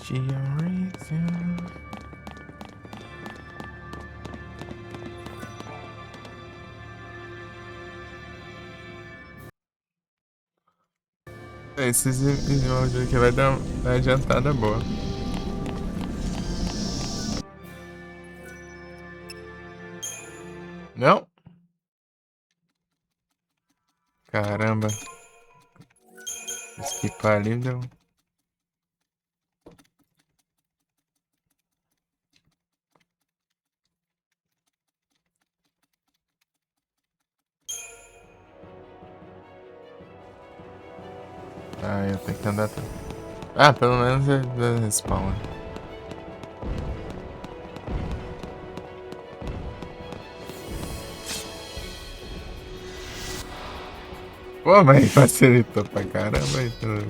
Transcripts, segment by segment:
Georeason. Esses áudios aqui vai dar uma adiantada boa. Não? Caramba. Esquipar ali deu. Ah, eu tenho que andar. Ah, pelo menos é respawn. Pô, mas facilitou pra caramba então.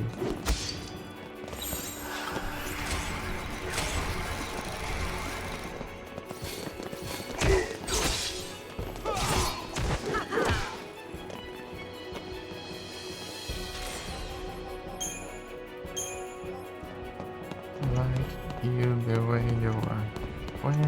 Like you the way you are. When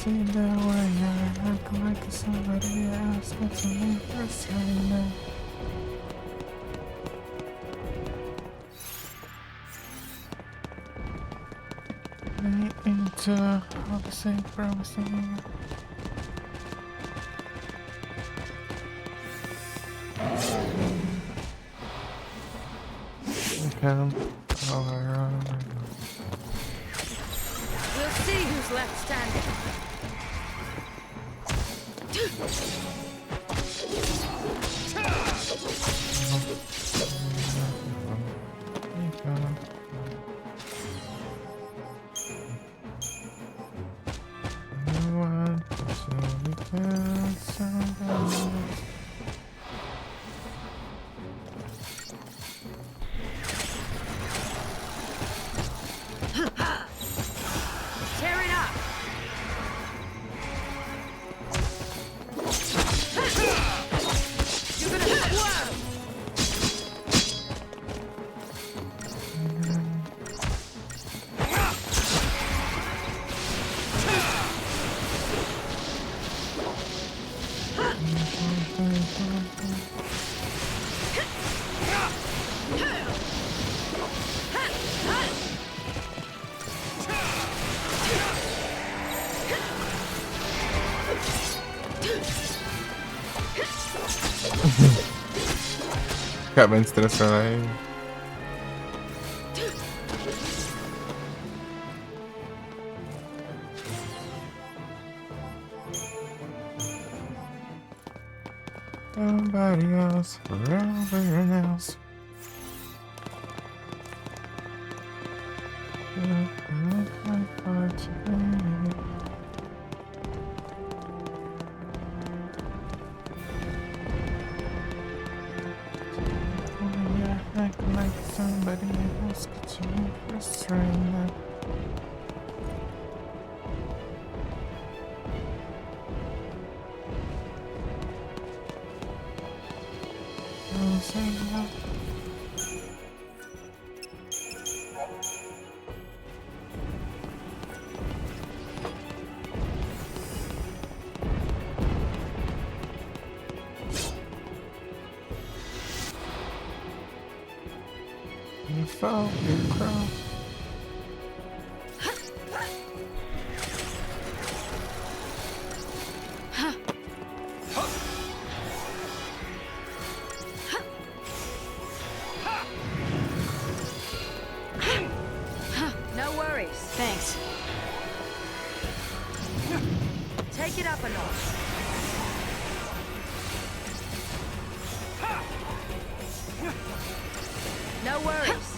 see the way I act like somebody else. That's me for saying into all the same promising. Come around. We'll see who's left standing. Tear it up. You're gonna squirm. Acabando de se transformar em. Somebody else, forever else. Like somebody else could you restrain that? You fall, you crawl. No worries. Thanks. Take it up a notch. No worries.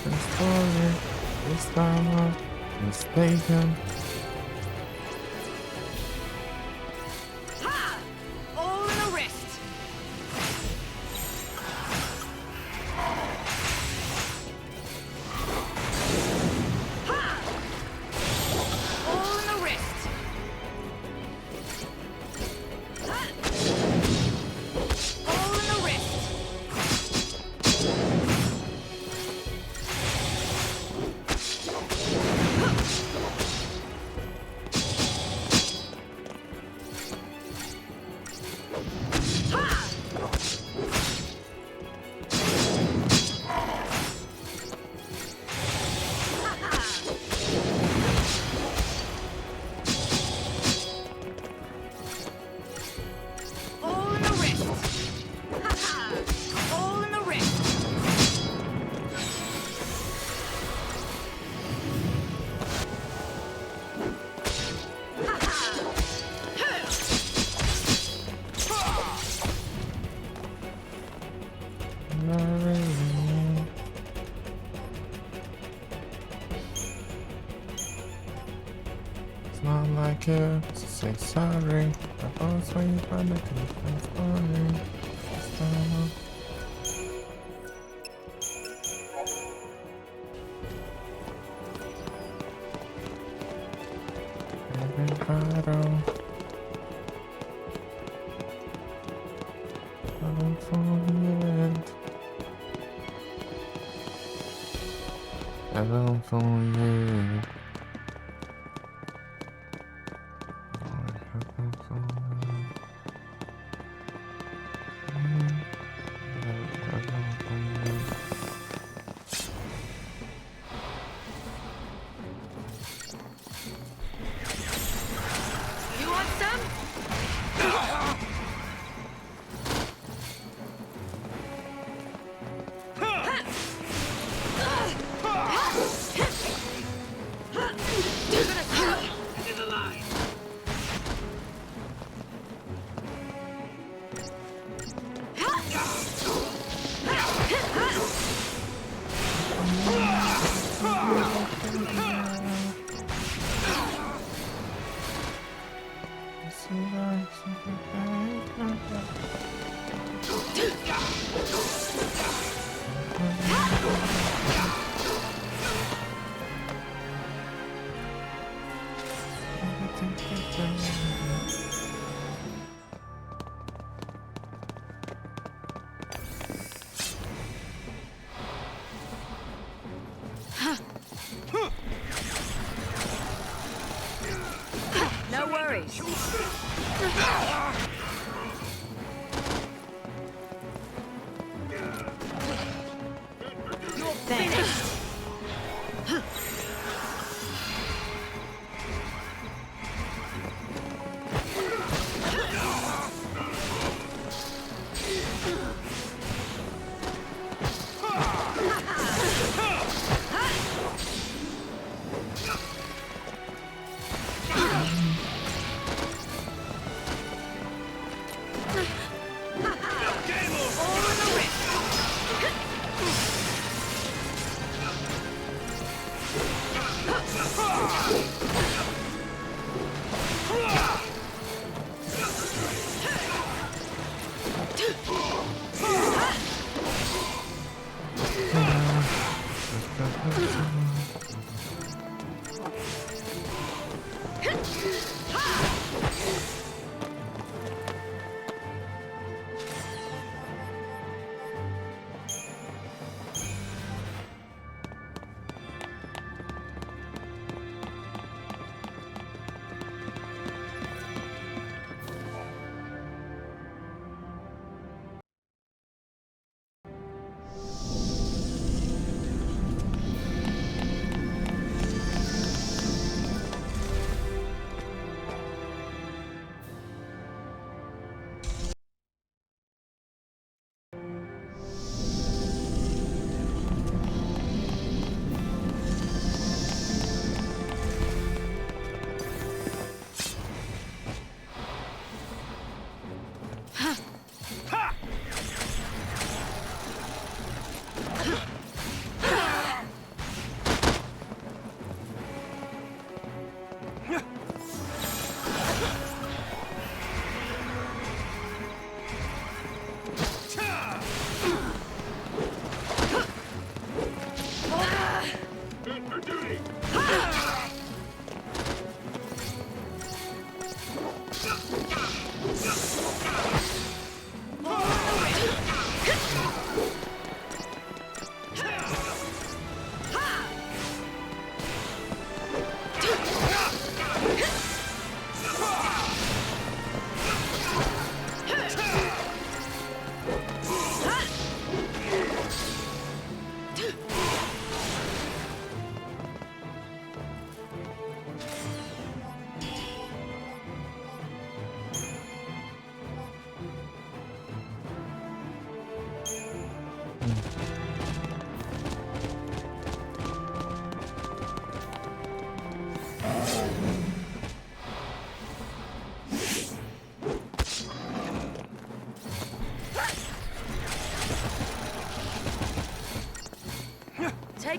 different story. This time I'm mistaken. Ha! All in a wrist. Ha! All in a wrist. Ha! All in a wrist. All in a wrist. Ha-ha! All in a wrist. It's not like you to say sorry. I always when you find a different story. This time I'm every battle. I'm from the end. I'm from the end. You want some? No worries. Thanks.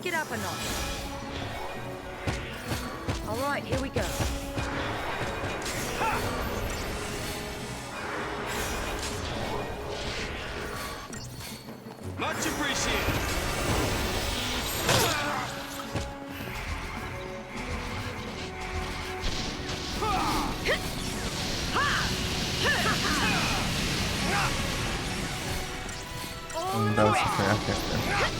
Take it up a notch. All right, here we go. Much appreciated. That was okay.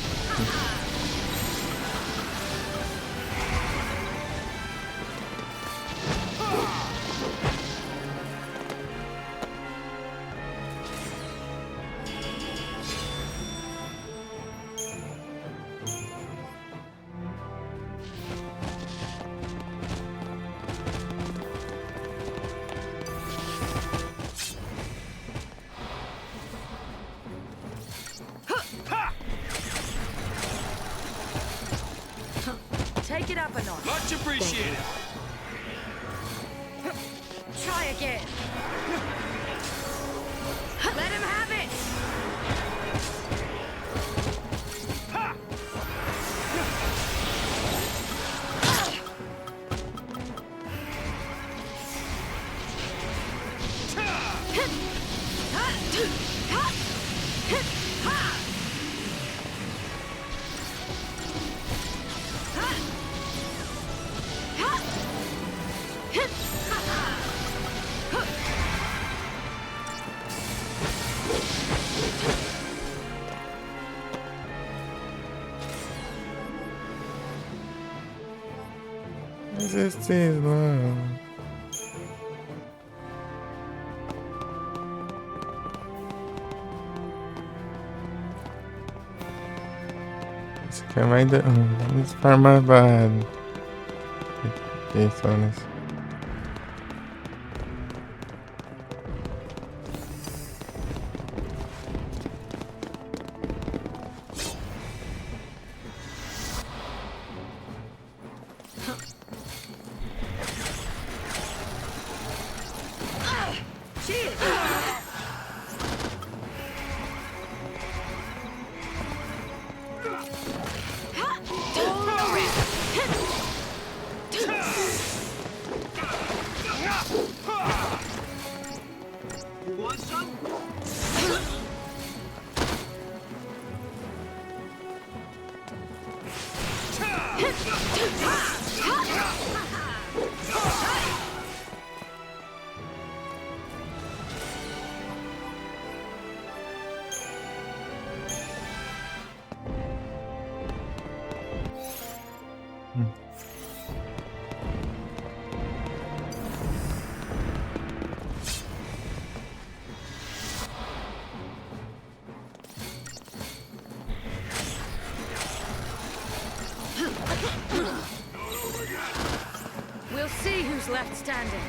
Take it up a notch. Much appreciated. Try again. Let him have it. This is love. It's okay, it's part of my bad. It's honest. You want some? We'll see who's left standing.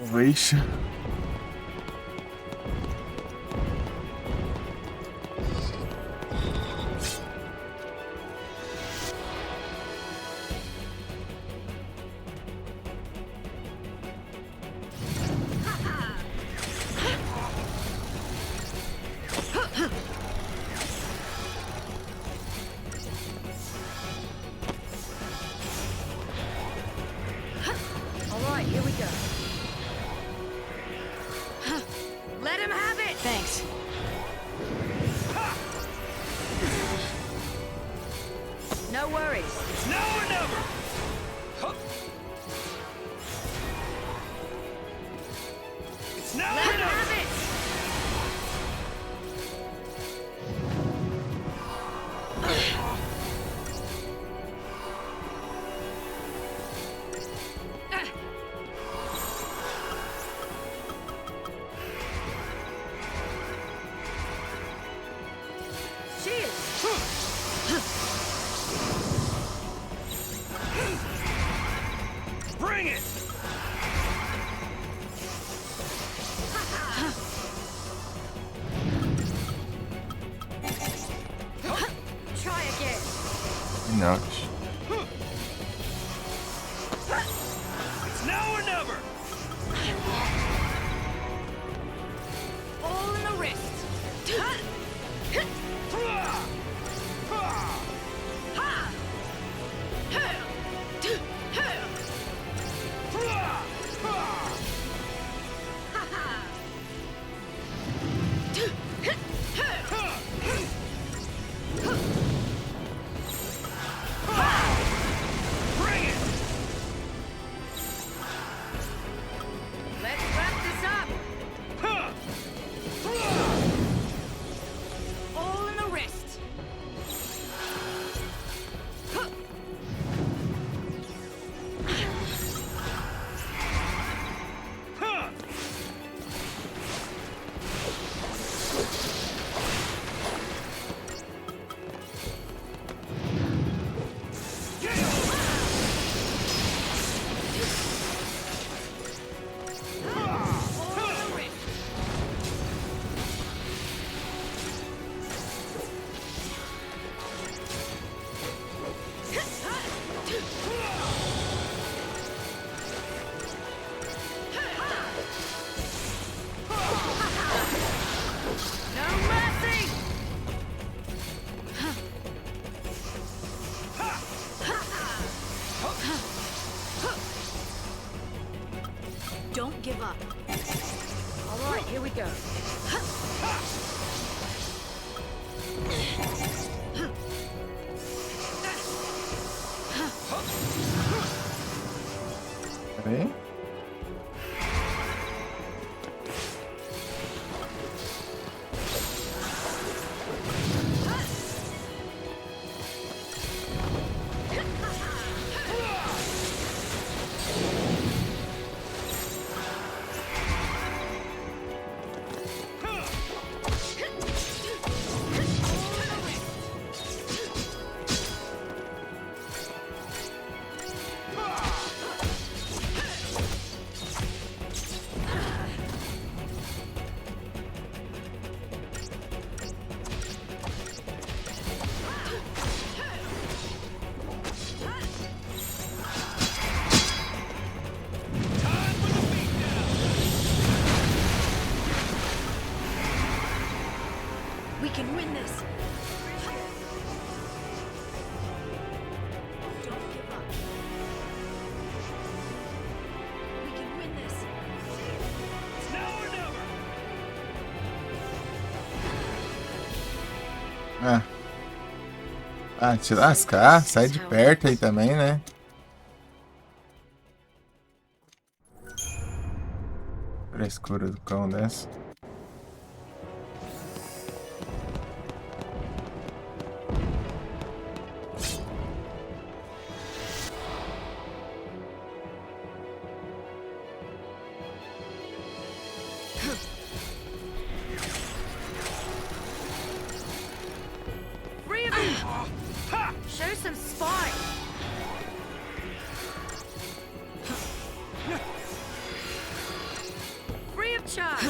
Ovation. Thanks. No worries. It's now or never. Huh. It's now Let or him never. have it! Cheers! Bring it. Try again. Ouch. It's now or never. All in the wrist. Bring it. Let's wrap this up. All in the wrist. All in the wrist. No mercy! Don't give up. All right, here we go. Peraí. Time for the beatdown. We can win this. Don't give up. We can win this. It's now or never. Ah. Ah, te lascar. Sai de perto aí também, né? Frescura do cão dessa. Free of you! Show some spine! Free of charge!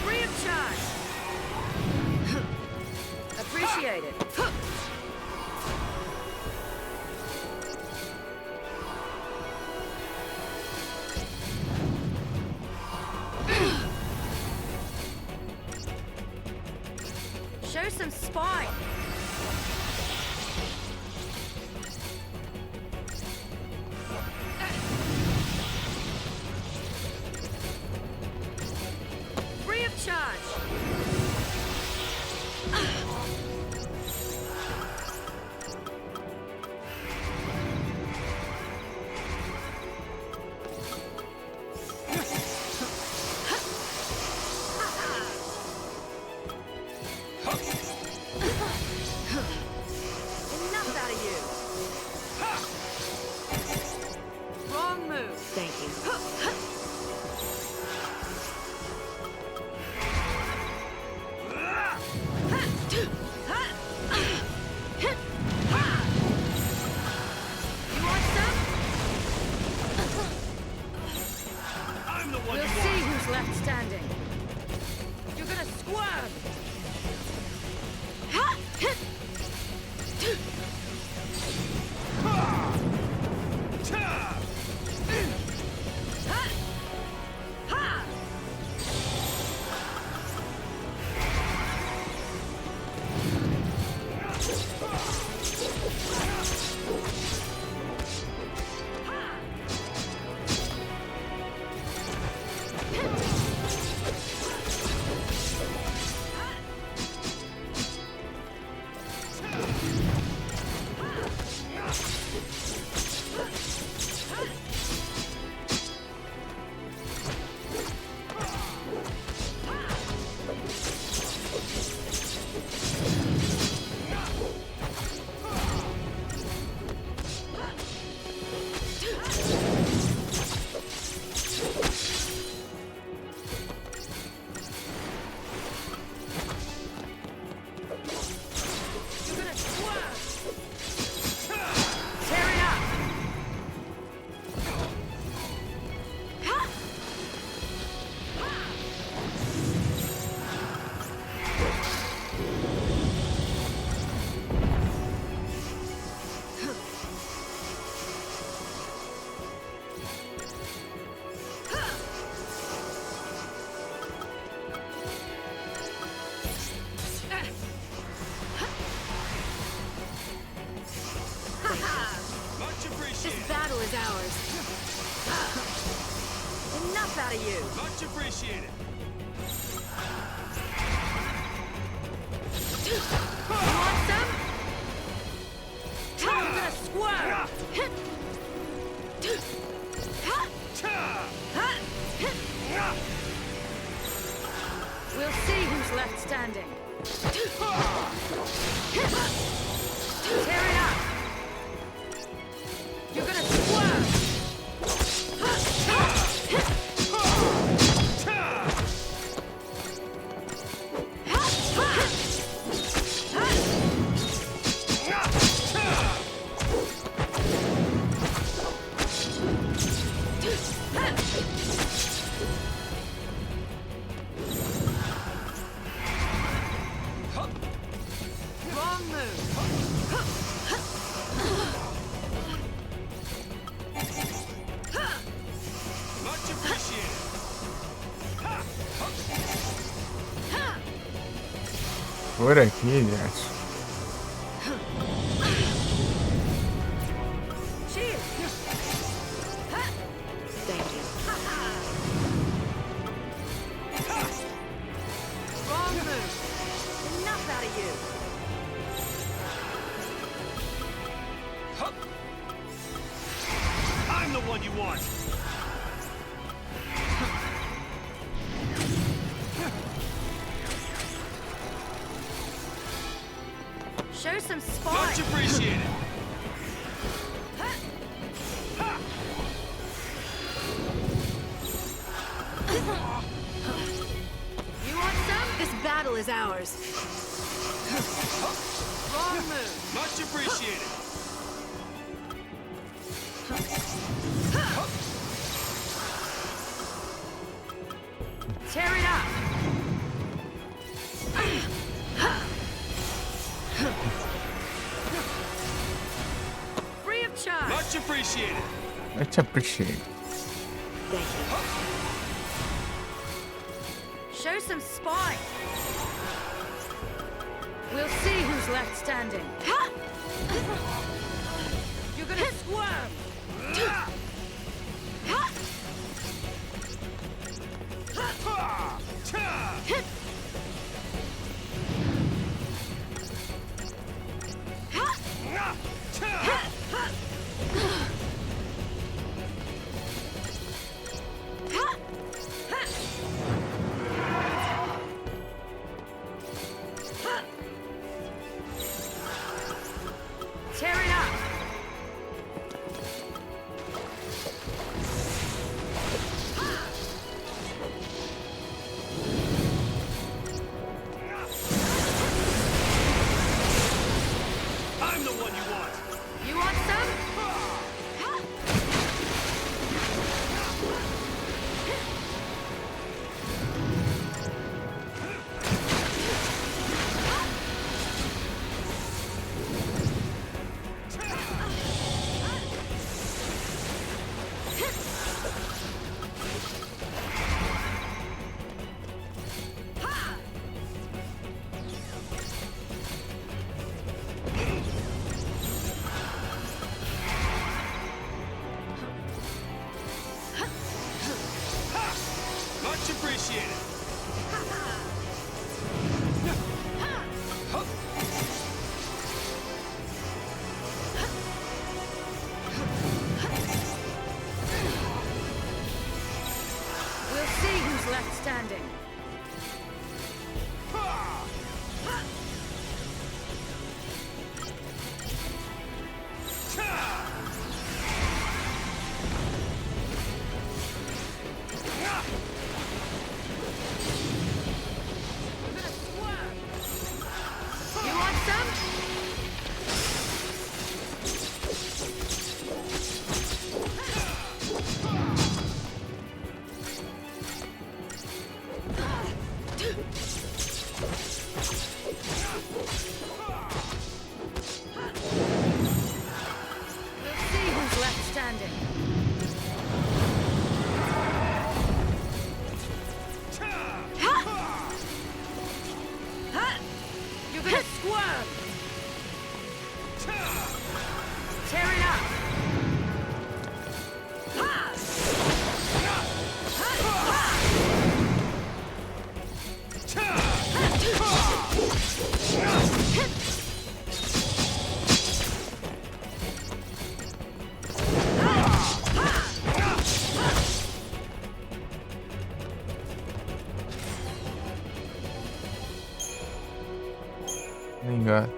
Free of charge! Appreciate it. Show some spine. is ours. Enough out of you. Much appreciated. You want some? I'm gonna squirm. We'll see who's left standing. Tear it up. You're gonna squirm. Wrong move. Much appreciated. Por aqui, gente. Shield. Thank you. Wrong move. Enough out of you. I'm the one you want. Show some Much spine. appreciated. You want some? This battle is ours. Wrong move. Much appreciated. Tear it up. Free of charge. Much appreciated. Much appreciate. Thank you. Show some spine. We'll see who's left standing. You're gonna squirm. Tear it up. Nem gato.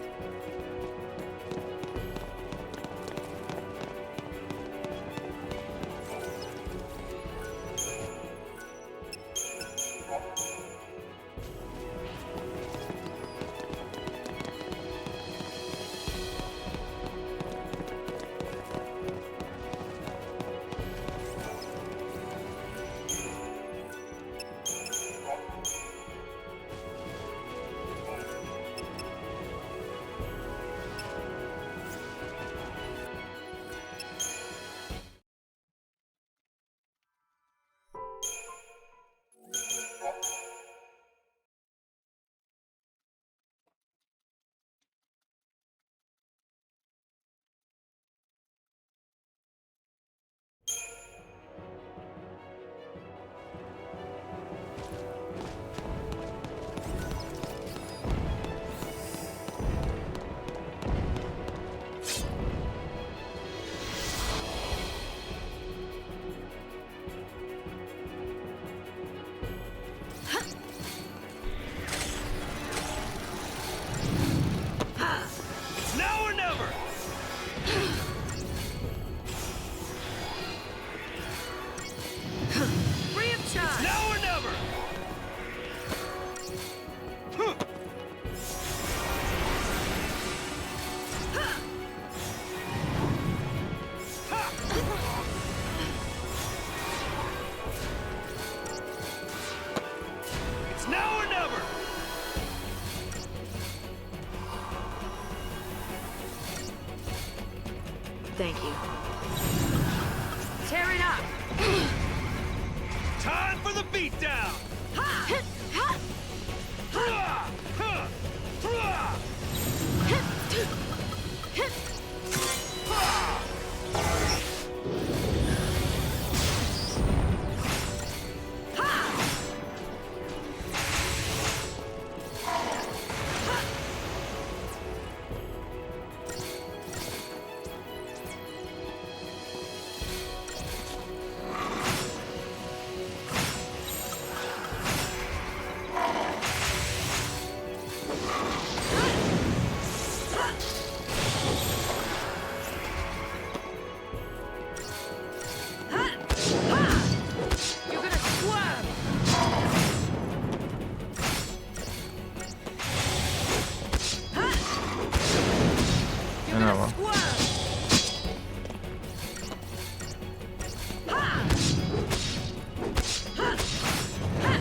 Now or never! Free of charge. Now or never! Huh. Ha. It's now or never! Thank you. Tear it up. Time for the beatdown! Ha! Ha! Hurrah! Huh. Hurrah! You're gonna swerve. You're Ano gonna ba? swerve. Ha! Ha! Ha!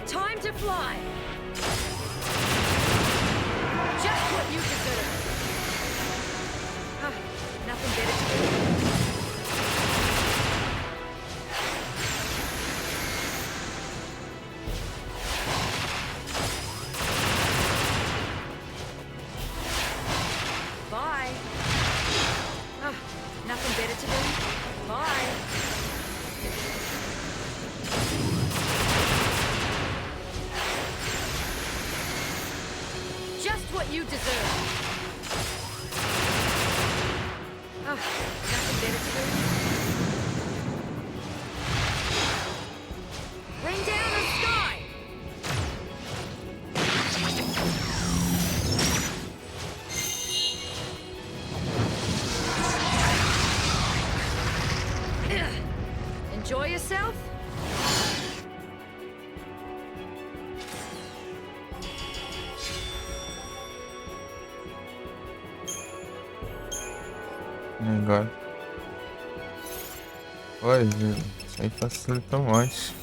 Time to fly. Just what you deserve. Nothing better to do. Bye. Nothing better to do. Bye. Just what you deserve. Nothing better to do. Bring down the sky. Enjoy yourself? Agora. Pois, isso aí facilita mais.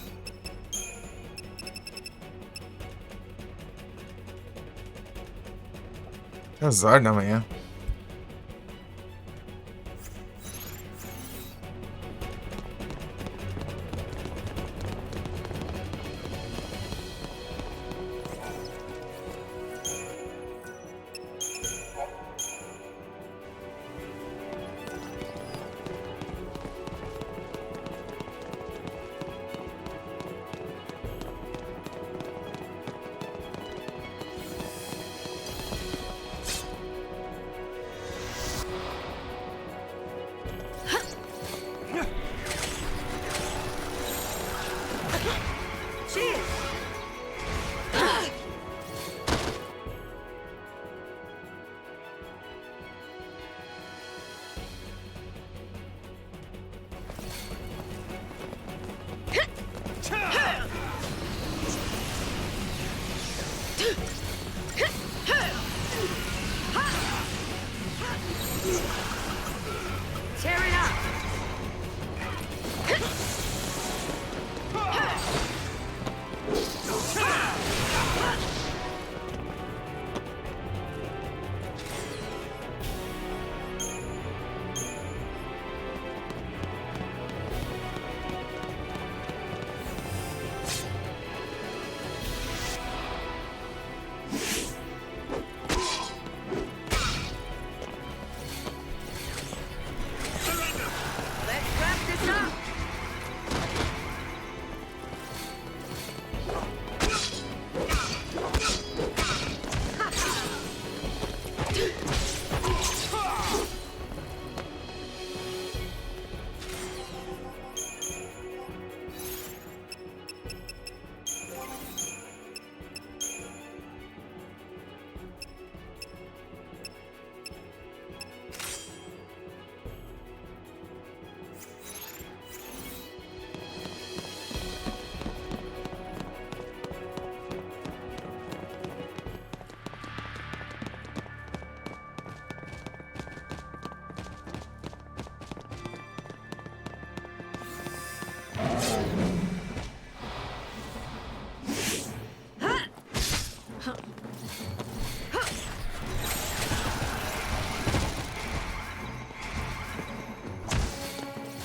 Azar da manhã.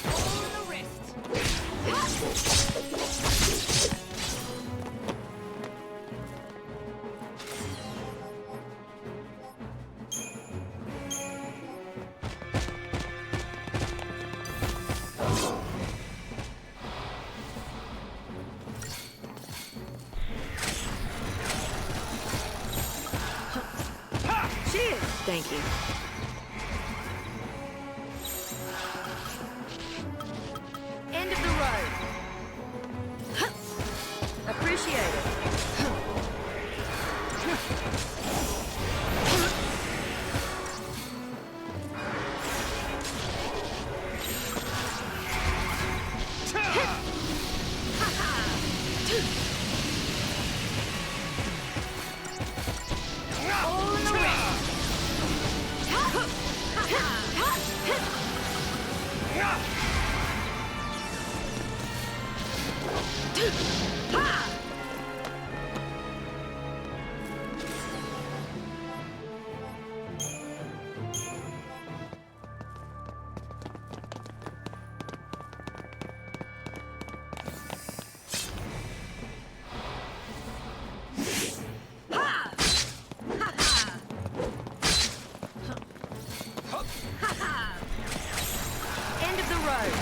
All in the wrist. Cheers. Thank you. End of the road. Appreciate it. All in the wrist. End of the road.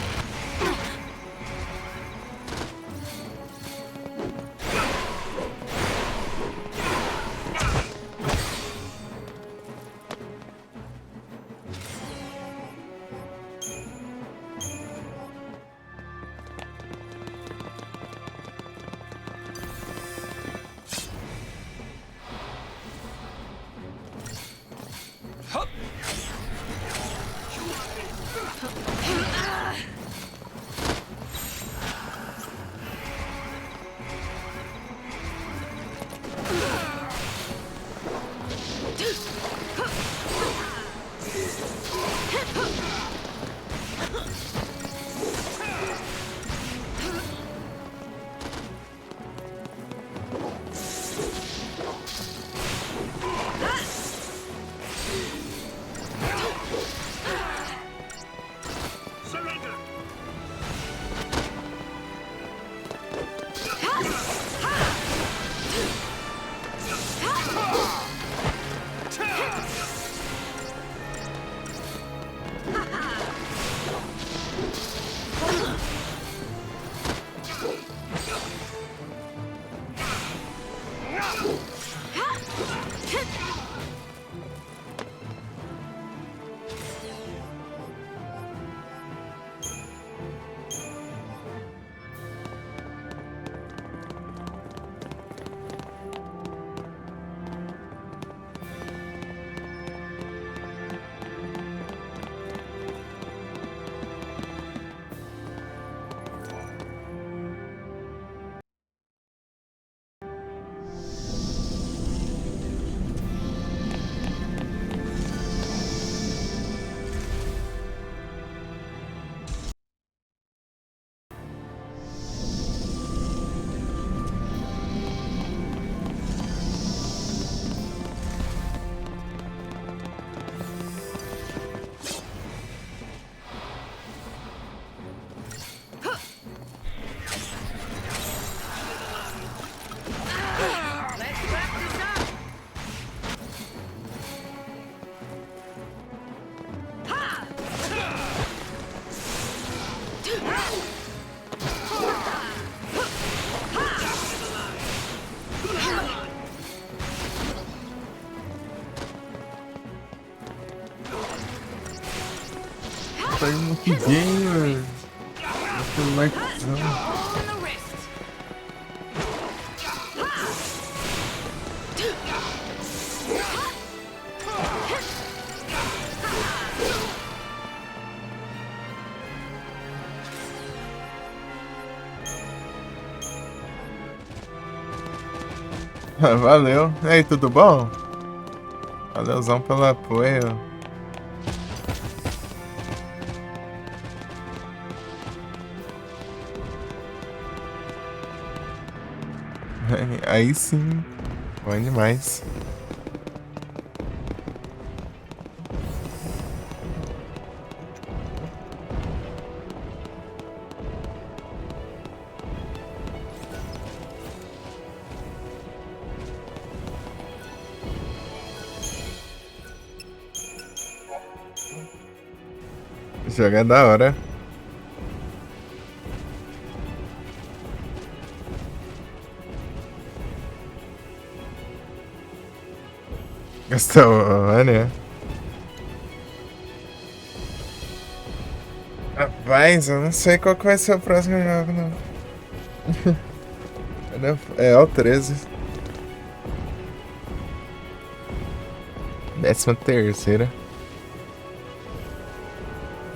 Surrender. Let's wrap this up. Tá indo muito bem, velho. Esse lequezão. All in the wrist. Valeu. E aí, tudo bom? Valeuzão pelo apoio. Aí sim, bom demais. Joga da hora. Gastou, né? Rapaz, eu não sei qual que vai ser o próximo jogo, não. É o 13. 13ª.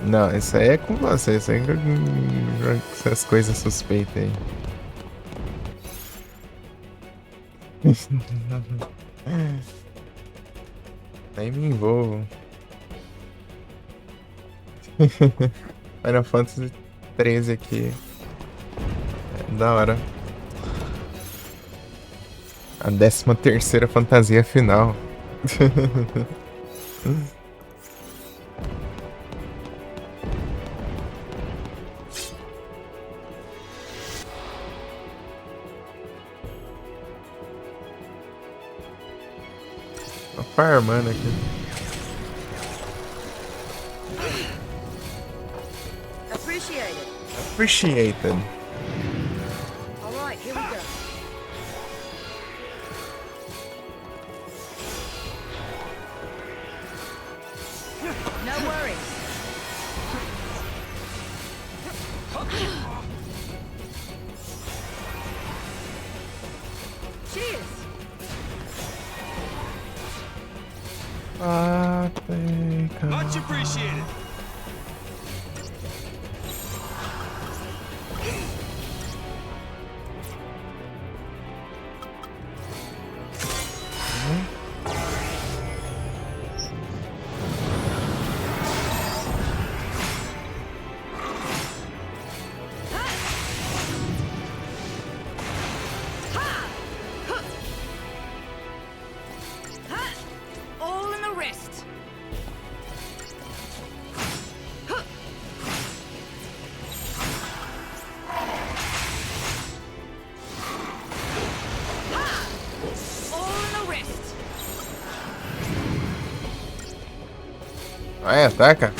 Não, isso aí é com você, isso aí é com essas coisas suspeitas aí. Nem me envolvo. Final Fantasy 13 aqui. É da hora. A 13ª fantasia final. Tô farmando aqui. Appreciate it. Appreciated. All right, here we go. No worries. Cheers. Much appreciated. All in the wrist. All in the wrist. Vai, ataca.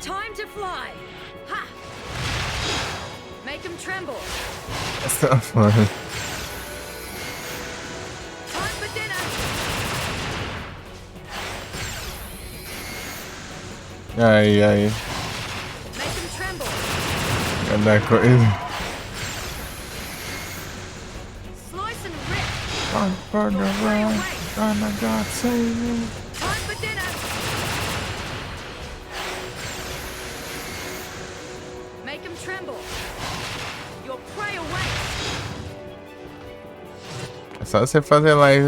Time to fly. Ha! Make him tremble. Essa foda. Time for dinner. Aí. Make him tremble. Cada coisa. Slice and rip. Run for the run. Oh my God, save me. Time for dinner. Make him tremble. Your prey awaits. É só você fazer live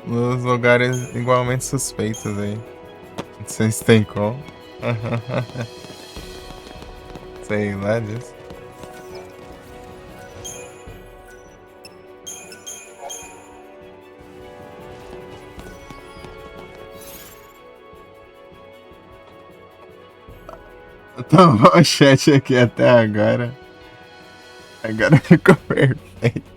nos lugares igualmente suspeitos aí. Não sei se tem como. Sei lá disso. Tá bom o chat aqui até agora. Agora ficou perfeito.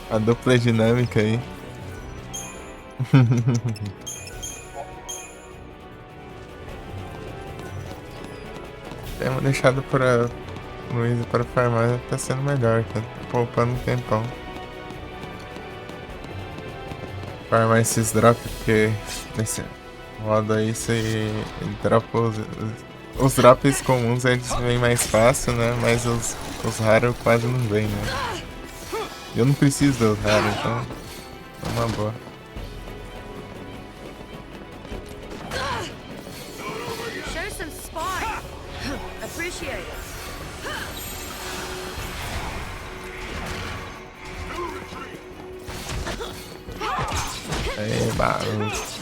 A dupla dinâmica aí. Temos deixado para O Easy para farmar tá sendo melhor, tá poupando um tempão. Farmar esses drops, porque nesse modo aí você dropa os drops comuns, eles vêm mais fácil, né? Mas os raros quase não vêm, né? Eu não preciso dos raros, então é uma boa. Show some spine. Appreciate it. Aí, barulho. Deixa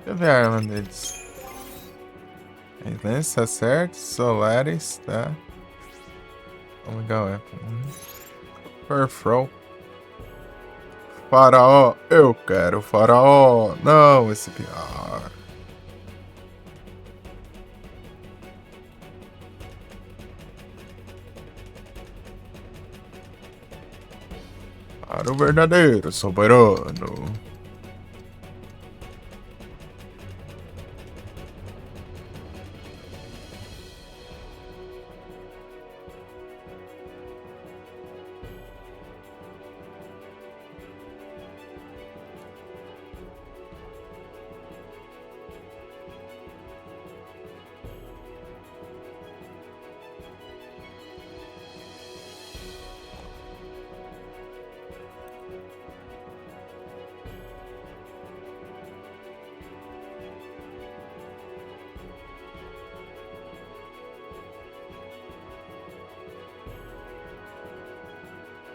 eu ver a arma deles. Lança certo, Solaris, tá? Vamos ligar o weapon. Perfrow. Faraó, eu quero faraó. Não, esse pior. Para o verdadeiro soberano.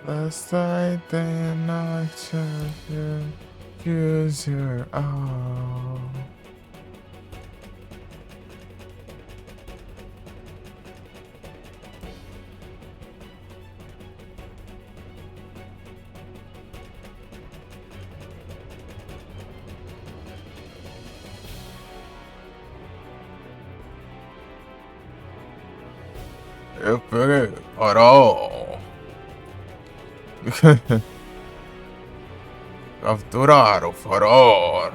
Last night then I took you, use your all. Eu peguei farol. Capturar o farol.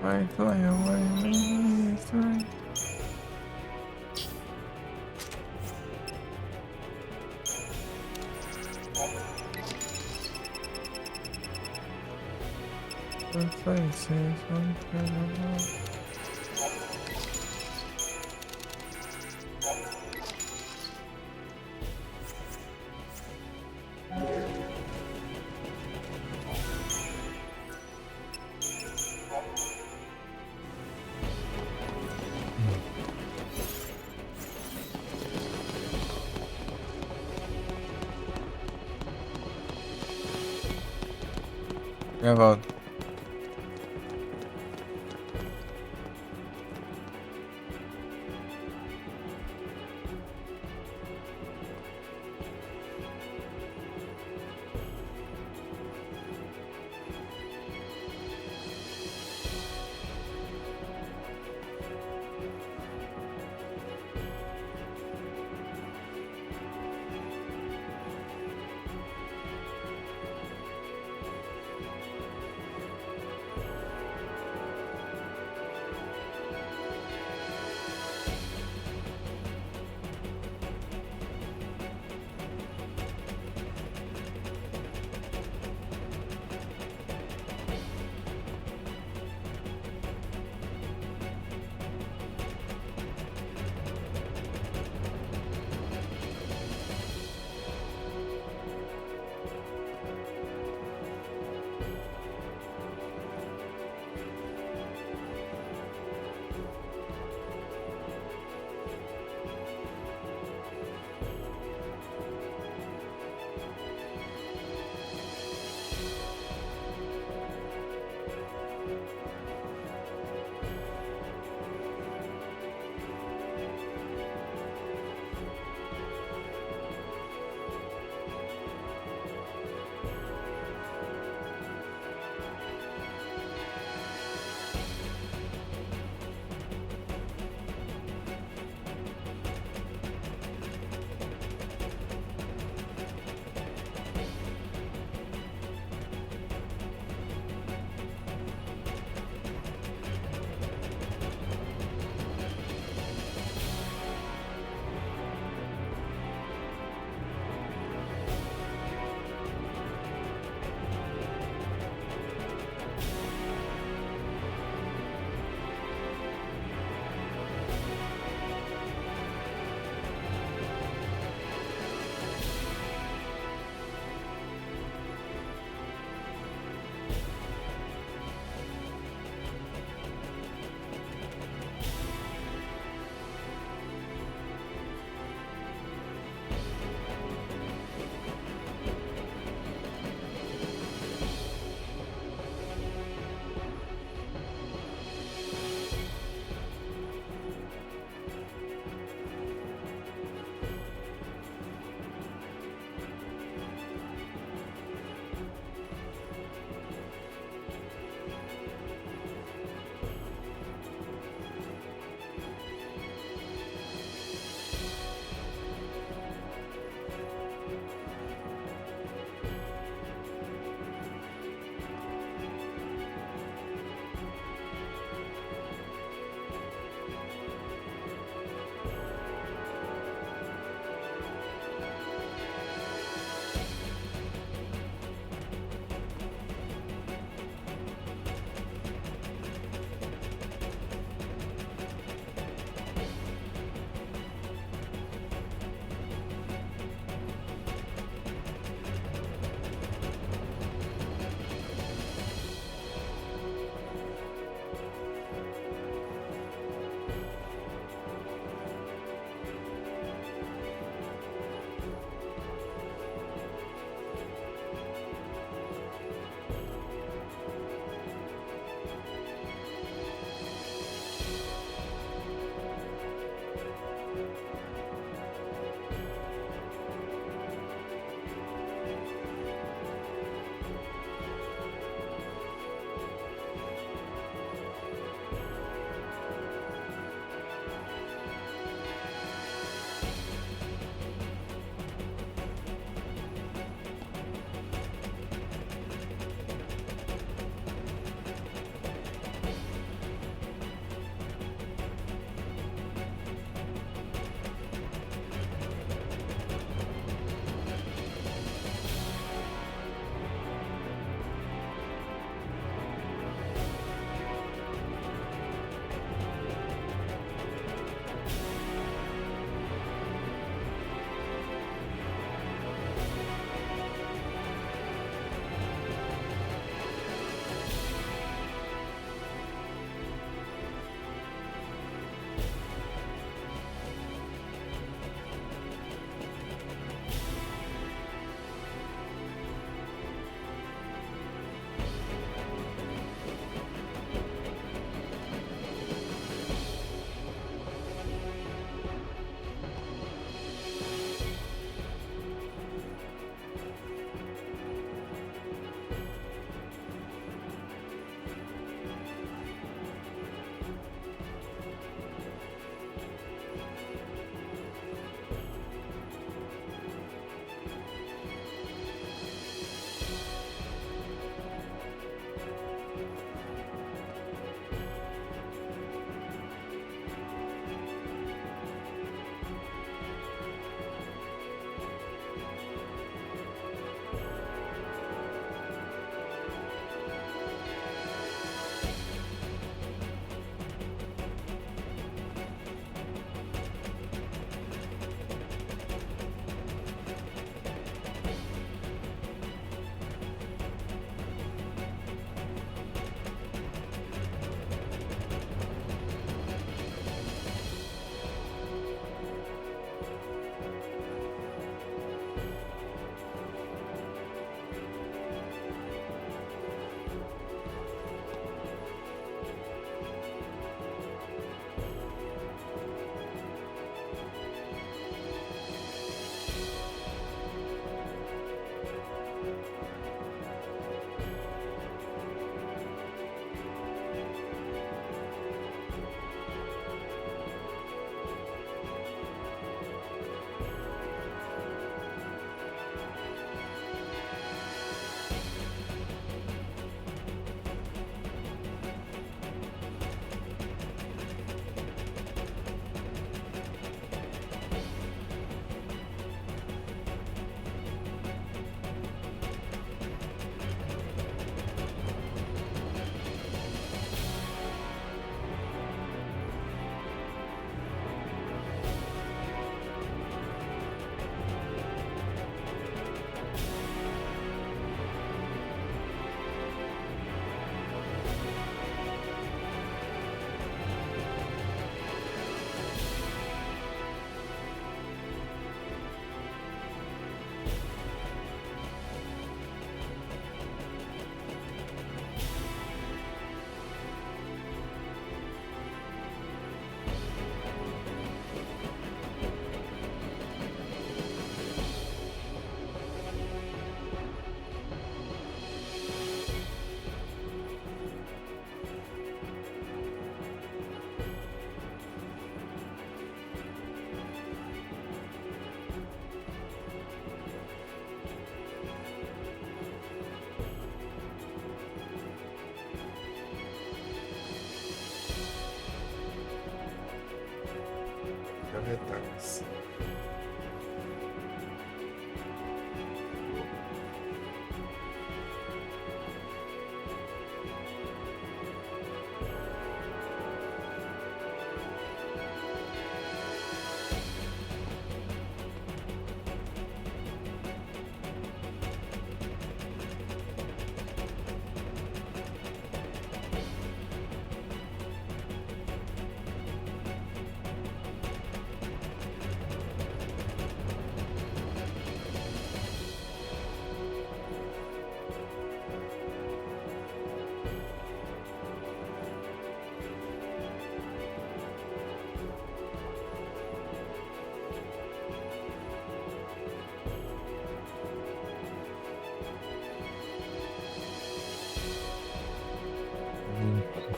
fly away, fly. The faces unfathomable. Já volto.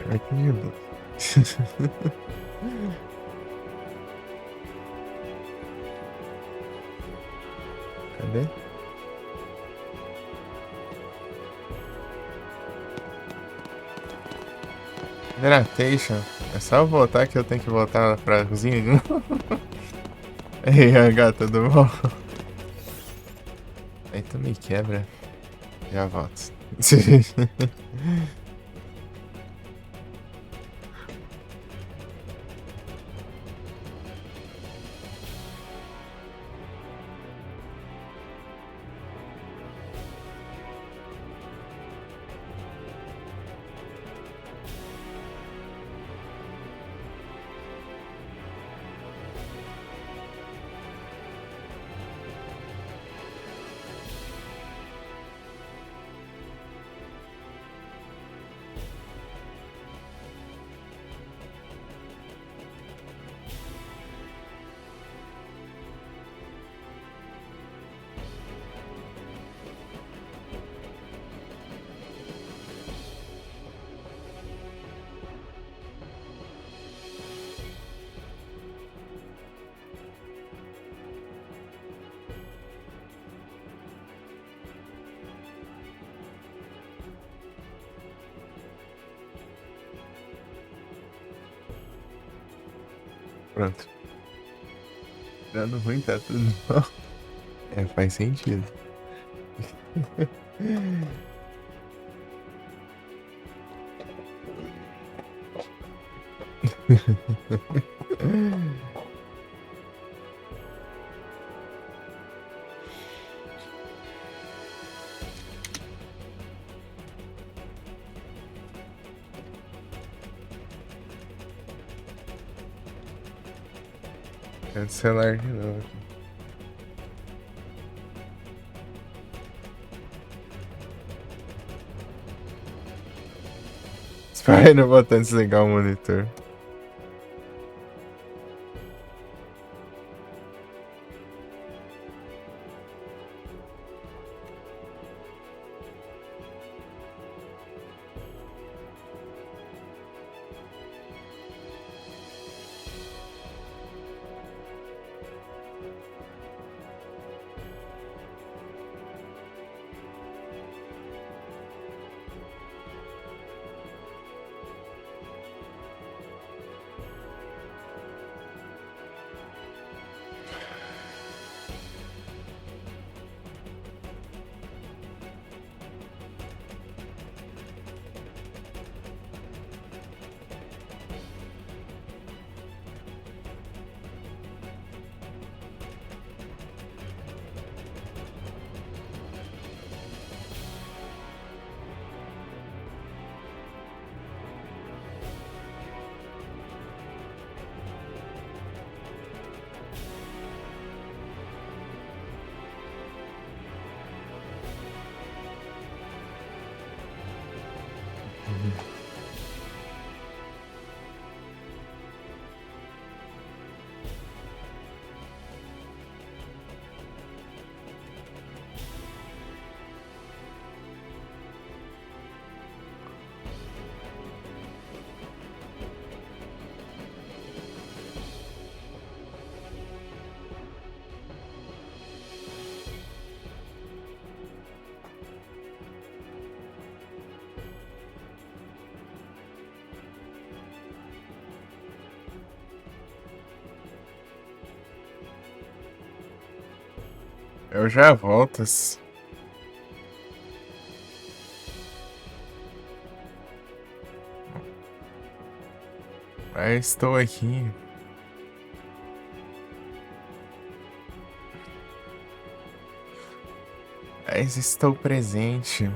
Aqui de boa. Cadê? Hydratation. É só eu voltar que eu tenho que voltar pra cozinha de novo. Ei, H, tudo bom? Aí tu me quebra. Já volto. Pronto. Dando ruim, tá tudo bom. É, faz sentido. Cancelar de novo. Espera aí no botão desligar o monitor. Eu já volto. Mas estou aqui. Mas estou presente.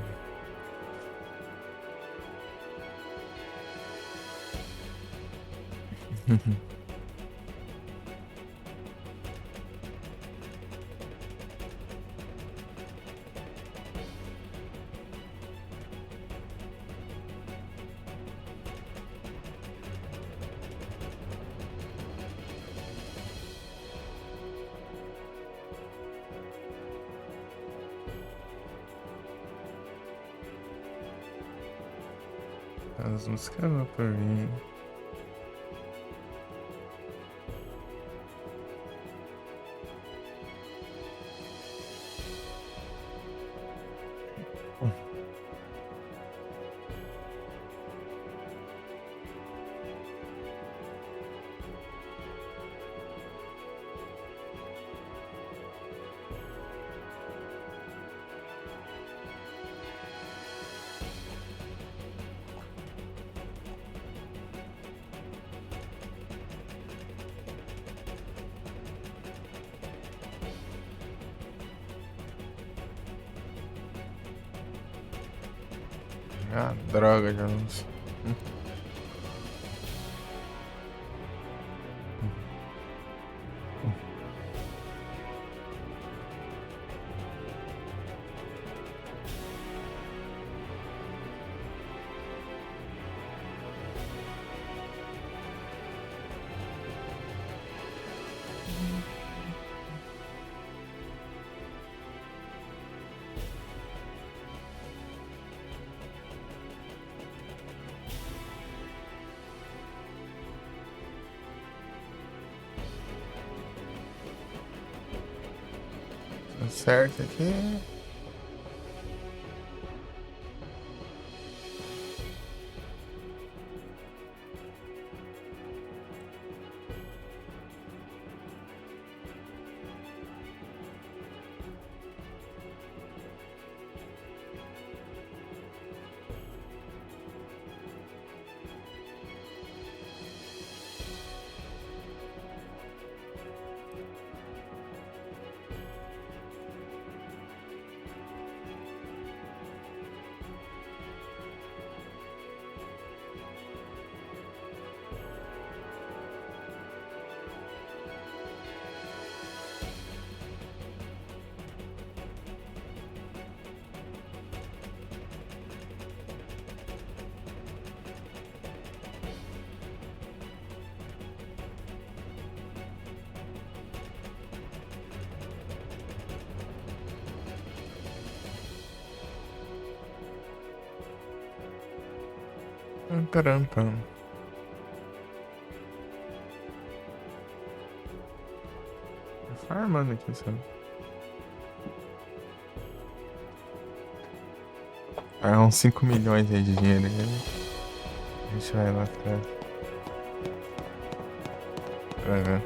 As músicas vão por mim. Ah, droga, Jones. Tá certo aqui. Pam, param, pam. Tô farmando aqui, sabe? Ah, uns 5 milhões aí de dinheiro. Né? A gente vai lá atrás. Vai ver.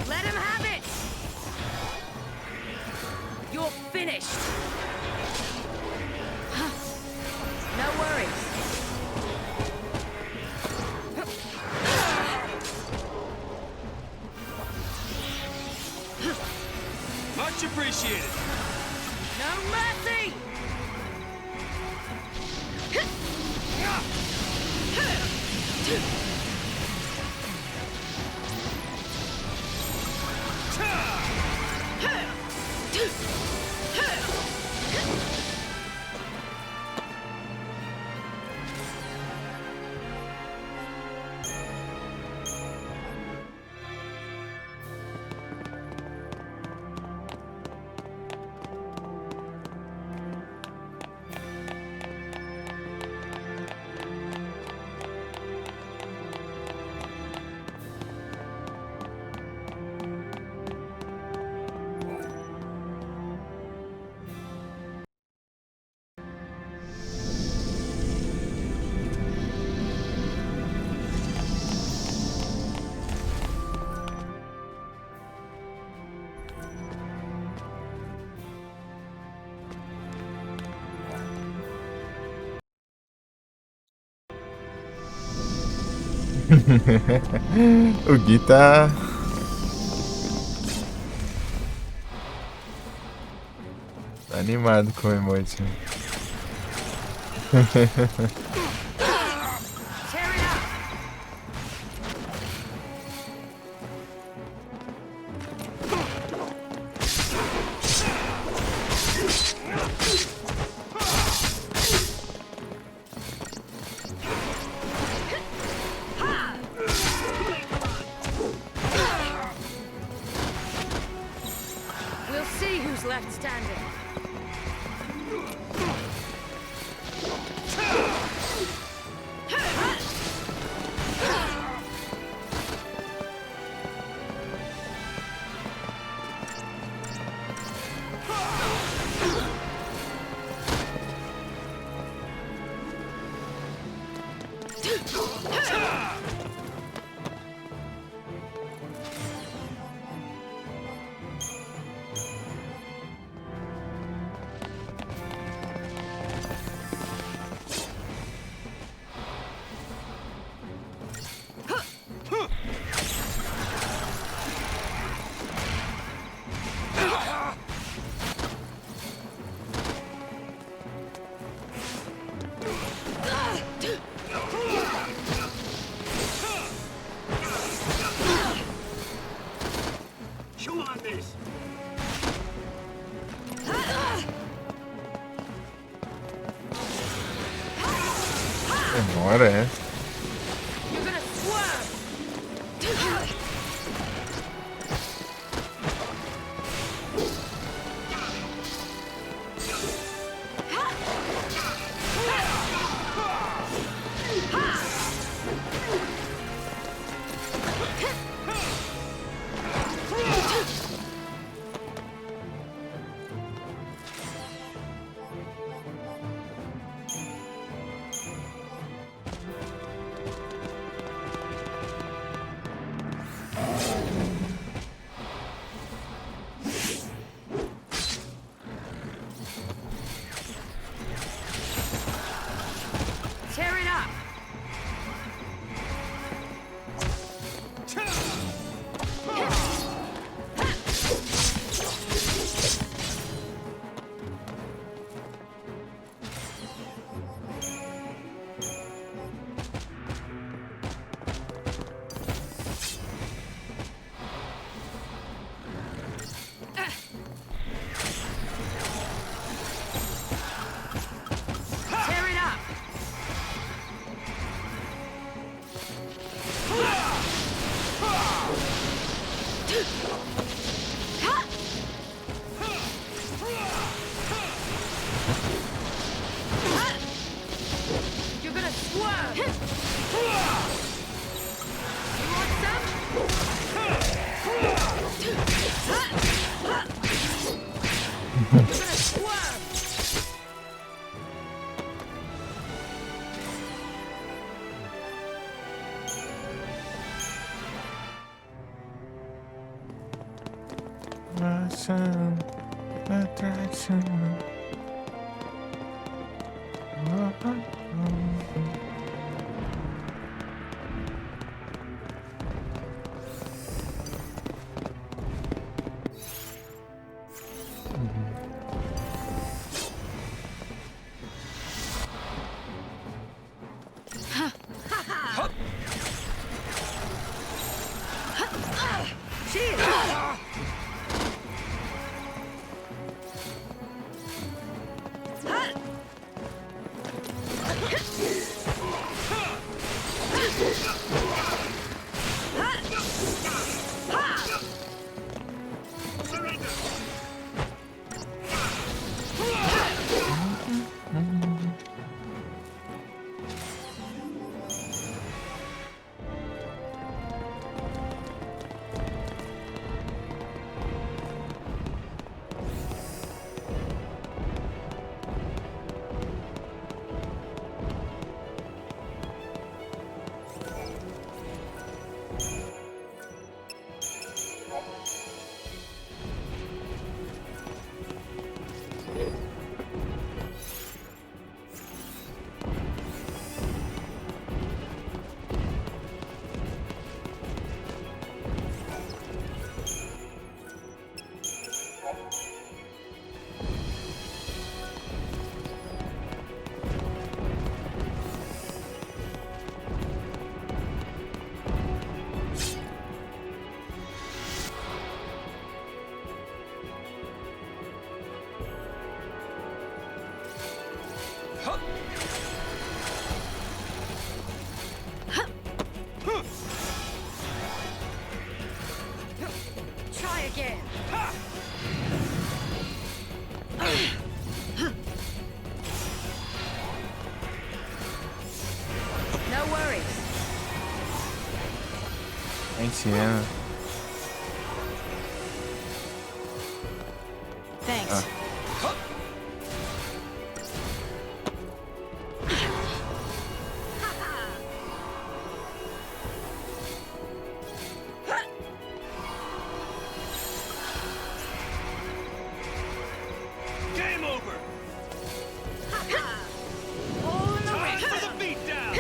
Let him have it! You're finished! No worries. Much appreciated. No mercy! O Gui tá. Tá animado com o emote. Tear it up. We'll see who's left standing. Chew on this. Demora essa. You're gonna swerve. Tear it up. Tear it up. You're gonna swerve. You want some? You're gonna swerve. Attraction, attraction. Entiendo. Thanks. Game over. All in the Time wrist. for the beatdown.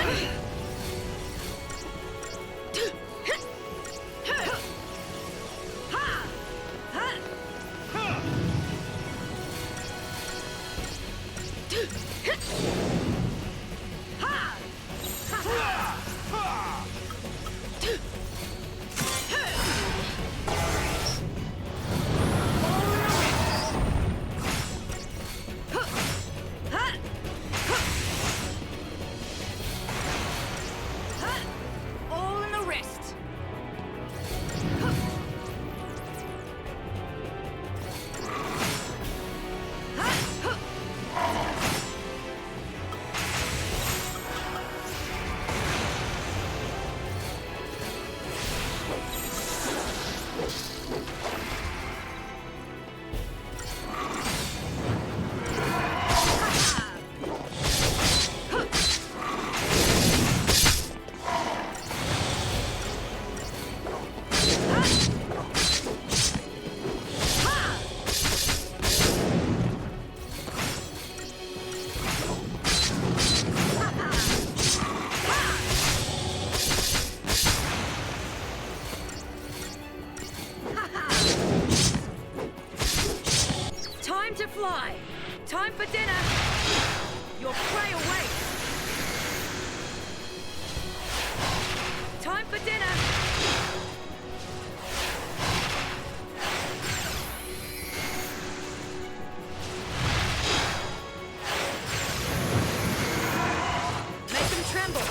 All in the wrist. Time to fly. Time for dinner. Your prey awaits. Time for dinner. Make them tremble.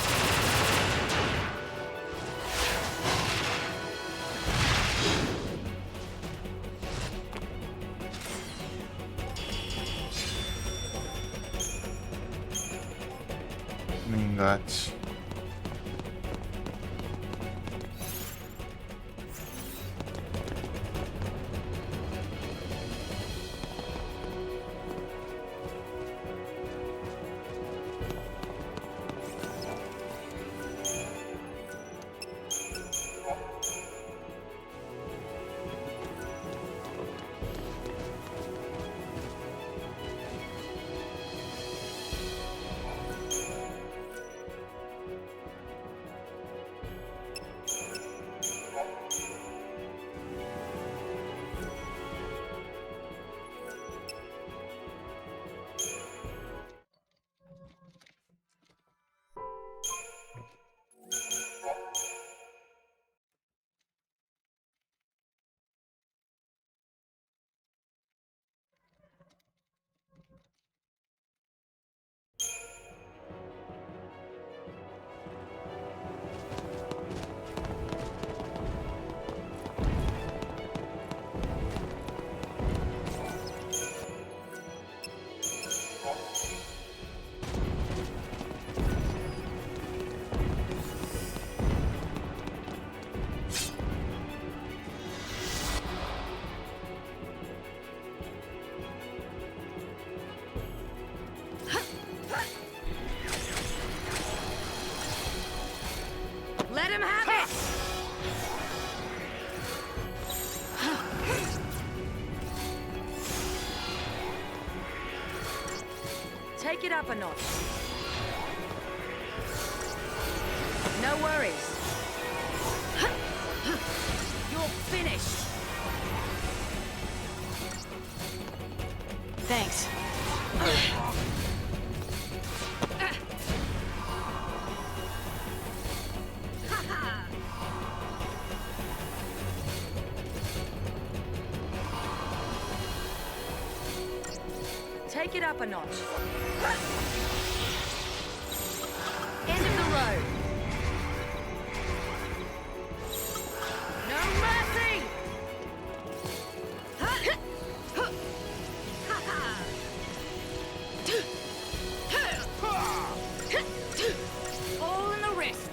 No engate. Let him have it. Take it up a notch. No worries. You're finished. Thanks. Take it up a notch. End of the road. No mercy! All in the wrist.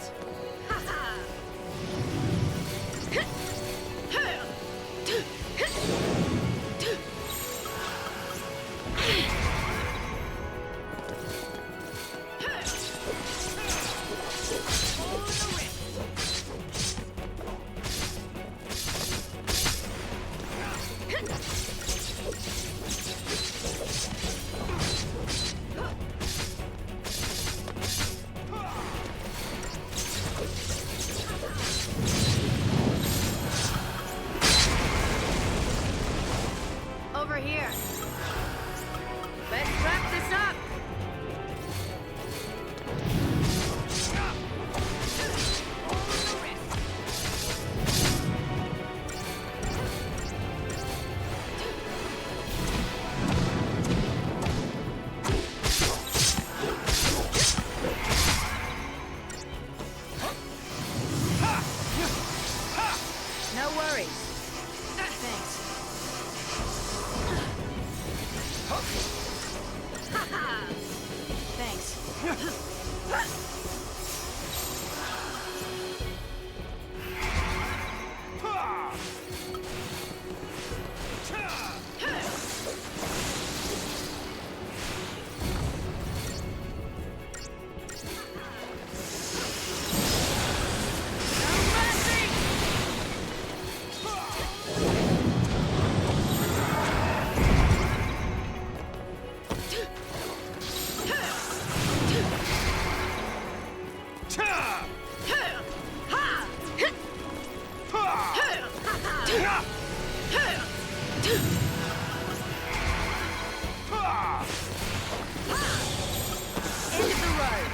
End of the road.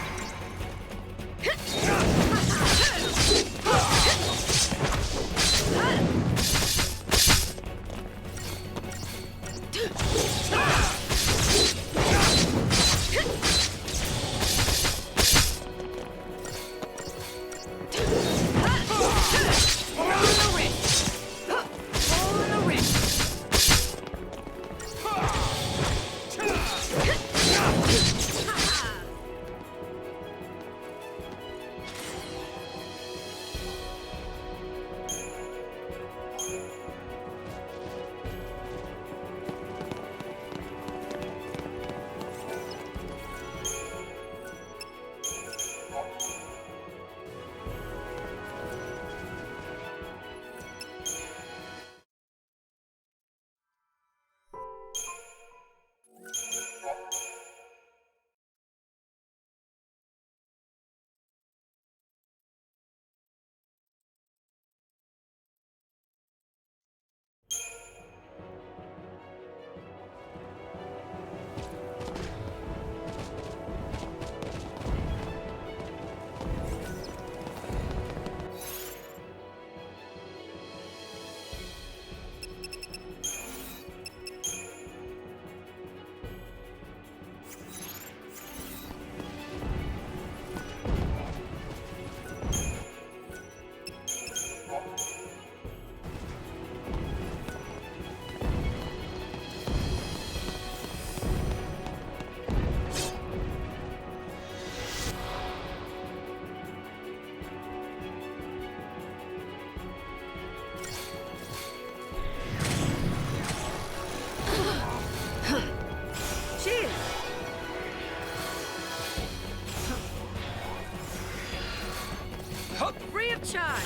Free of charge.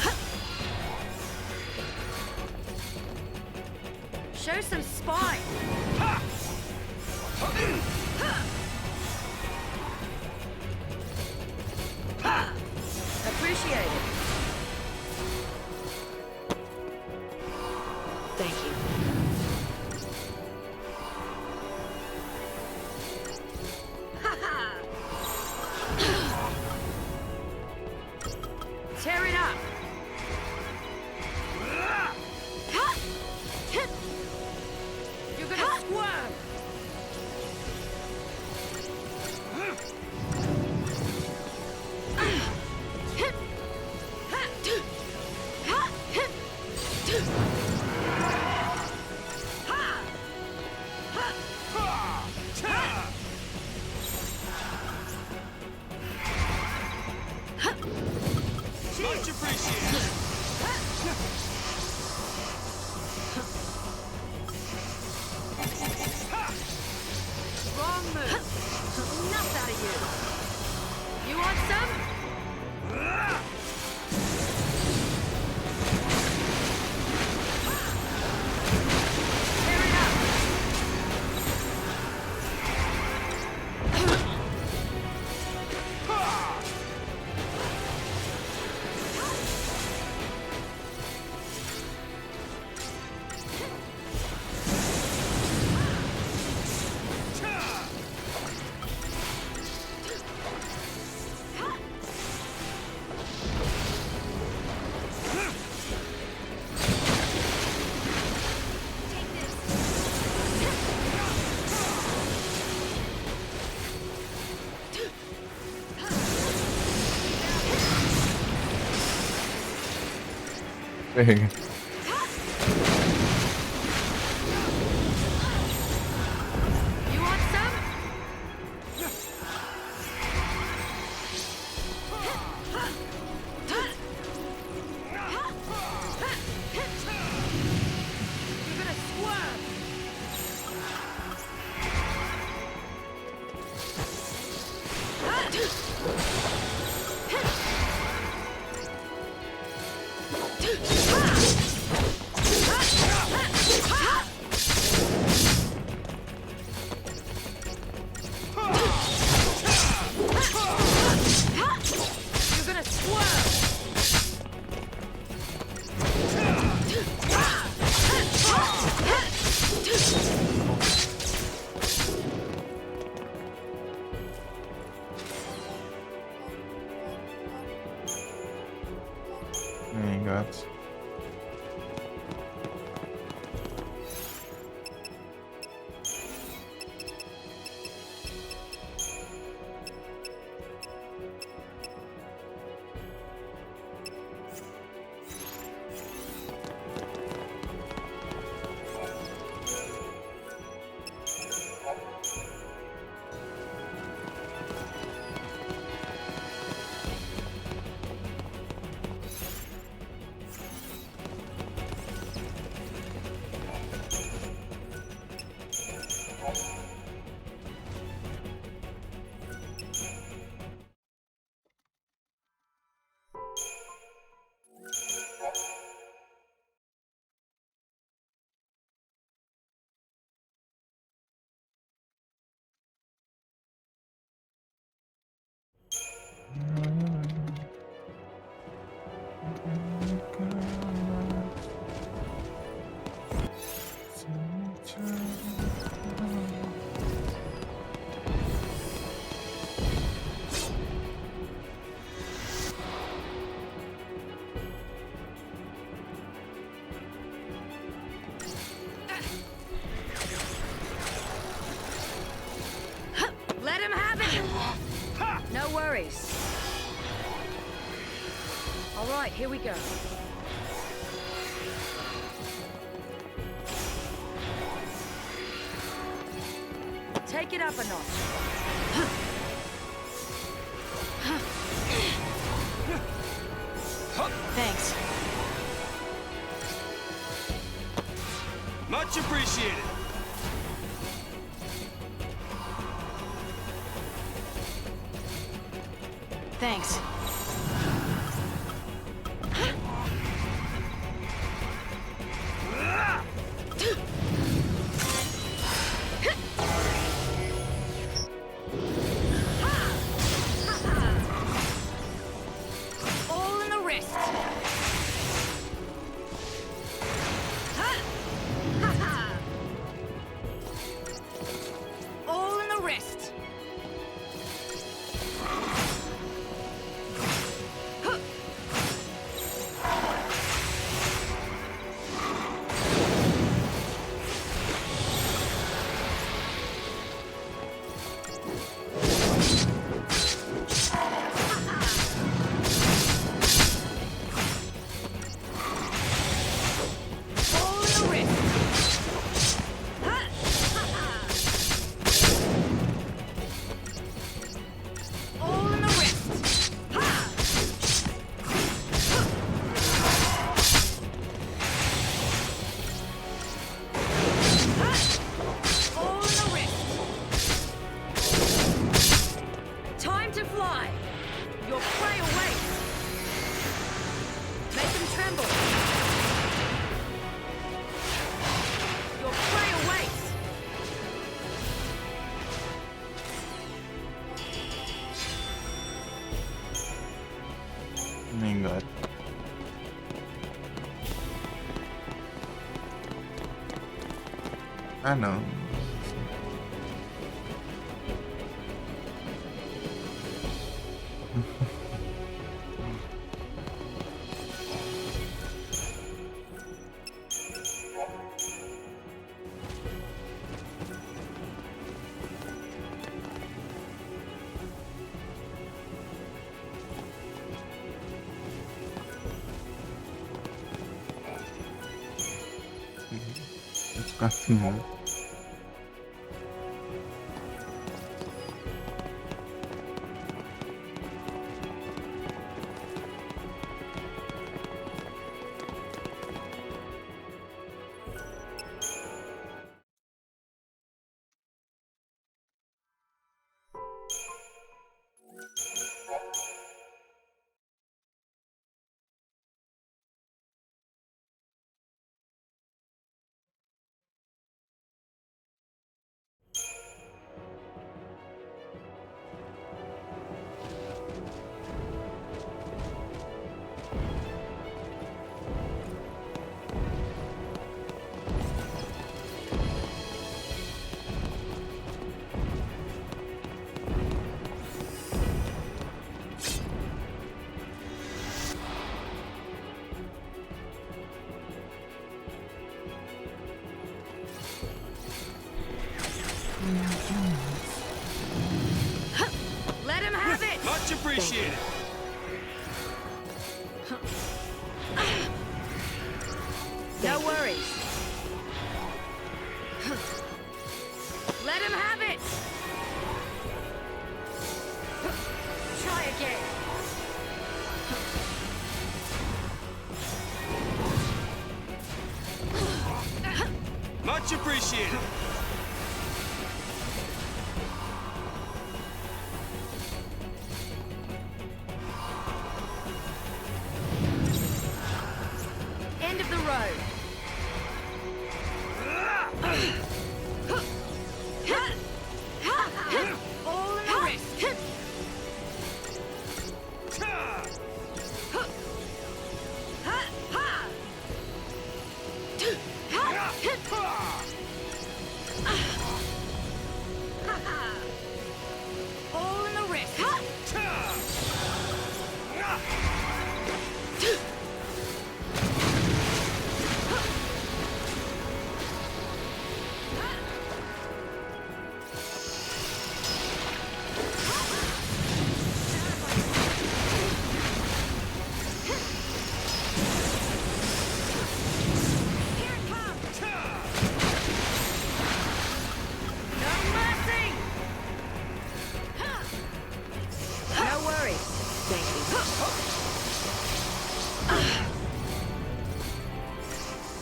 Show some spine. Appreciate it. Thank you. Tear it up. You're gonna squirm. Much appreciated. Wrong move. Enough out of you. You want some? Tear it up. Dang. You want some? You're gonna squirm. Engate. Let him have it! No worries. All right, here we go. Take it up a notch. Thanks. Much appreciated. Thanks. All in the wrist. All in the wrist. All in the wrist. All in the wrist. All in the wrist. Time to fly. Your prey awaits. Make them tremble. Your prey awaits. Engate. Ah, não. Vou ficar assim, né? appreciated. No worries. Let him have it! Try again. Much appreciated. End of the road. All in the wrist. All in the wrist. Here it comes. No mercy. No worries. Thank you.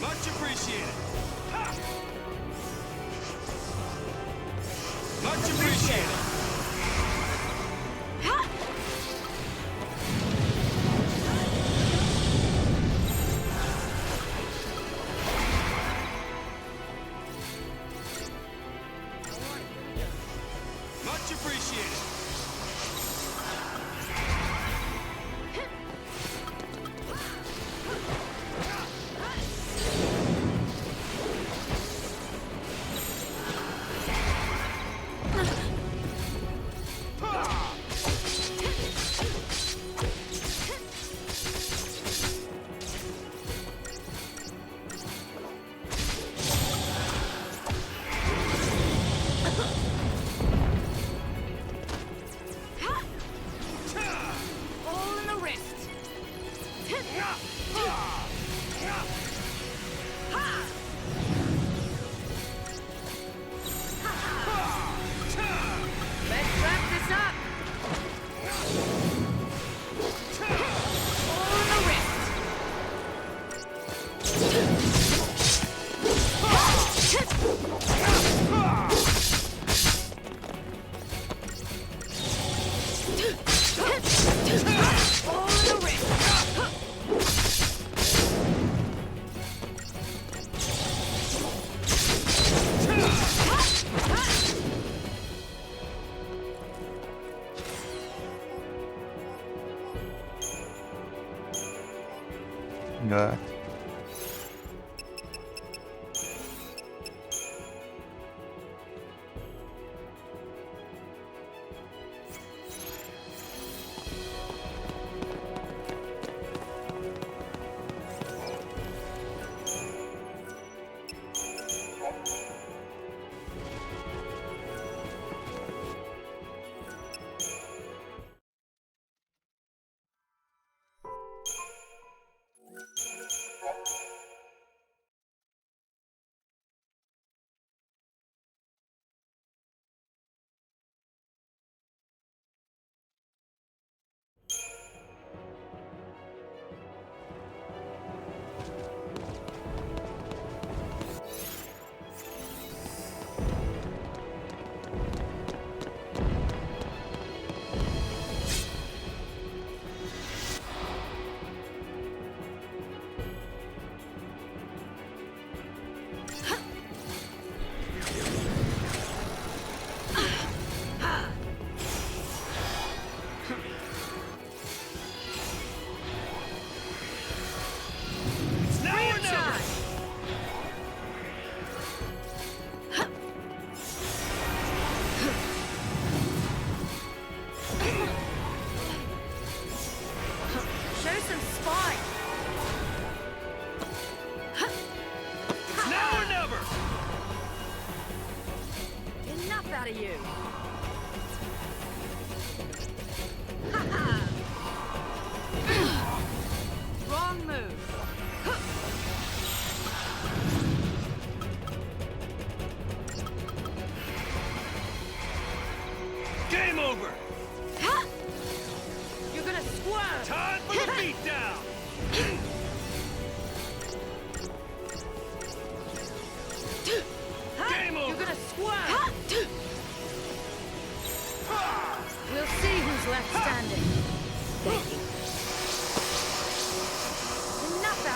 Much appreciated. Much appreciated. Much appreciated. All in the wrist. Let's wrap this up. All in the wrist. All in the wrist. God.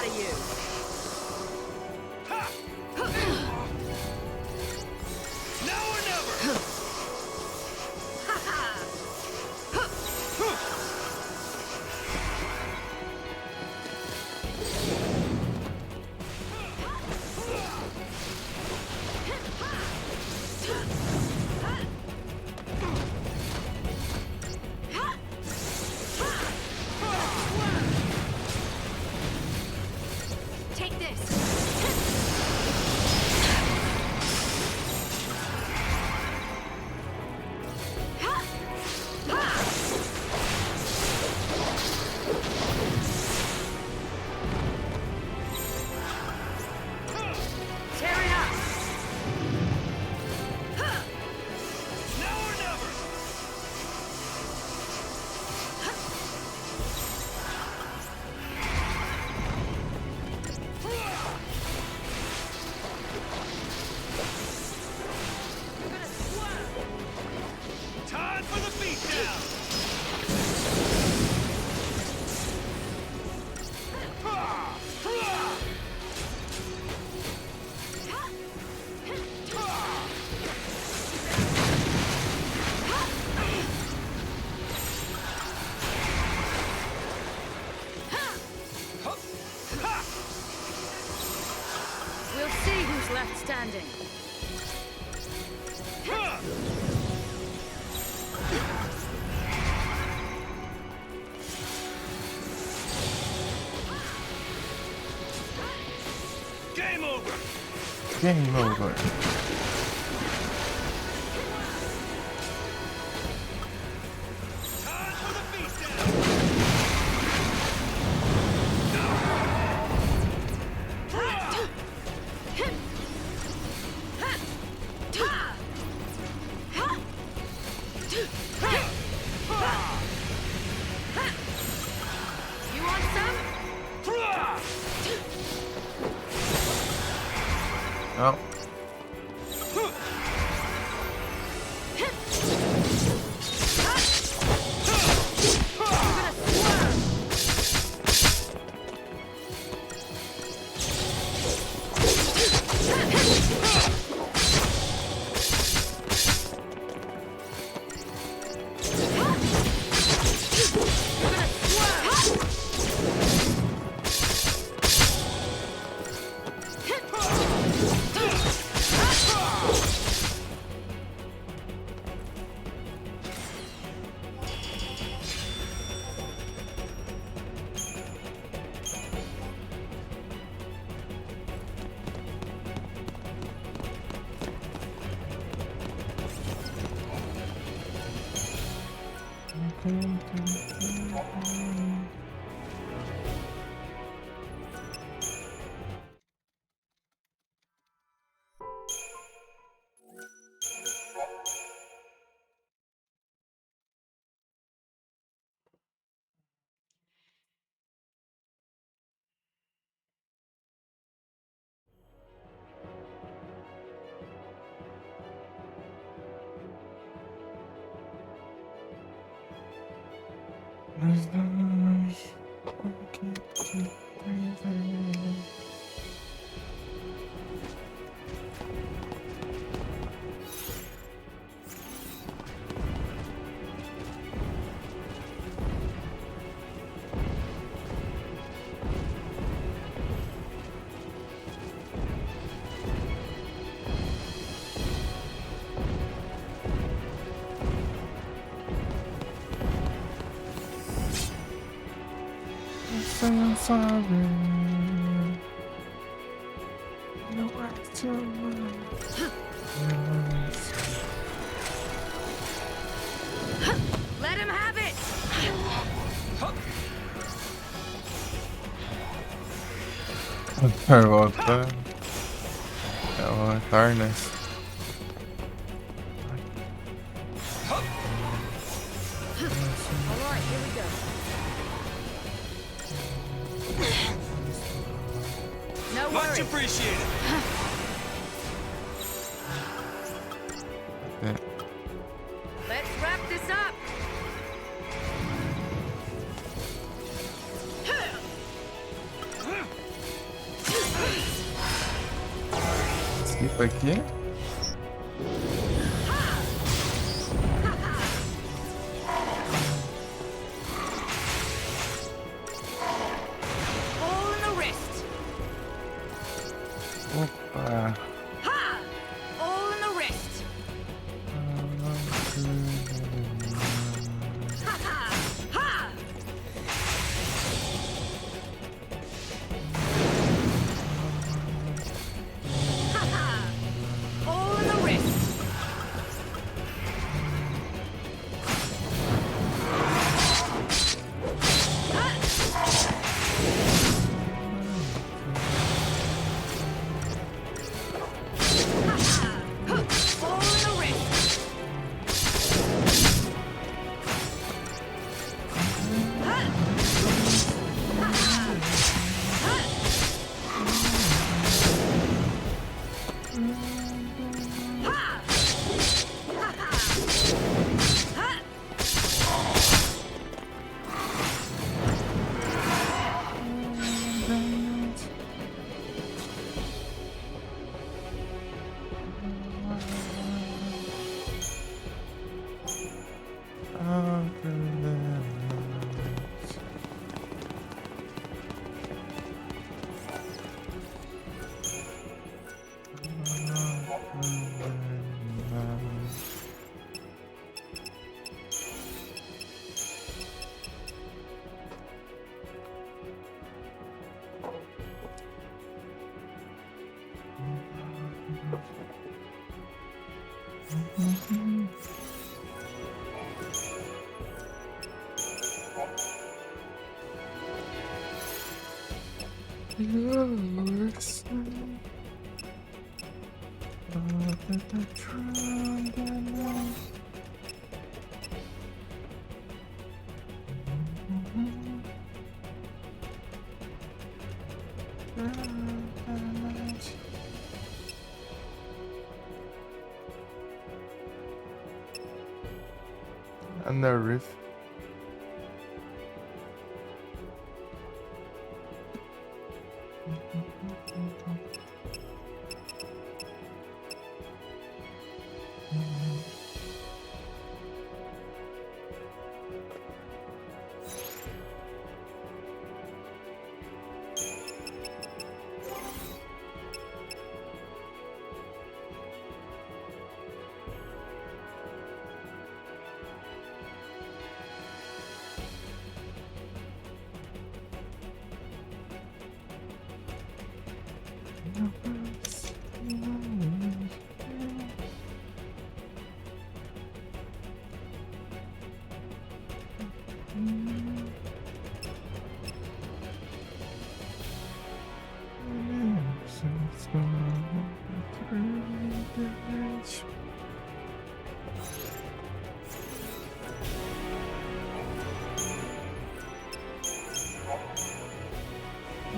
out of you. Now or never. Take this. Tear it up. Now or never. Time for the beatdown. We'll see who's left standing. Game over. Game over. Time for the beatdown. You want some? Oh, I'm sorry. No, I Let him have it! Sorry about that. Oh, harness. Alright, here we go. No Much worries. appreciated. Let's wrap this up. Aqui? All in the wrist. Opa! Ha! All in the wrist. Ha ha! Ha! Ha ha! All in the wrist. All in the wrist. And the riff.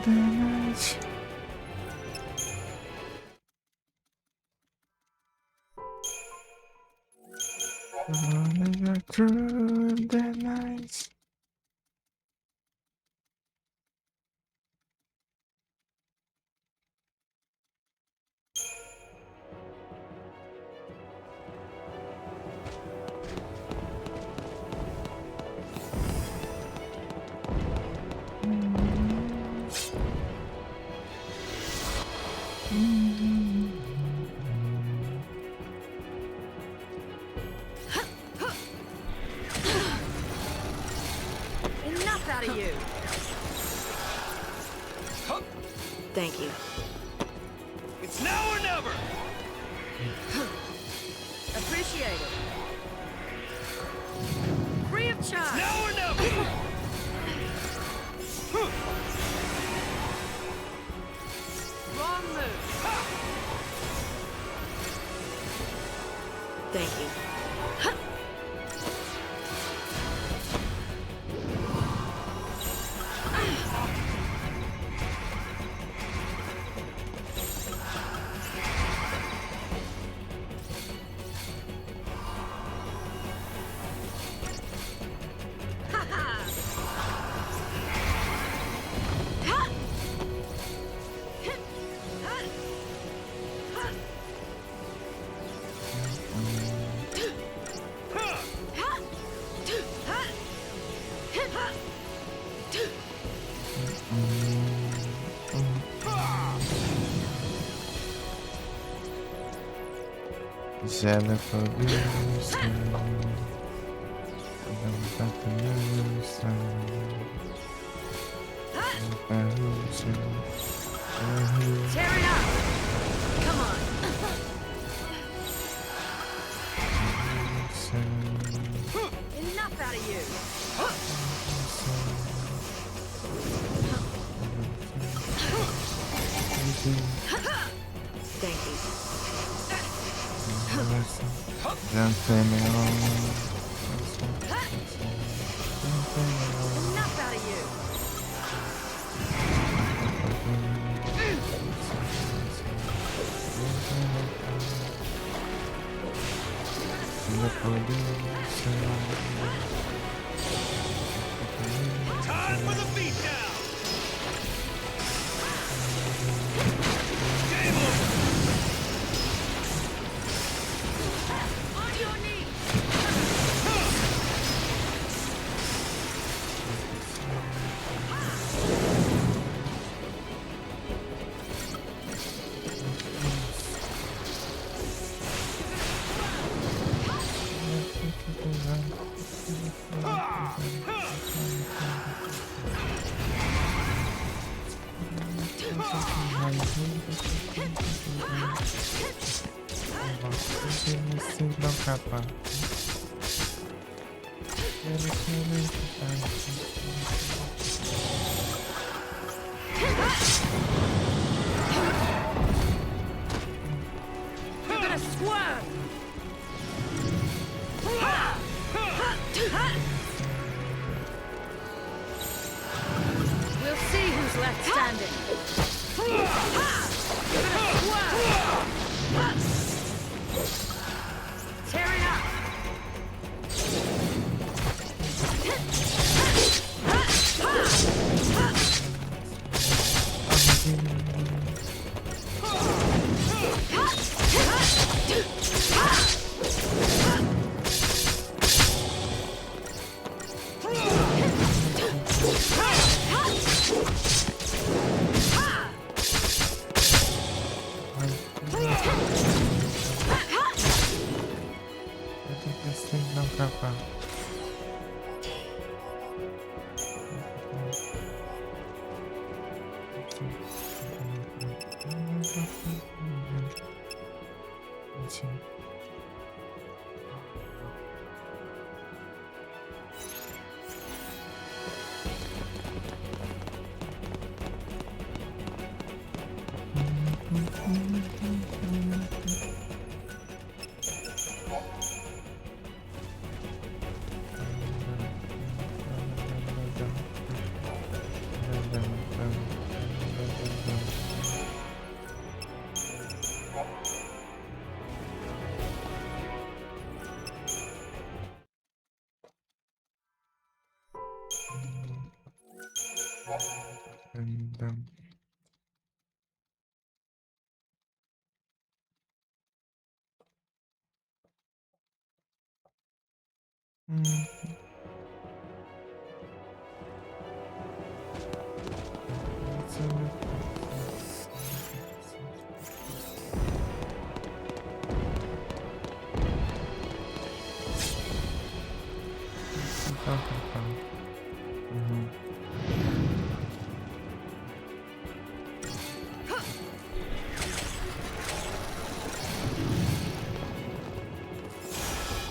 Damage. Running through the night. Enough out of you. Thank you. It's now or never! Appreciate it. Free of charge. Now or never! Wrong move. Thank you. Tear it up! Come on! Enough out of you! Thank you. Enough out of you! Time for the beatdown! Game over! On your knees! You're gonna swerve! We'll see who's left standing. You're gonna swerve! Tear it up!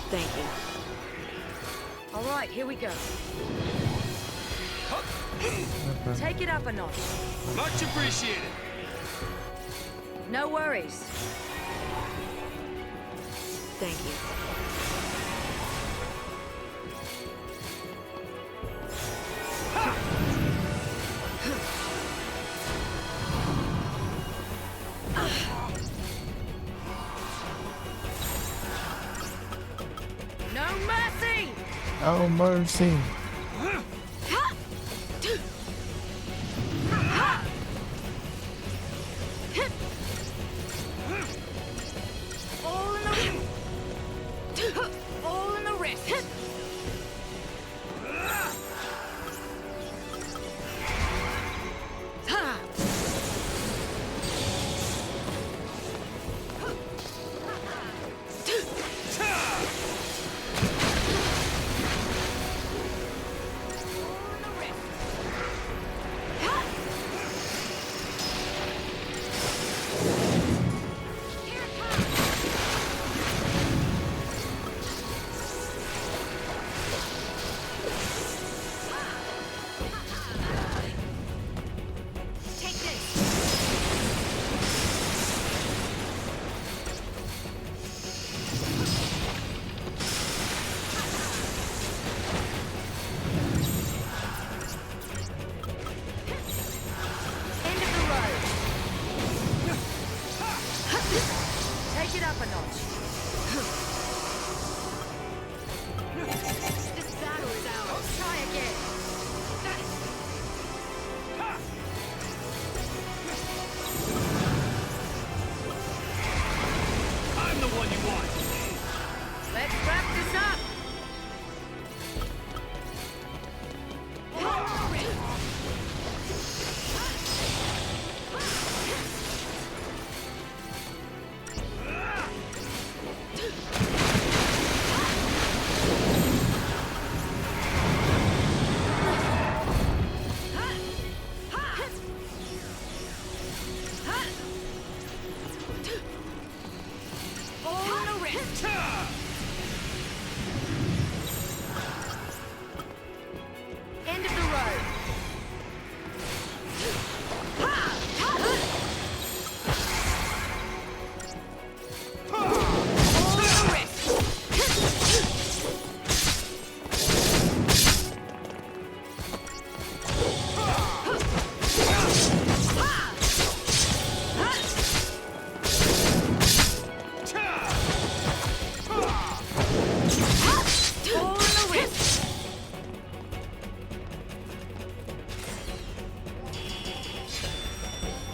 Thank you. All right, here we go. Take it up a notch. Much appreciated. No worries. Thank you. No mercy! Oh, mercy. All in the wrist.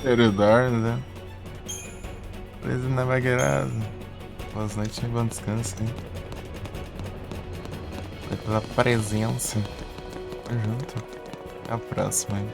Ele dorme, né? Preso na vagueirada. Boas noites e bom descanso, hein? Pela presença. Tamo junto. Até a próxima, hein?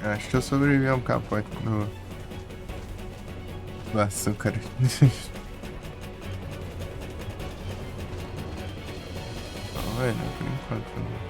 Eu acho que eu sobrevivi ao capote do açúcar. Não, velho, por enquanto.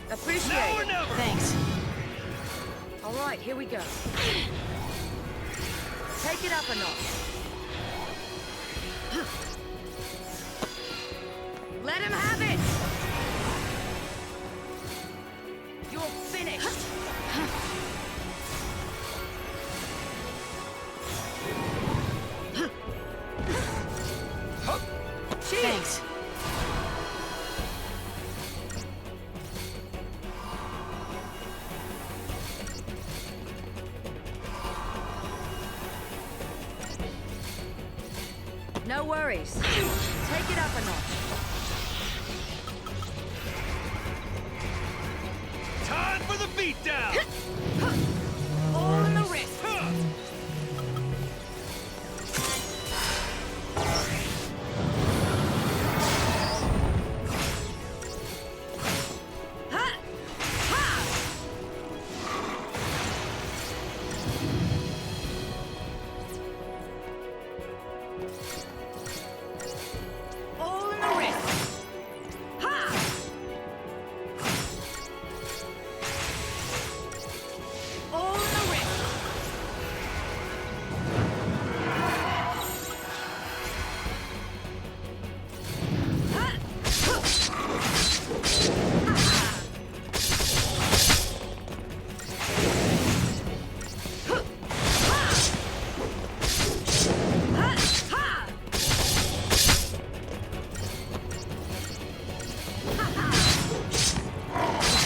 Appreciate Now or it. never. Thanks. All right, here we go. Take it up a notch. Let him have it. You're finished. Thanks. No worries. Take it up a notch. Time for the beatdown. All in the wrist. All in the wrist. Ha! All in the wrist.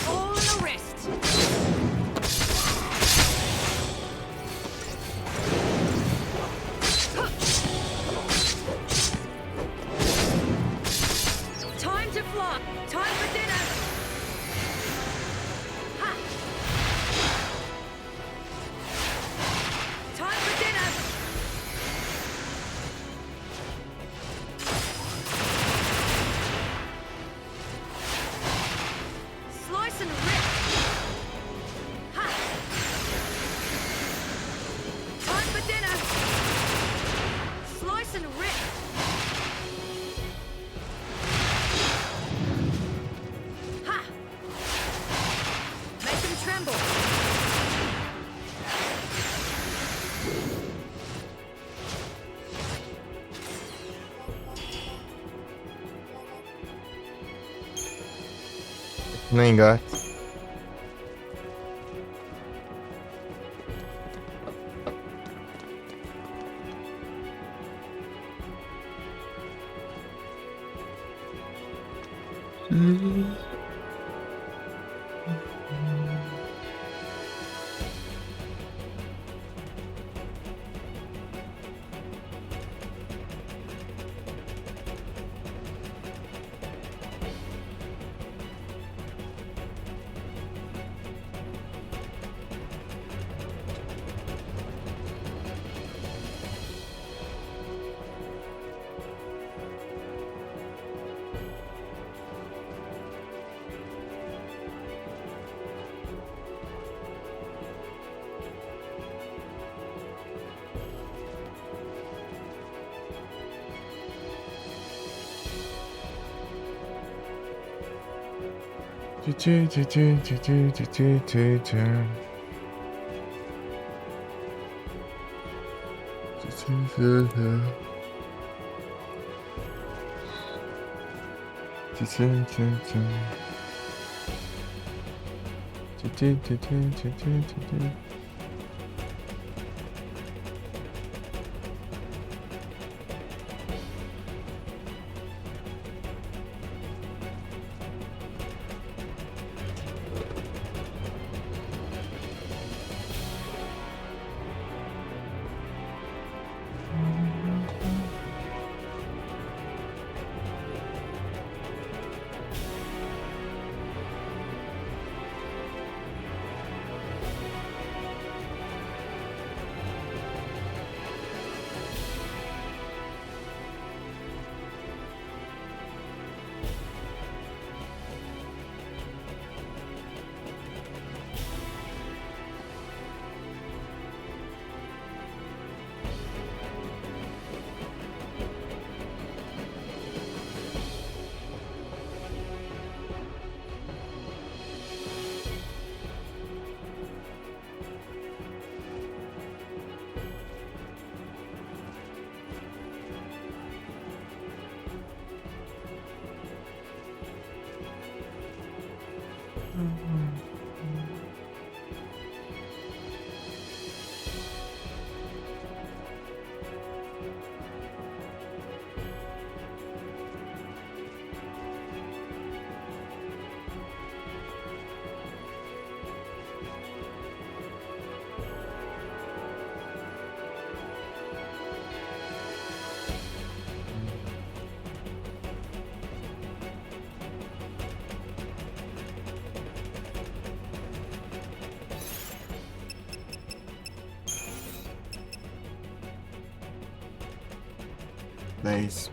All in the wrist. Time to fly. Time for dinner. Ha. Time for dinner. Slice and rip. Ha. Time for dinner. Slice and rip. Nem gato. É isso.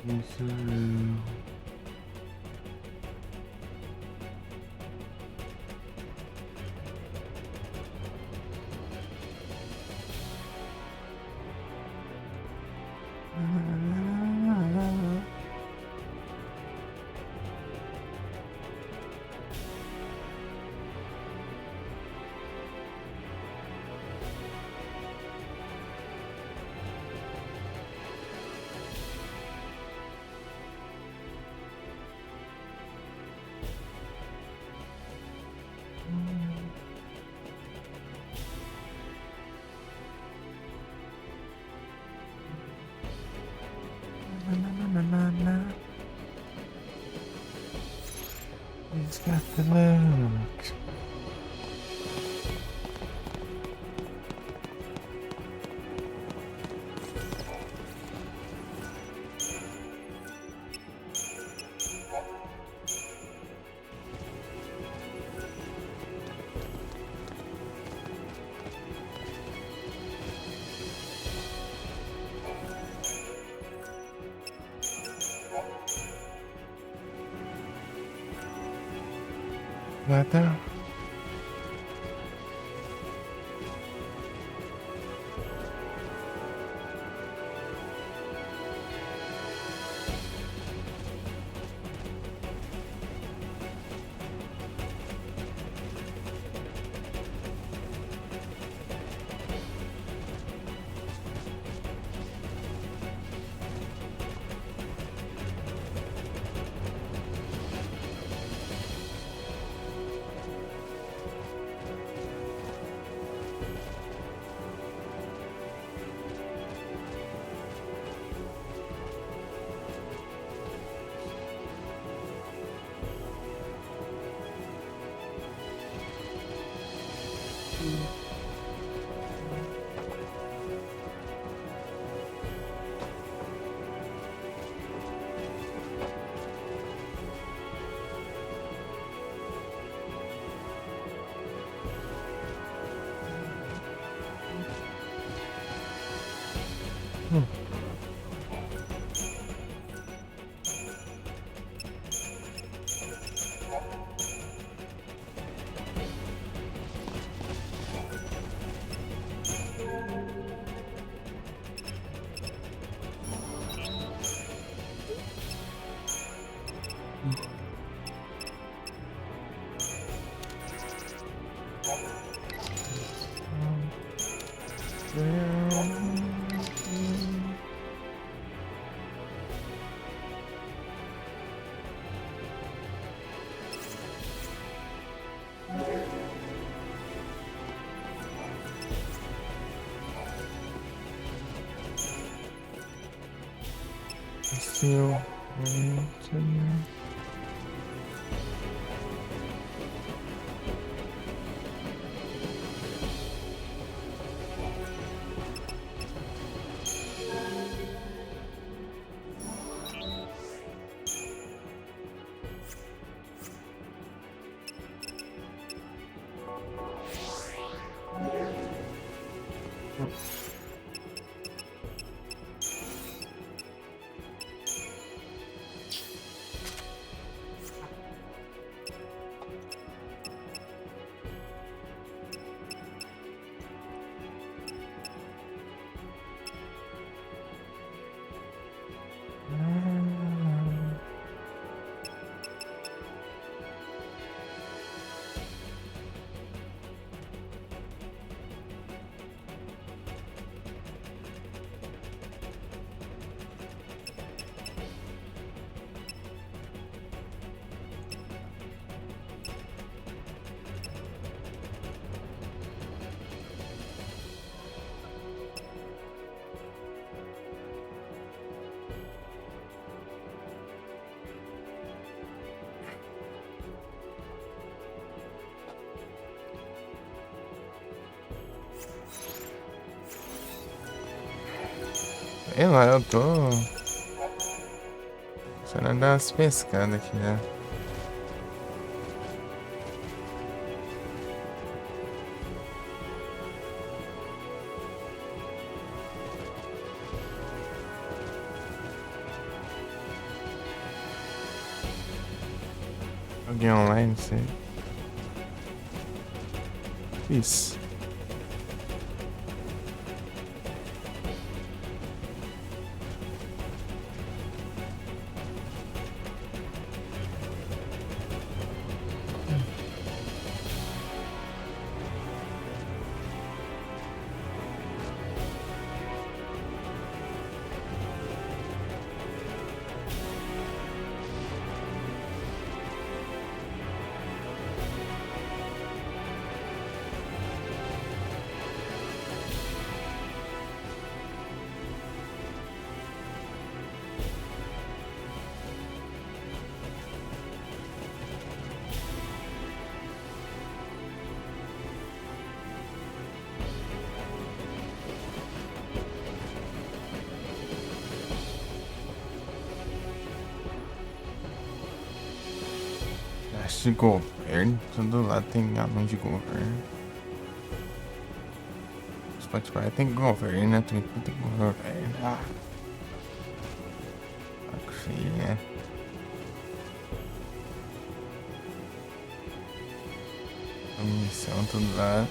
Isso. He's got the look. Nada. Still, sei lá, eu tô precisando dar umas pescadas aqui, né? Joguei online, sei. Isso. De governo, todo lado tem anúncio de governo. Spotify tem governo, tem governo. Ah, sim, né? Missão, tudo lá.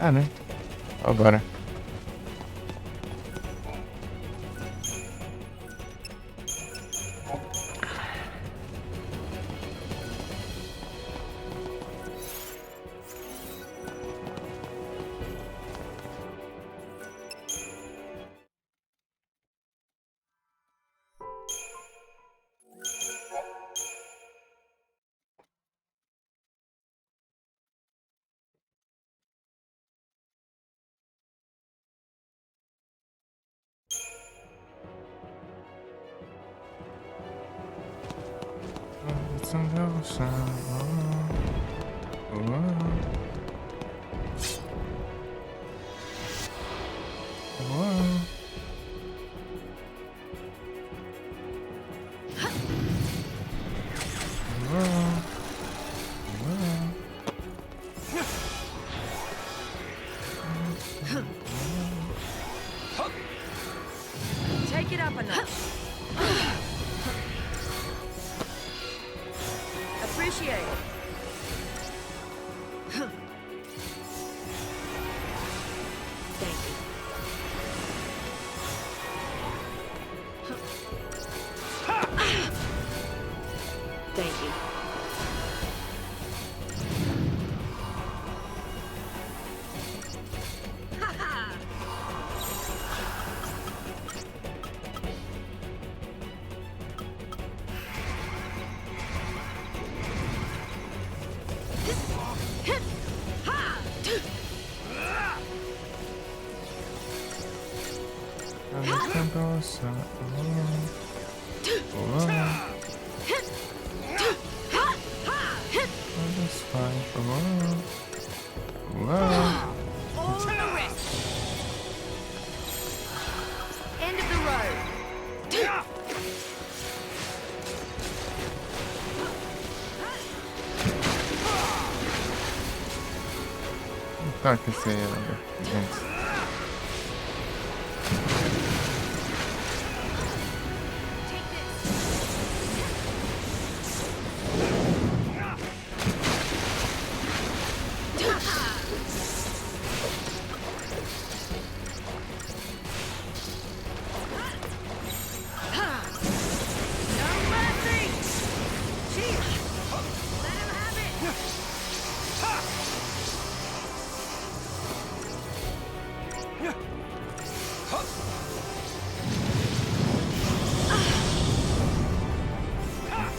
Ah, né? Agora. some devotion. Whoa. Take it up a notch. Appreciate it. Thank you. Thank you. All in the wrist. End of the road. Так, если я надо. No mercy. Cheers. Let him have it.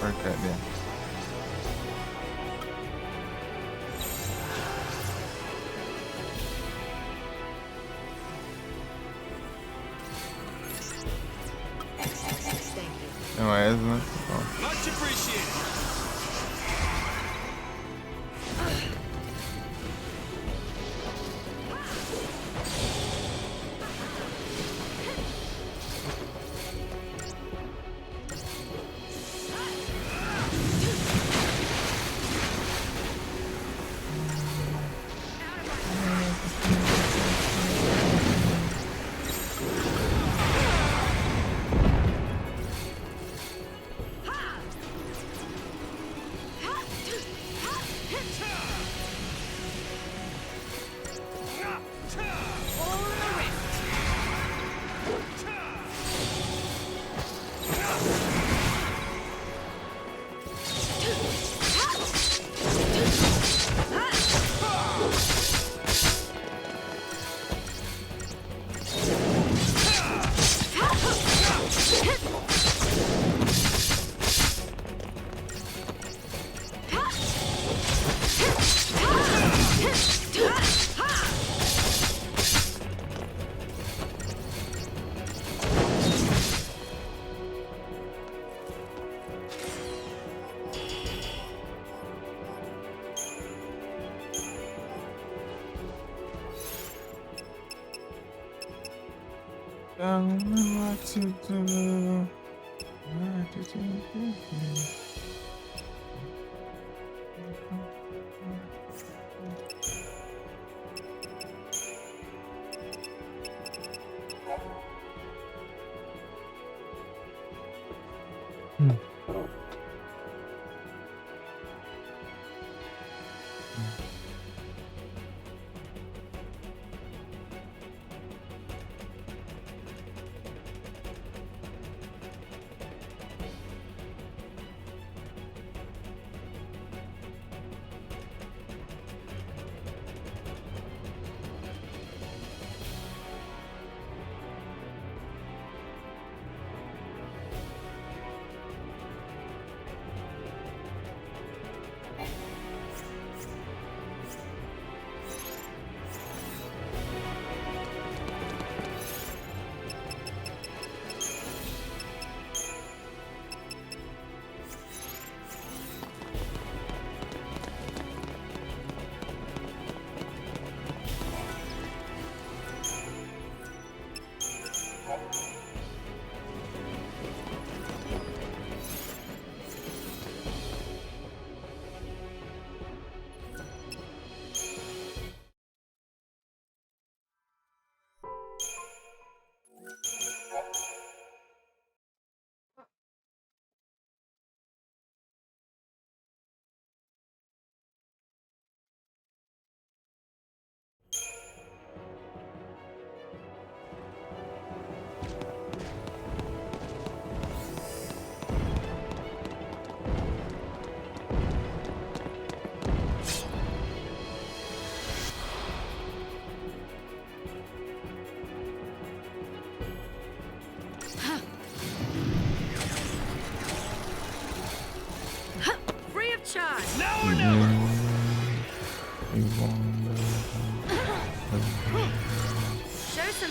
Work that down. Thank you. Não é, né? Bom. Much appreciated. All in the wrist. Tell me what to do. What to do.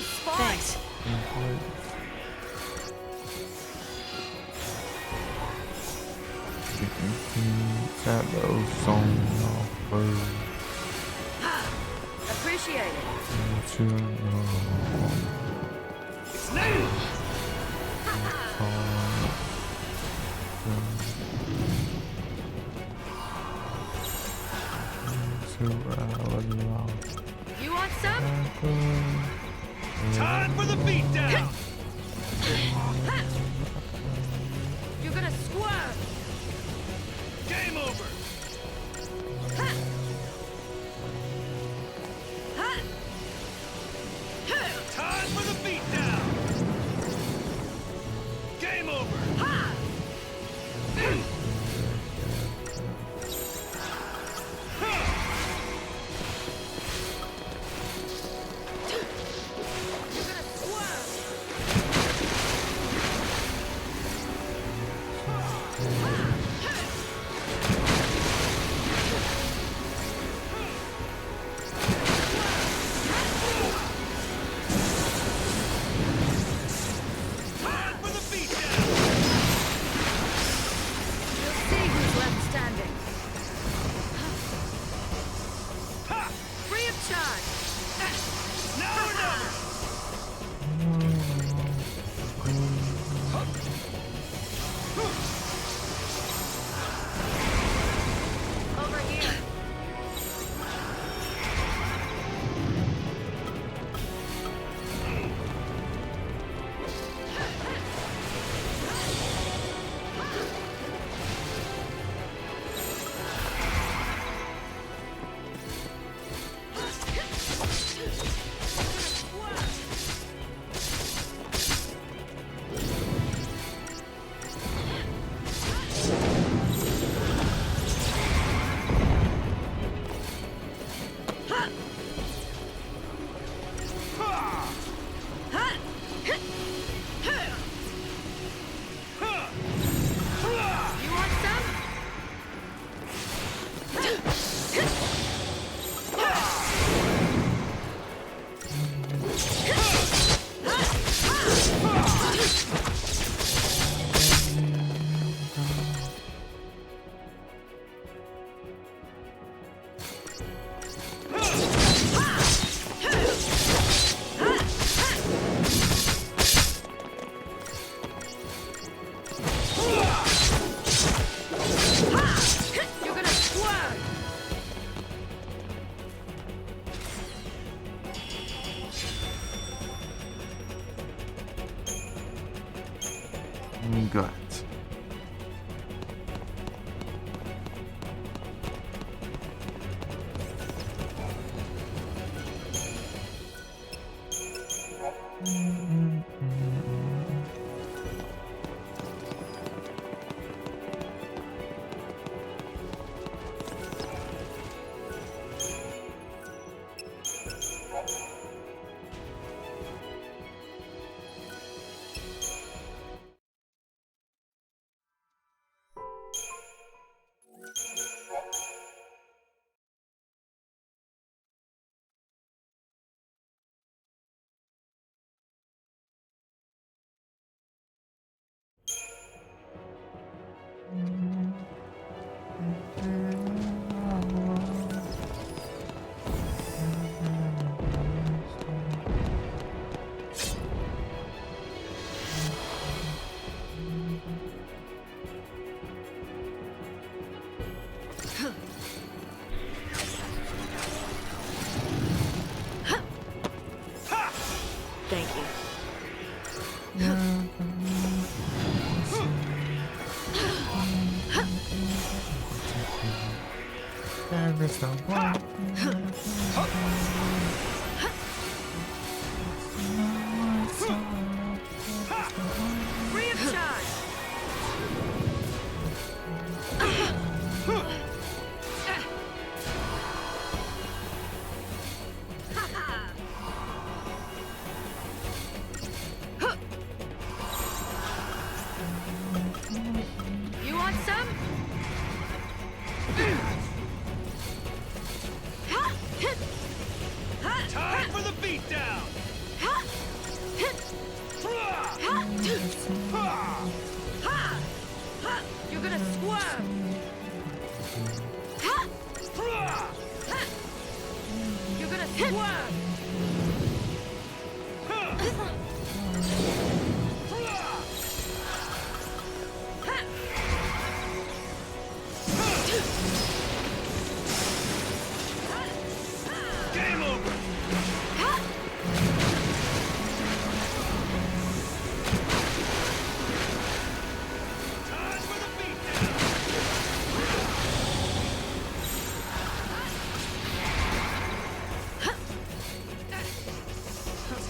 spot. Thanks. Shadows on offer. Appreciate it. To know. It's nailed! You want some? Time for the beatdown! You're gonna squirm. Game over! Time for the beatdown! Game over! You're gonna squirm. Time for the beatdown! You'll see who's left standing. Ha! Free of charge. Now or never! Over here. You want some? You're gonna squirm. Gut. Thank you. Free of charge. You want some? Time for the beatdown! You're gonna squirm. You're gonna squirm. Game over. Time for the beatdown.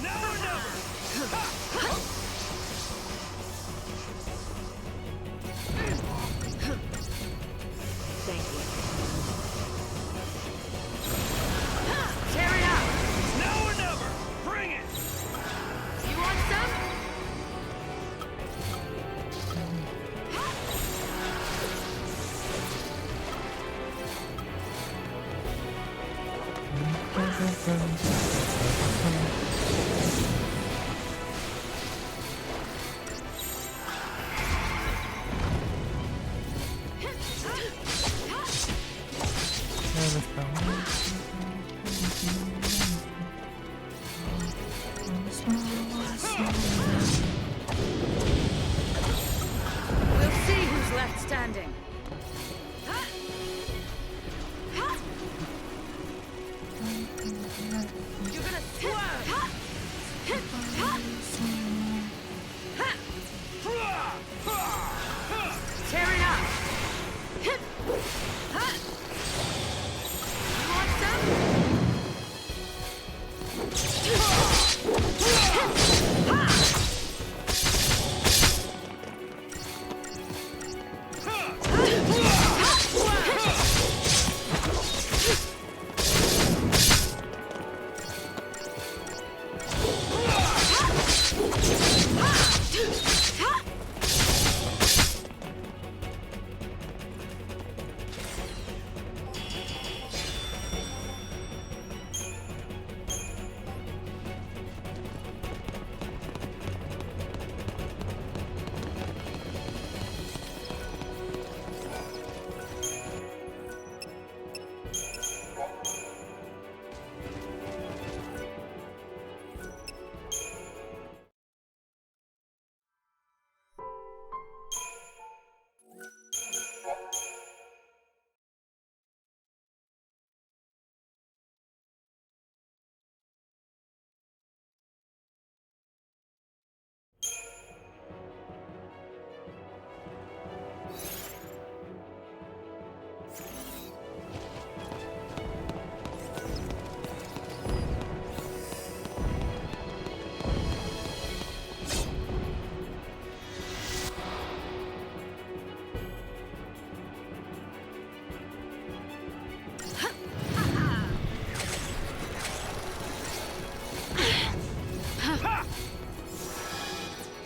Now or never. Thank you. Tear it up. Now or never. Bring it. You want some? We'll see who's left standing. You're gonna swerve. Tear it up. You want some?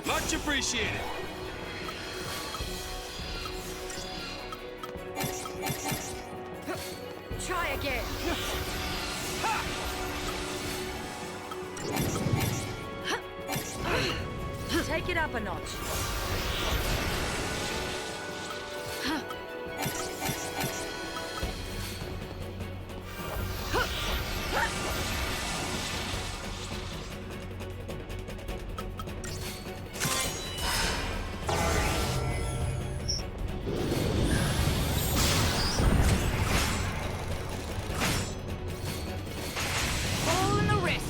Much appreciated. Try again. Take it up a notch. Ball in the wrist.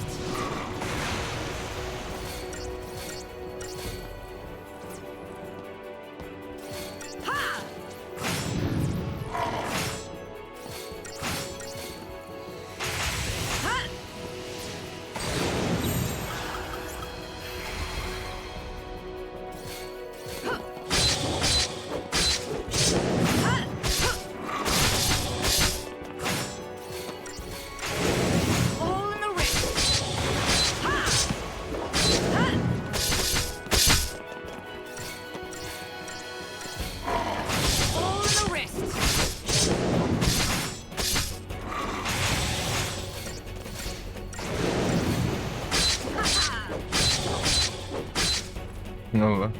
Não.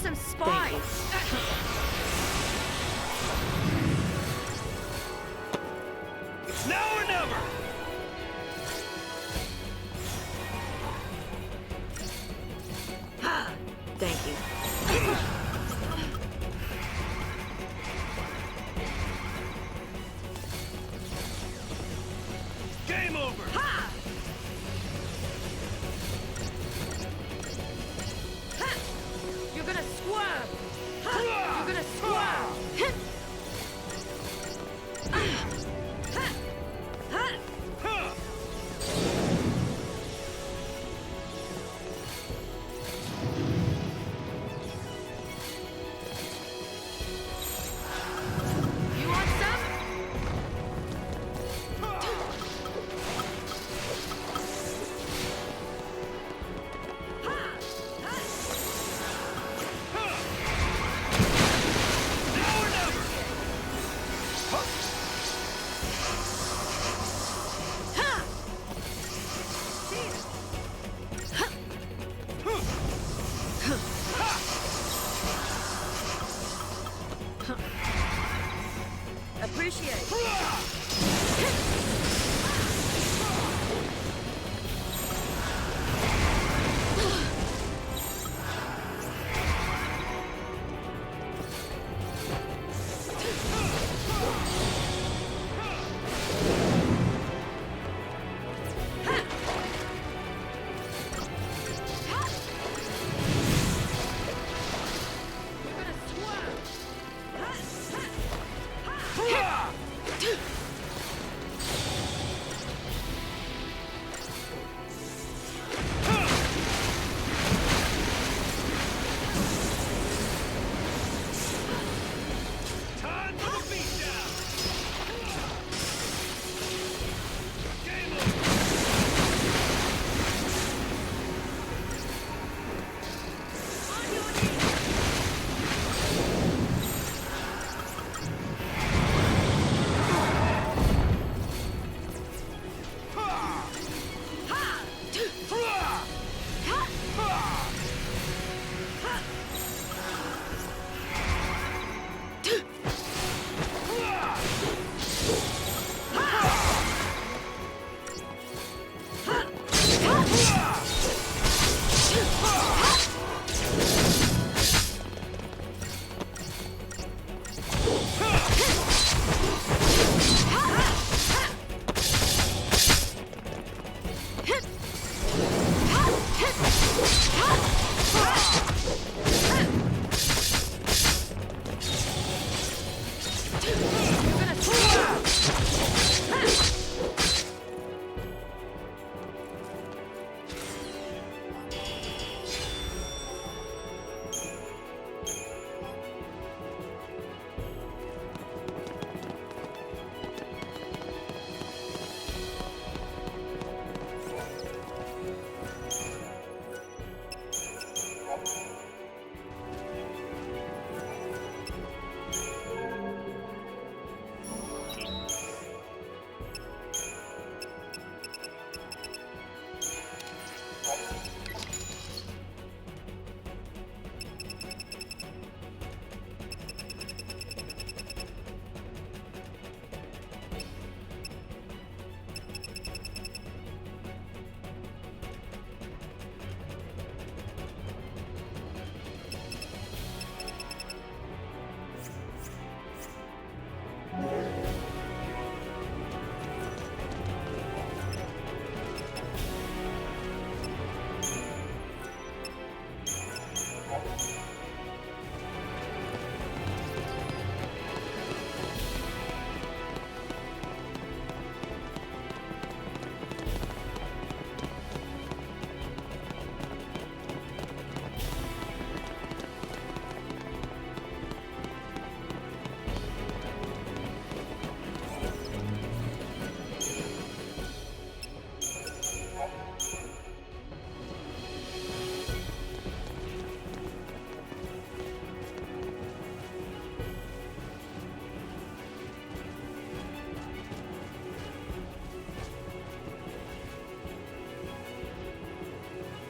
some spice. It's now or never! Thank you. Game over! Ha! Ha! You're gonna squirm! Ha! You're gonna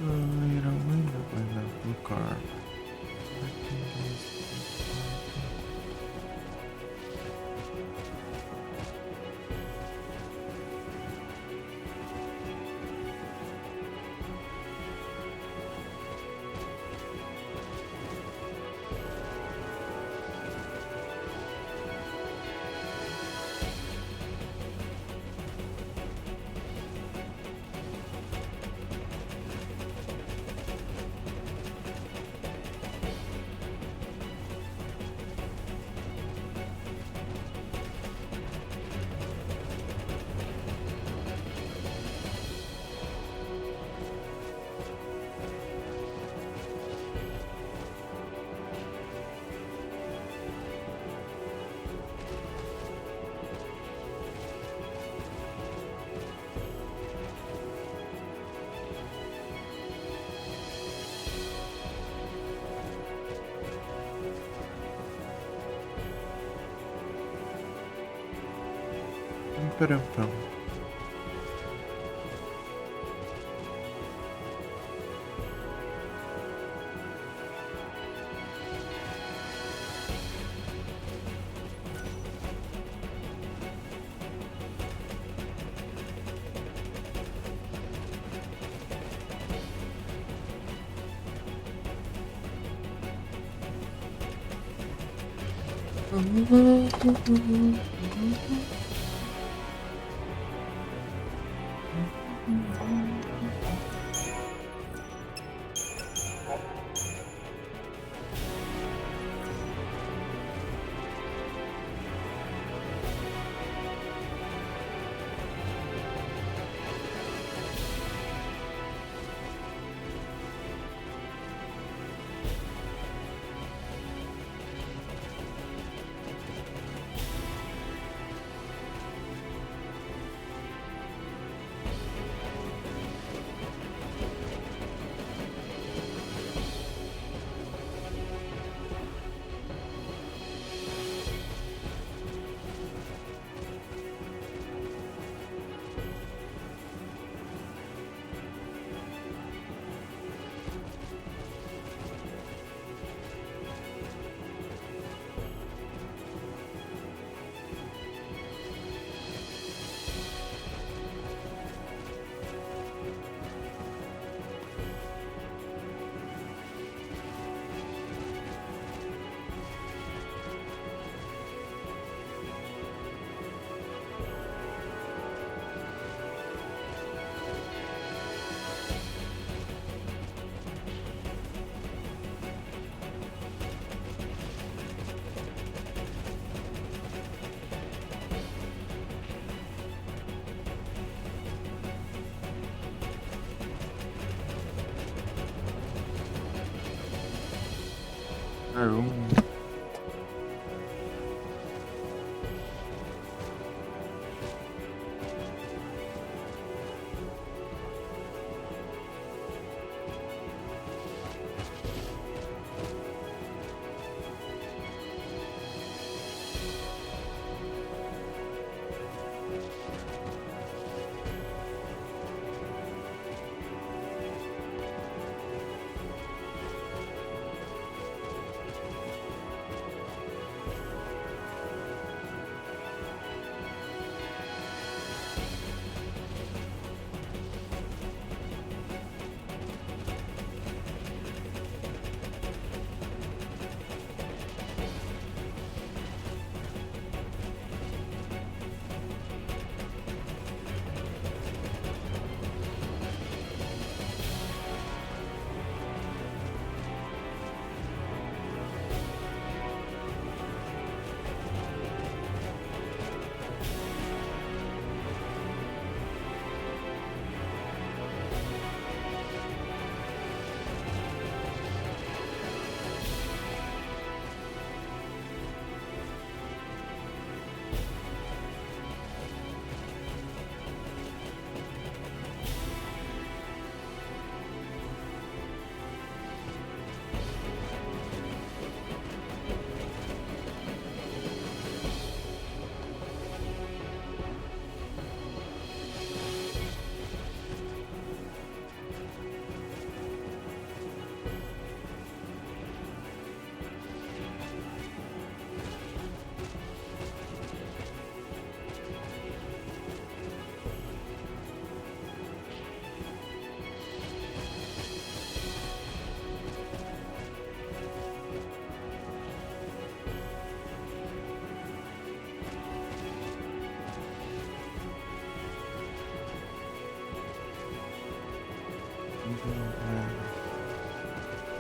You don't win the blue card. Pam.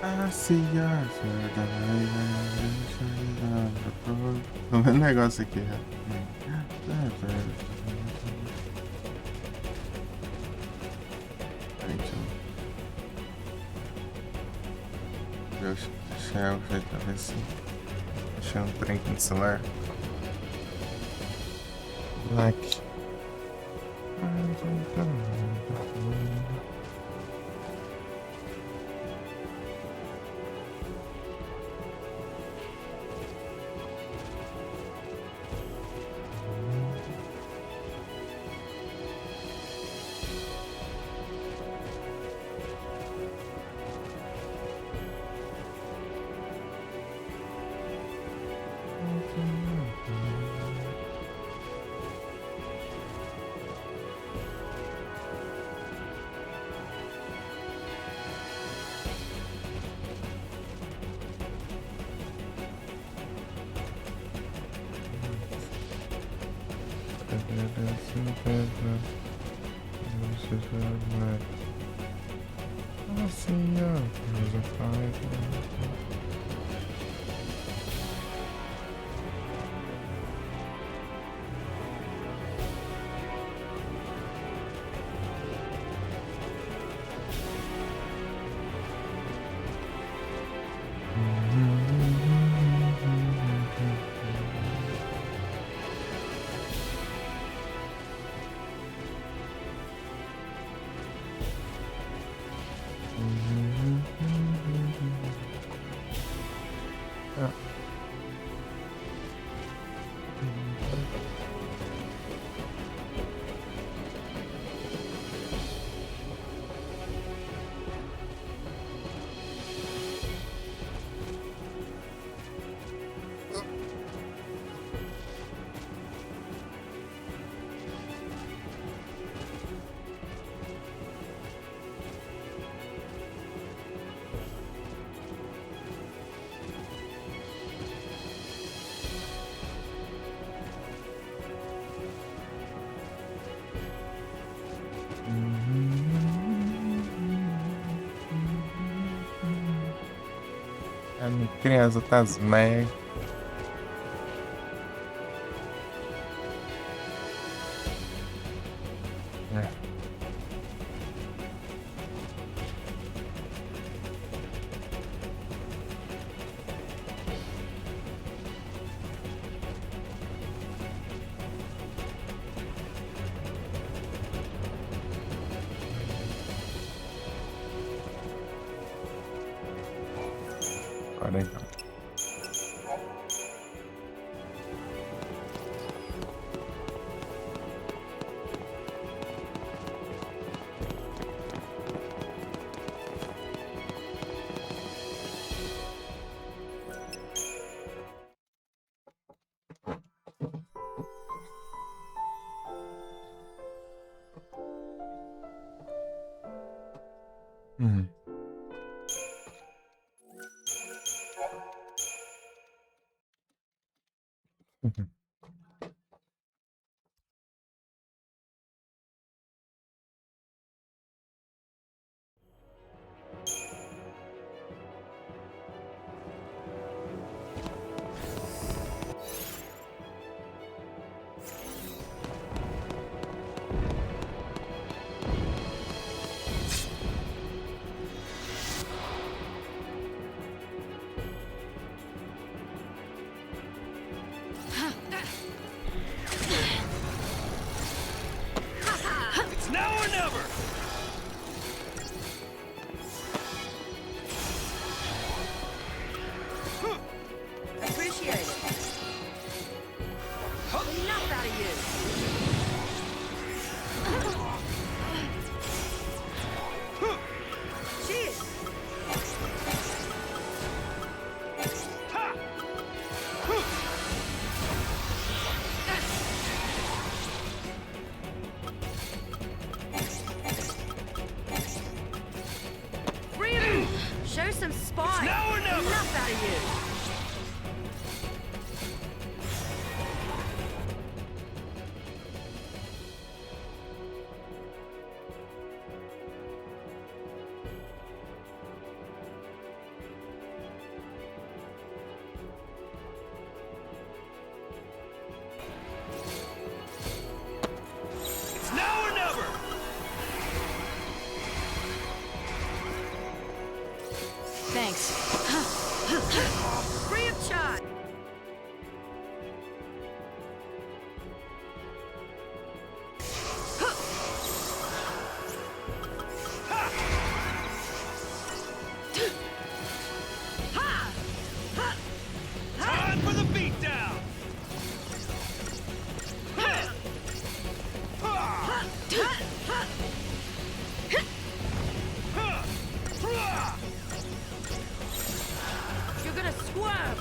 I see your Tô vendo negócio aqui, Deixa eu ver pra ver se achei um trem aqui no celular. Black. Criança Tasmania. Bora então. It's now or never! Appreciate it. Enough out of you. Cheers. Ha! Freedom. Show some spine. now or never. Enough out of you. Thanks. Free of charge. Time for the beatdown. You're gonna squirm.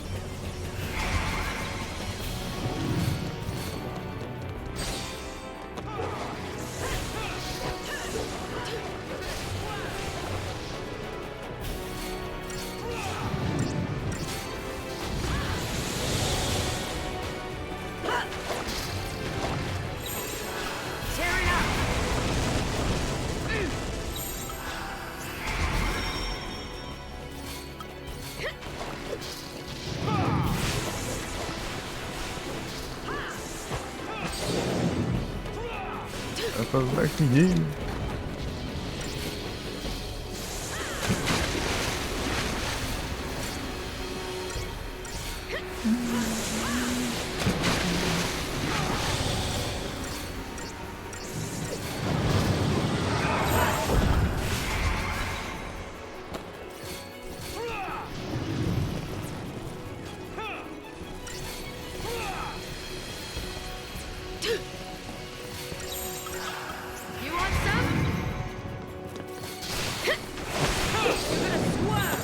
Tear it up. Vai fazer aqui. You want some? You're gonna squirm.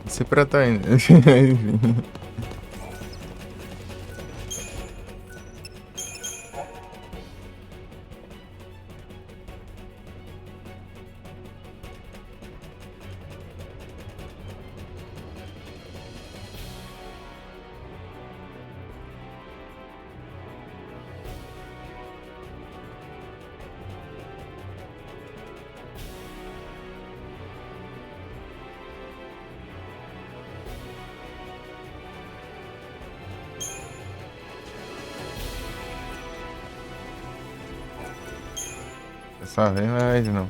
Esse pra tá indo. Só vem mais não.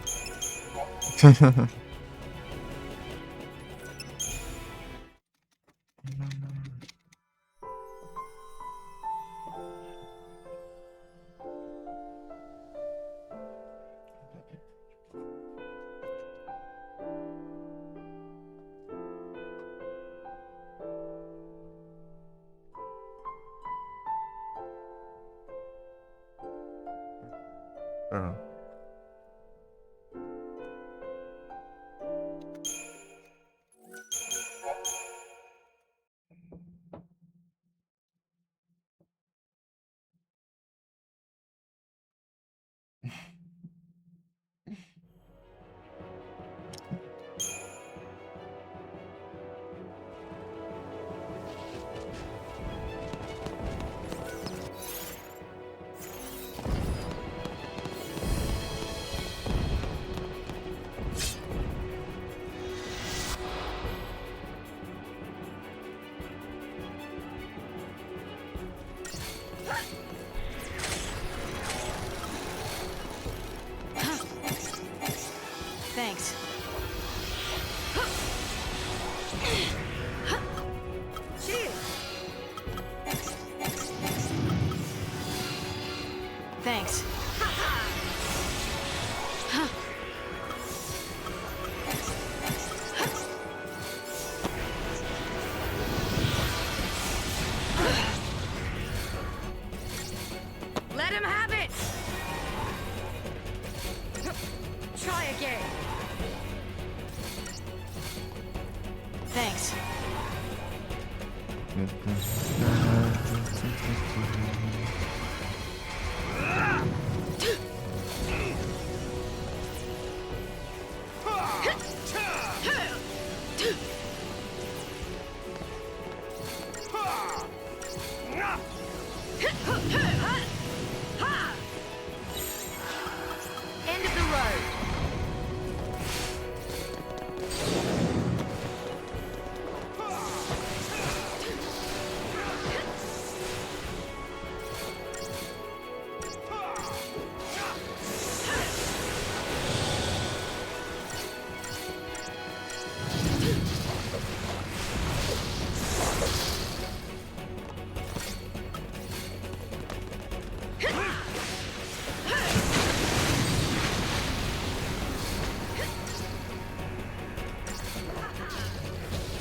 Ah. Thanks. Cheers. Thanks. Let him have it! Try again. Thanks. End of the road.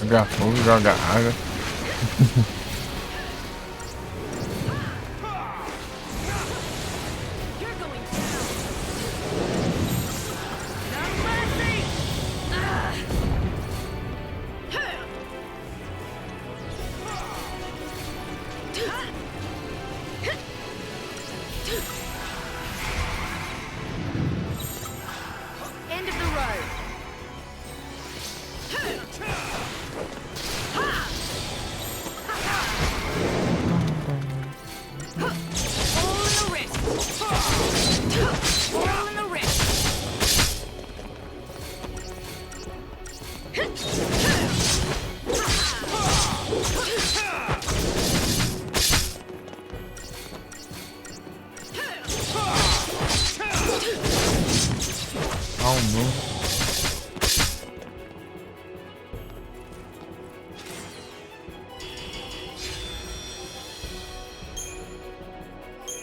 Joga fogo, joga água. You're going down. No mercy. End of the road. All in the wrist. All in the wrist. Oh no.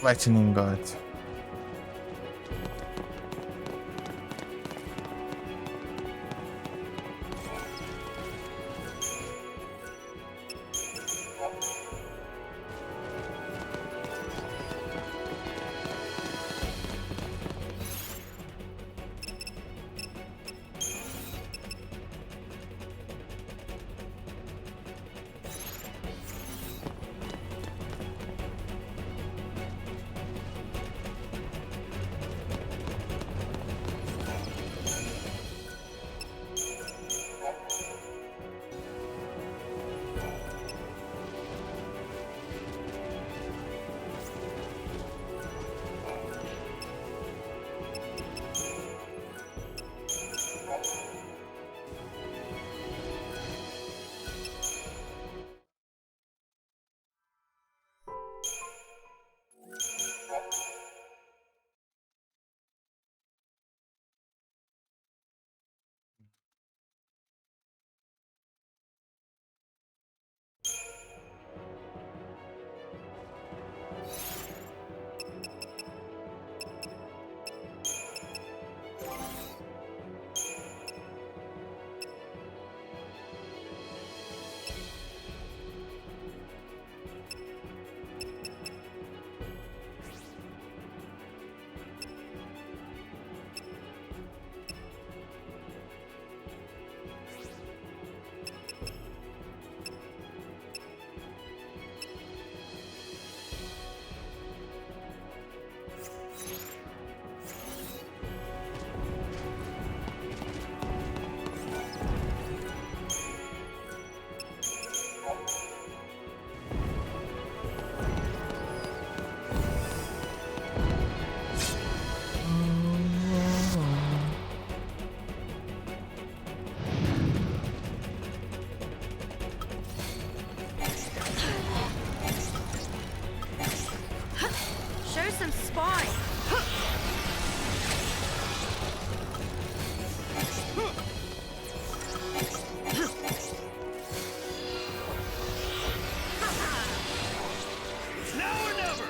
Lightning God. Show some spine. It's now or never.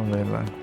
Vamos ver lá.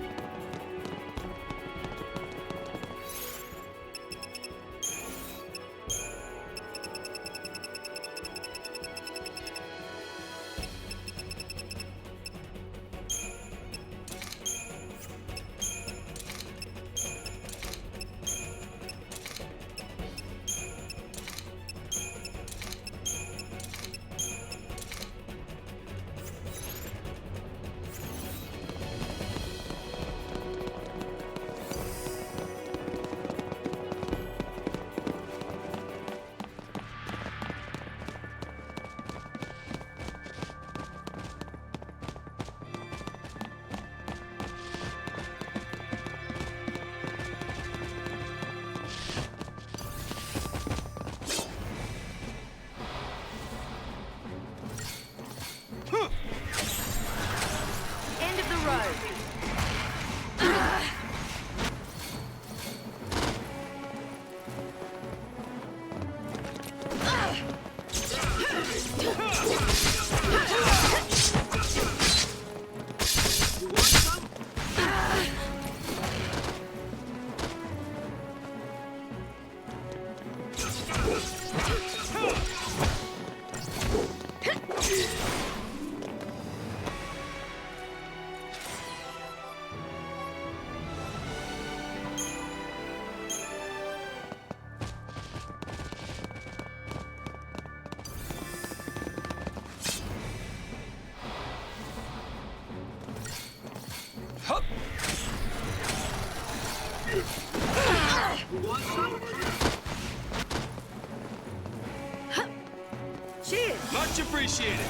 Much appreciated.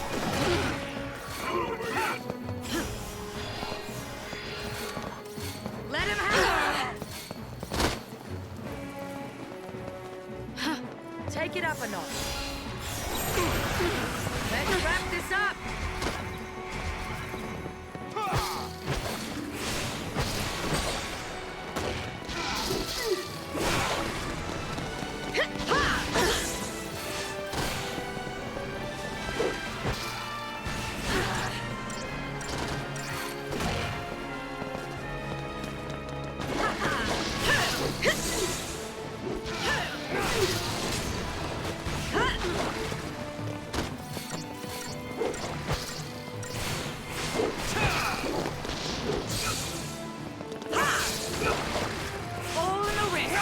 Let him have it. Take it up a notch. Let's wrap this up. All in the wrist.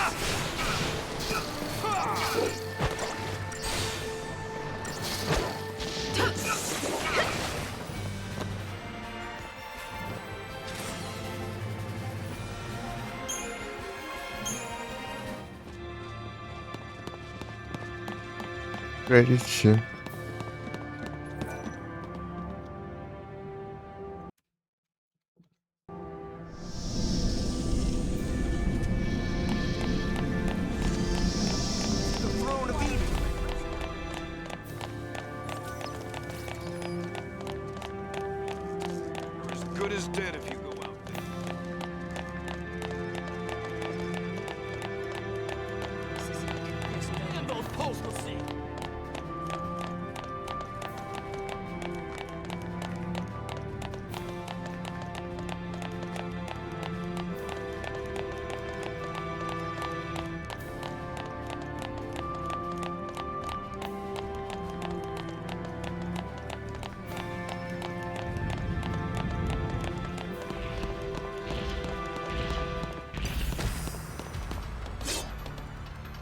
Acredite. The throne of Eden. You're as good as dead if you go out there. And those posts will see.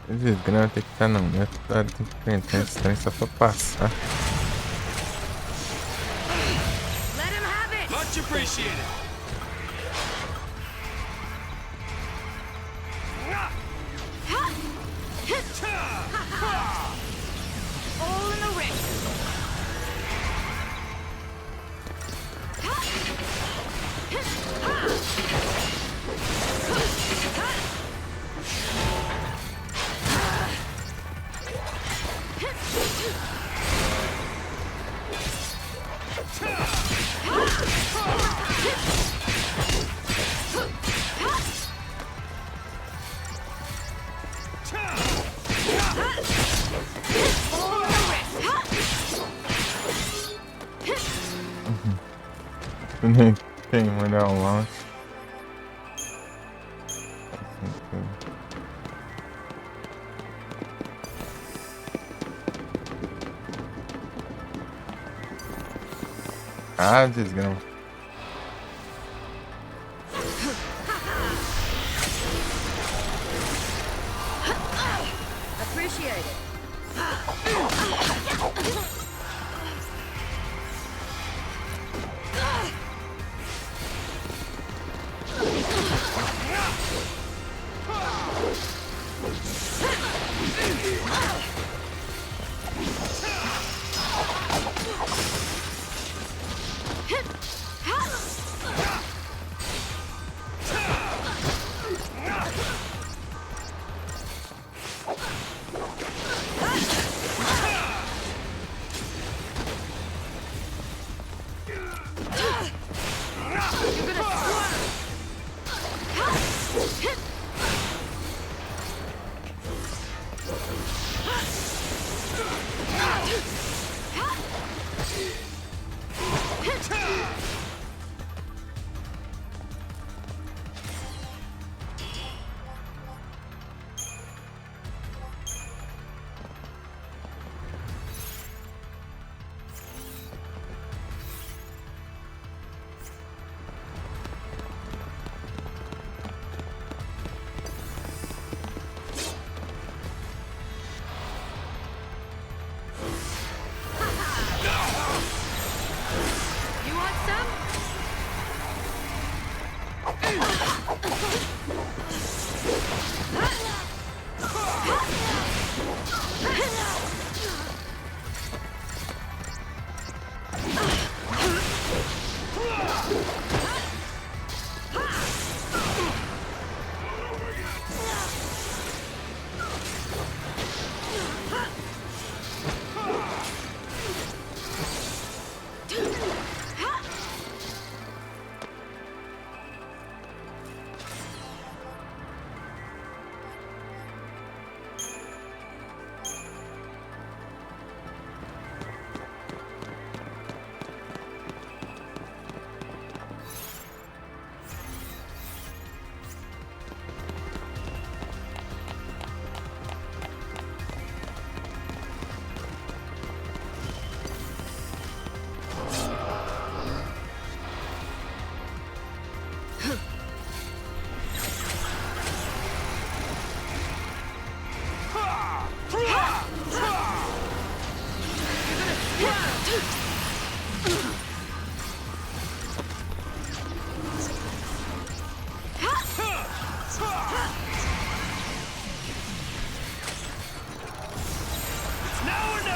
Desgrama tem que estar no metro, tem que enfrentar esse trem só pra passar. Let him have it. Much appreciated. All in the wrist. All in the wrist. Tem uma dar um launch. Ah, desgrama. Appreciate it.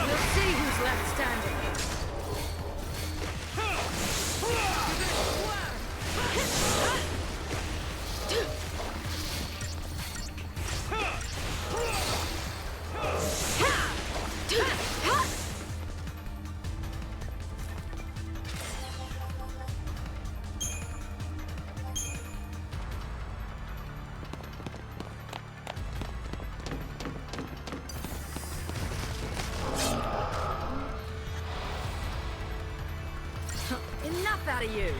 We'll see who's left standing. Enough out of you!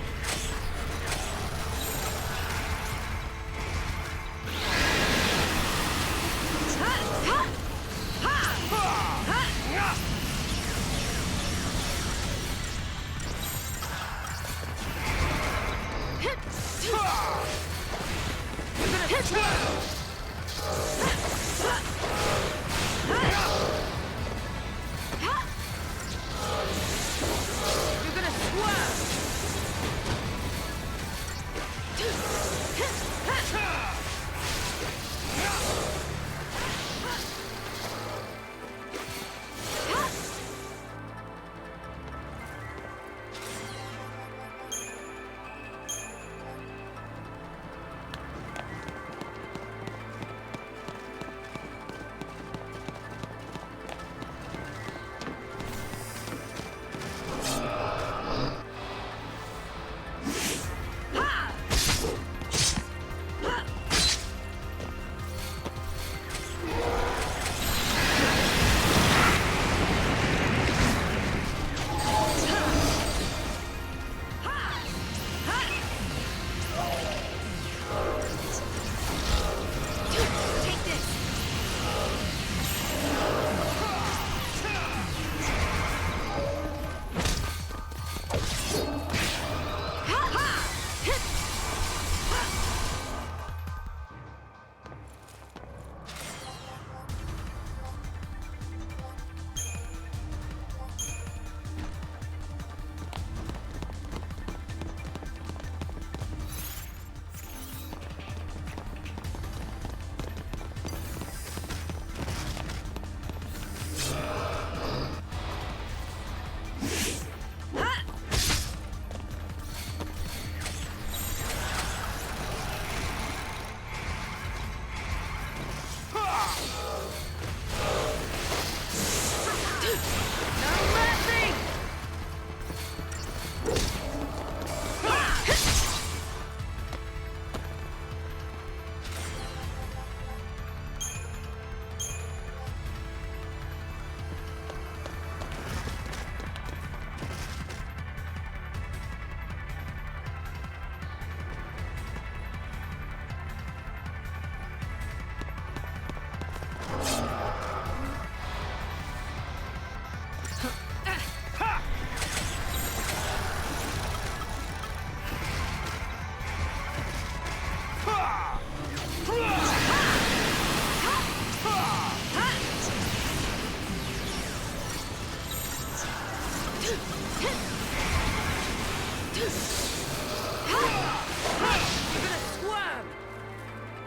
You're gonna swerve!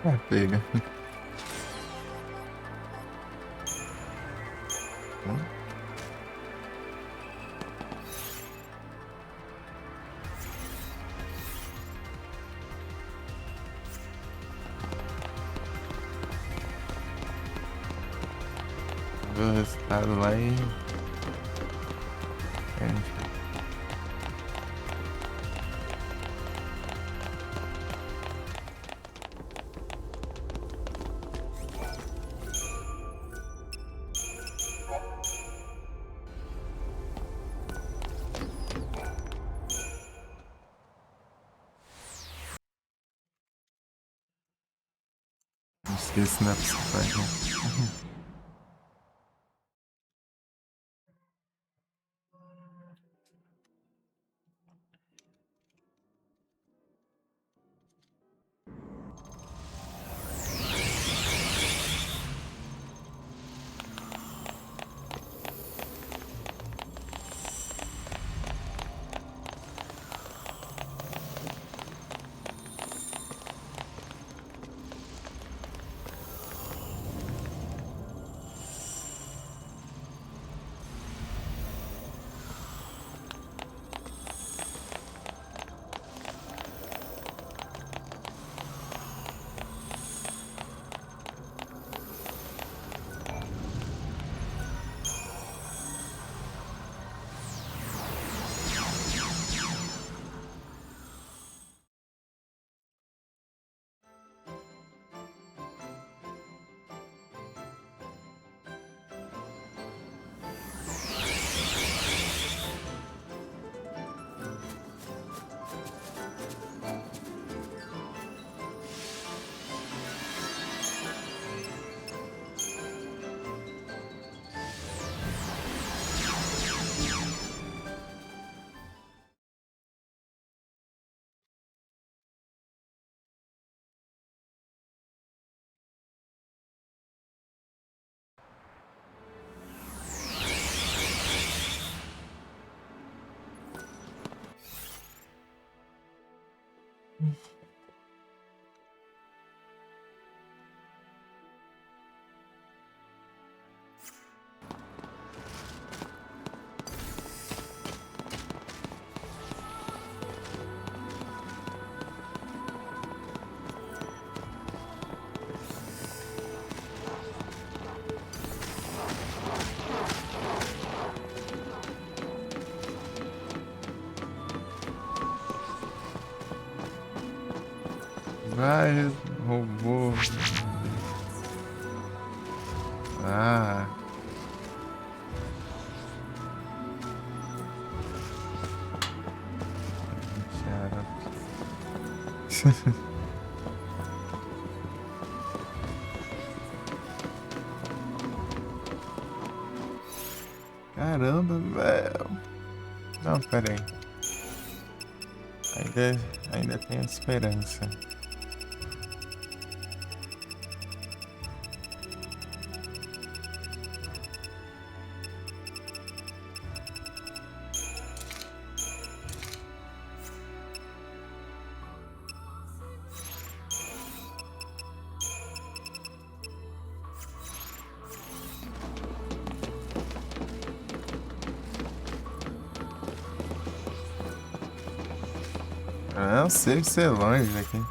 Ah, pega. Ver o resultado lá e. Não esqueça, né? Vai, roubou. Ah. Caramba, velho. Não, pera aí. Ainda tem esperança. Ah, eu sei ser longe aqui.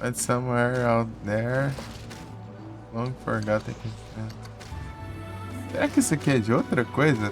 But somewhere out there. Long forgotten. Será que isso aqui é de outra coisa?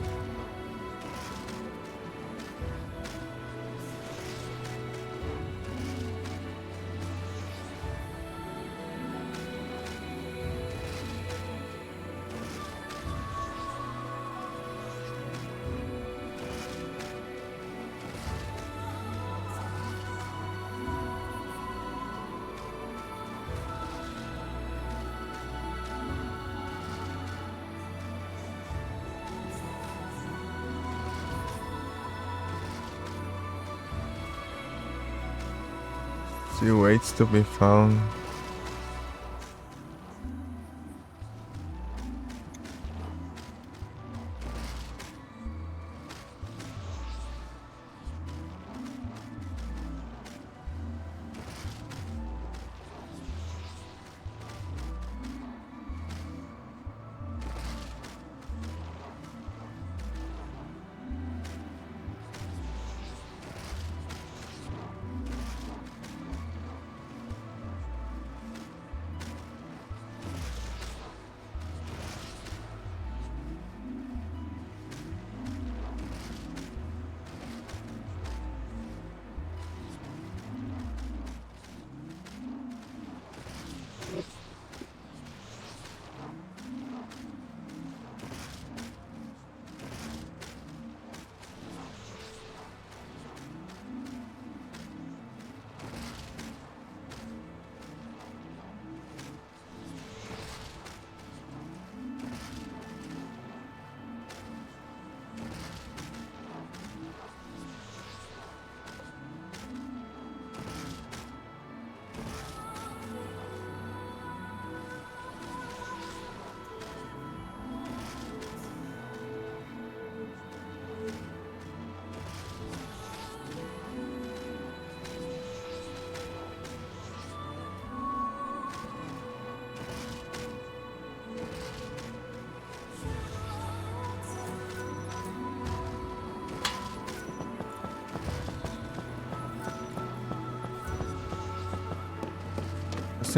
She waits to be found.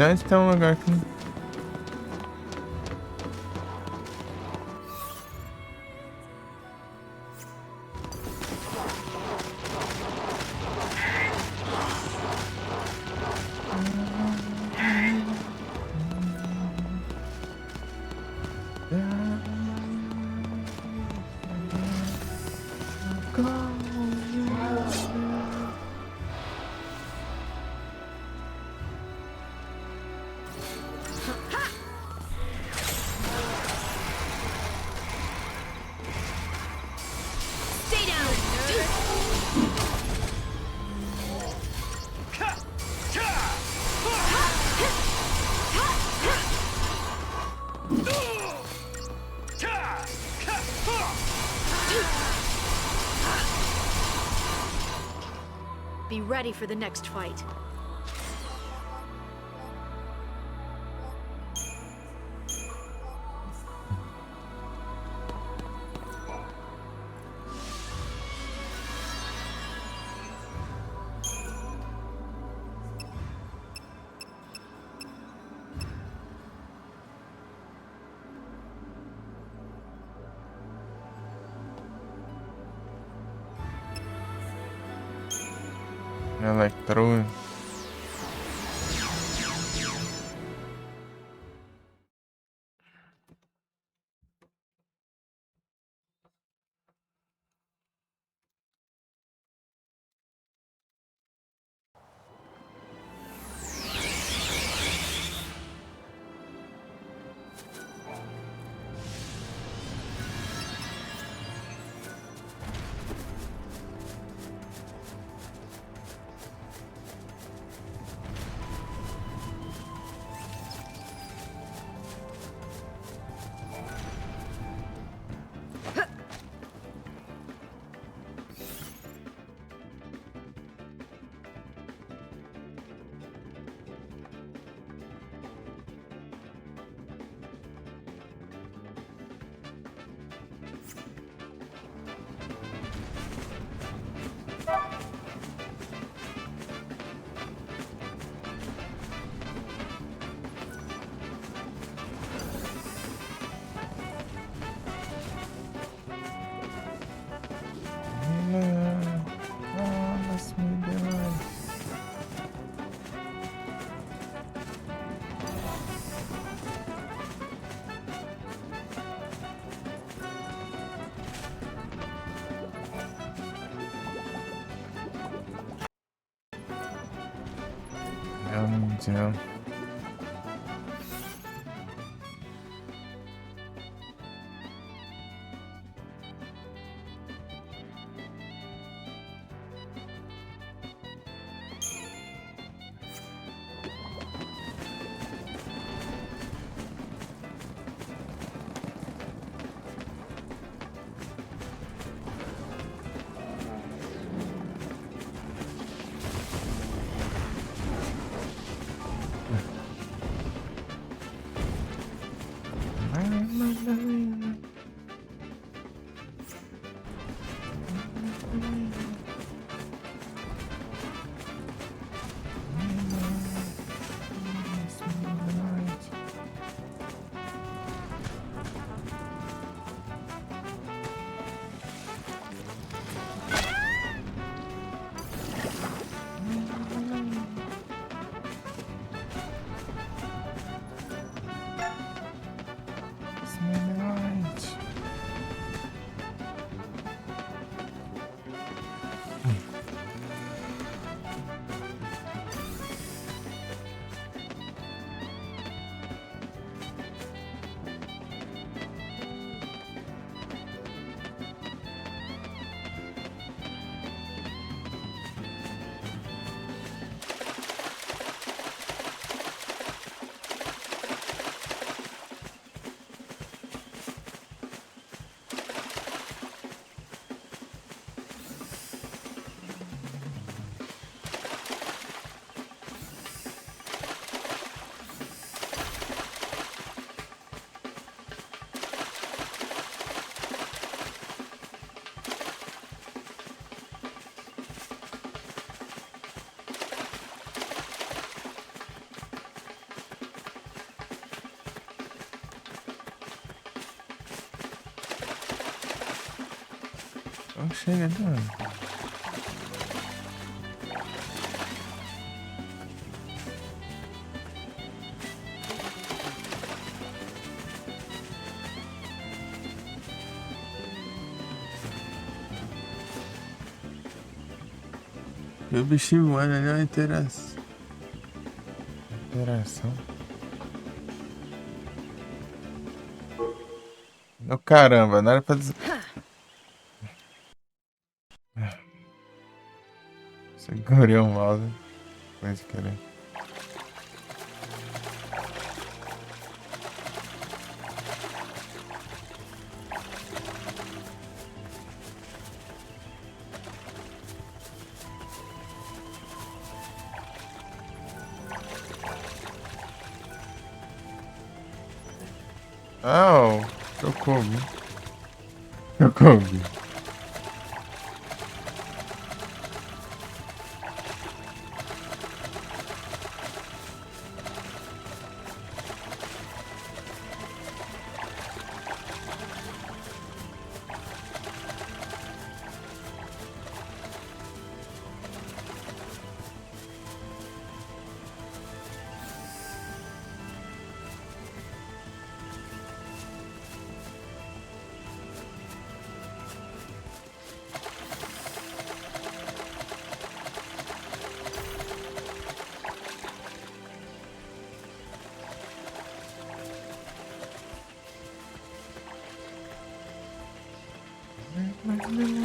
Onde tem um lugar aqui? Stay down. Be ready for the next fight. Electro. Let's move on. Jam. Oh, chega, mano. E o bichinho olha ali, uma interação. Oh, caramba, não era pra dizer. Segurei o mouse. Coisa querer. Oh, Chocobi. Chocobi. Amen.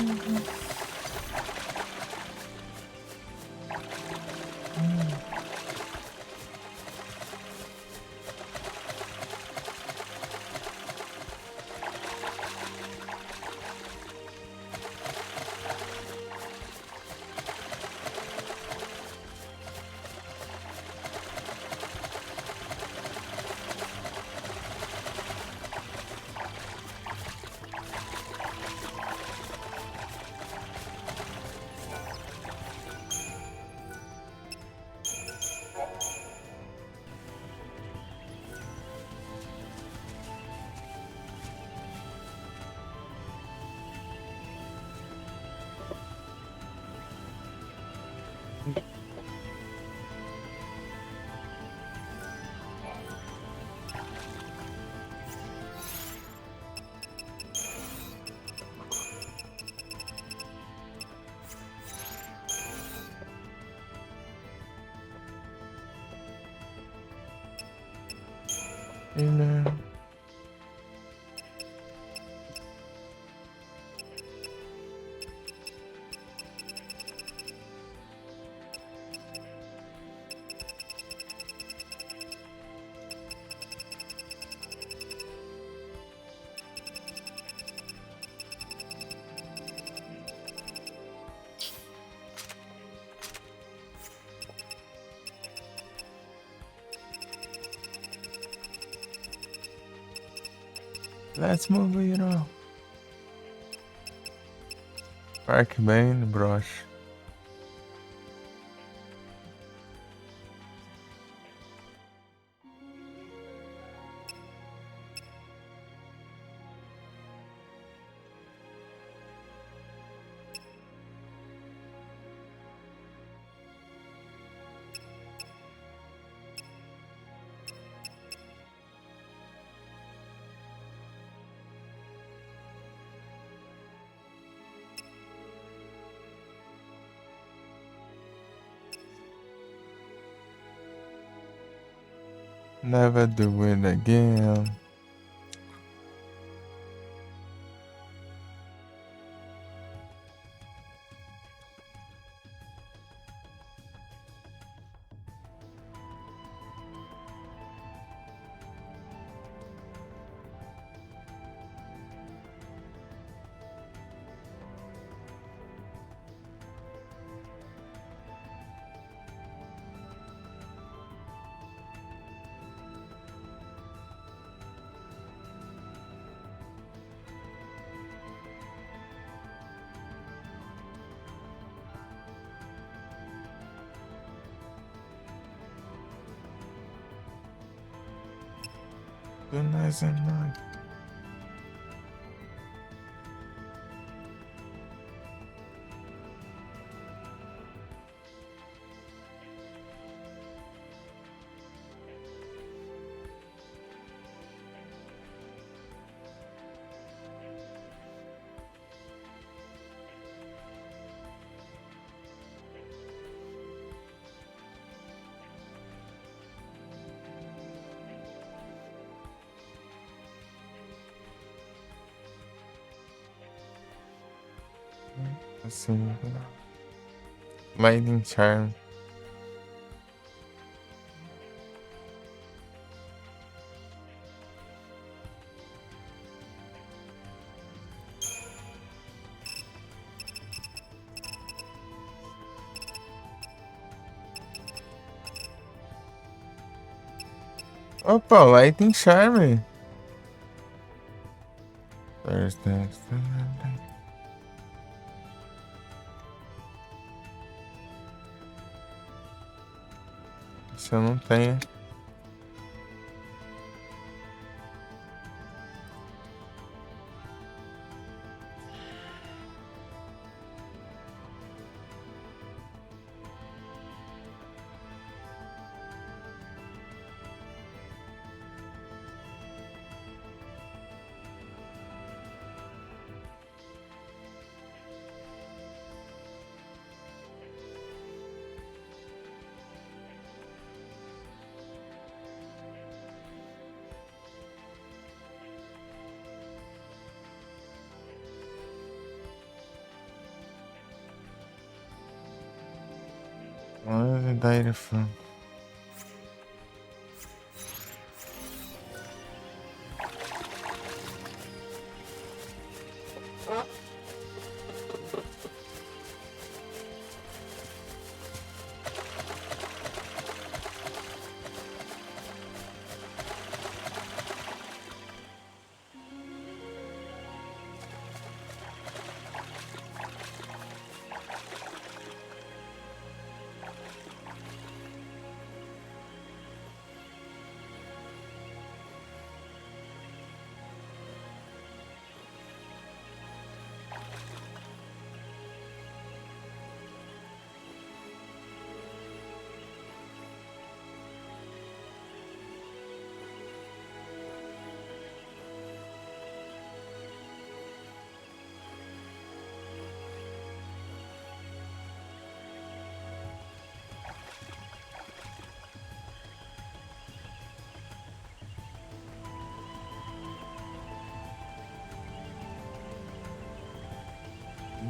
Let's move it on. Arcbane brush. Never do it again. Good night and night. Assim, Lightning Charm. Opa, Lightning Charm. Thursday. Se eu não tenho. Direfan.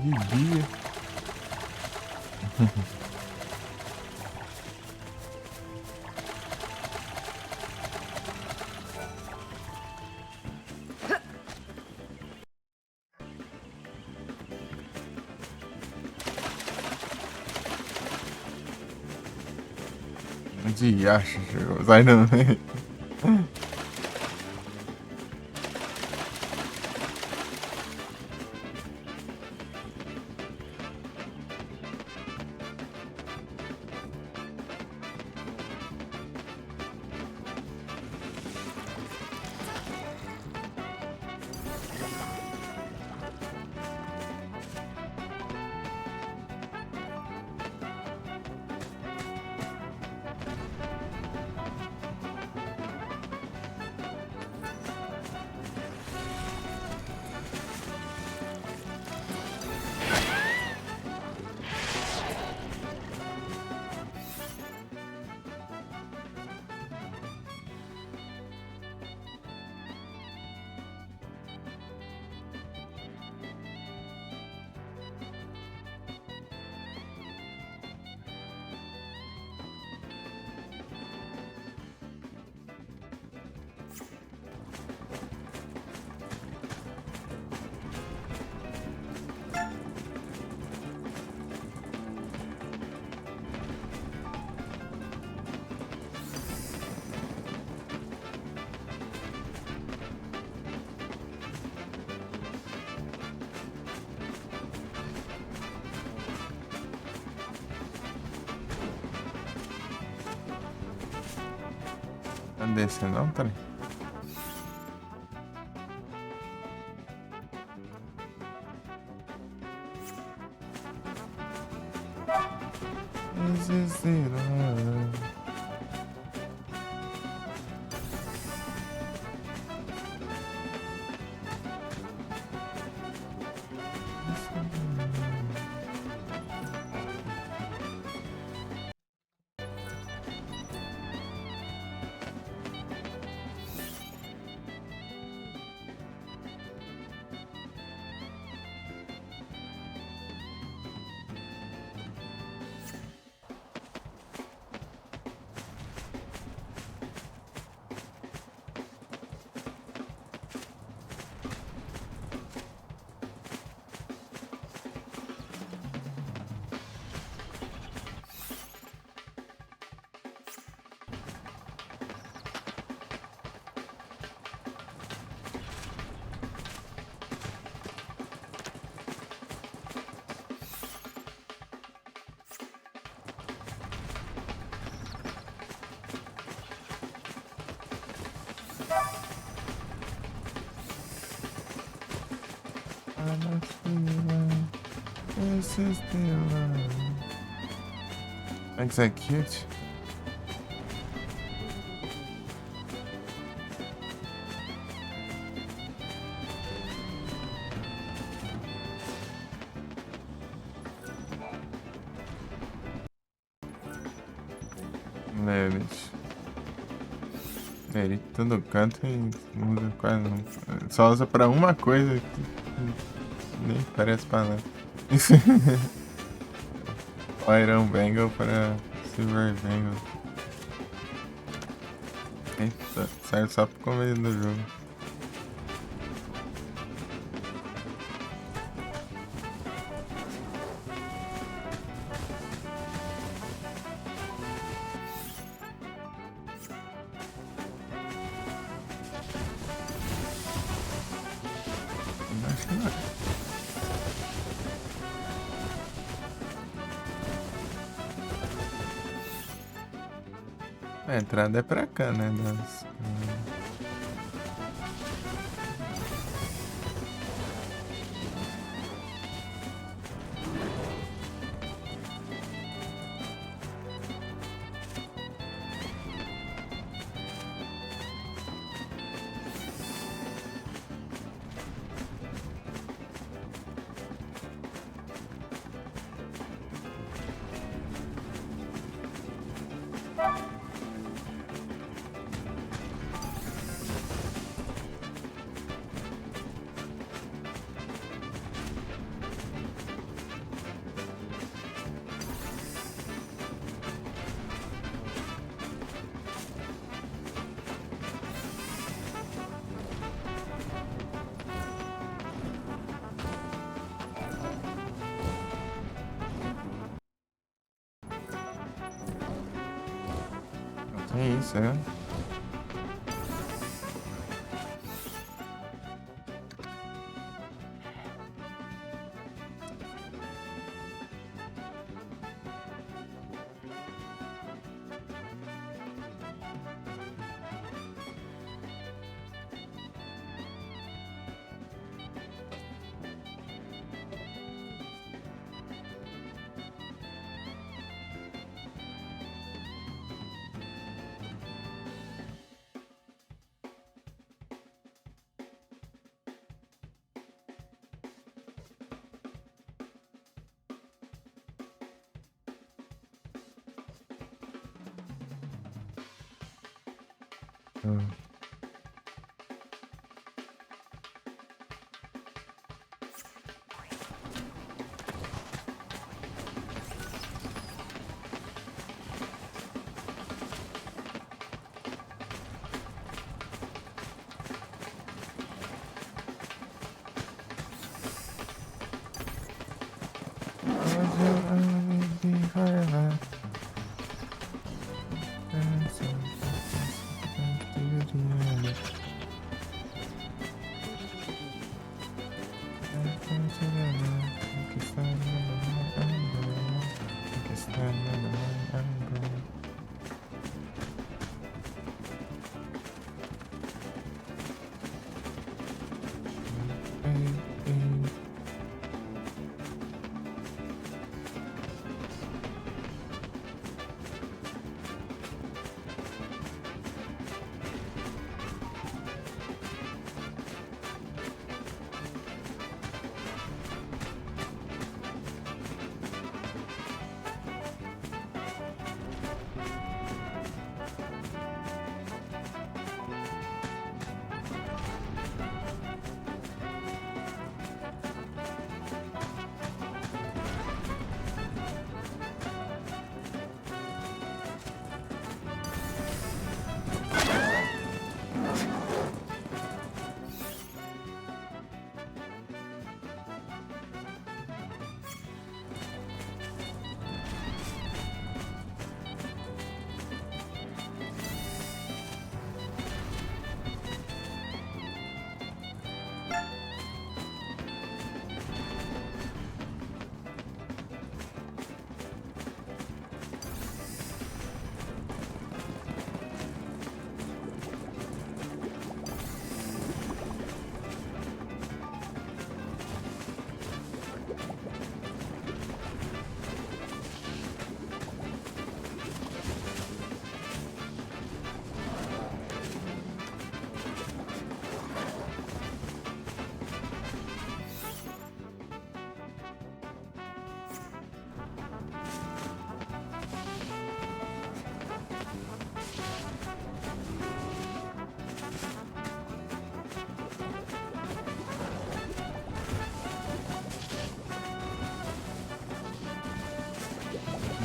Devia. De acho, vai não. Desse não, tá ali. Execute. Ele todo canto e não usa quase não. Só usa pra uma coisa que nem parece pra nada. Iron Bangle para Silver Bangle. Eita, serve só pro começo do jogo. Acho que não. A entrada é pra cá, né? É isso, é.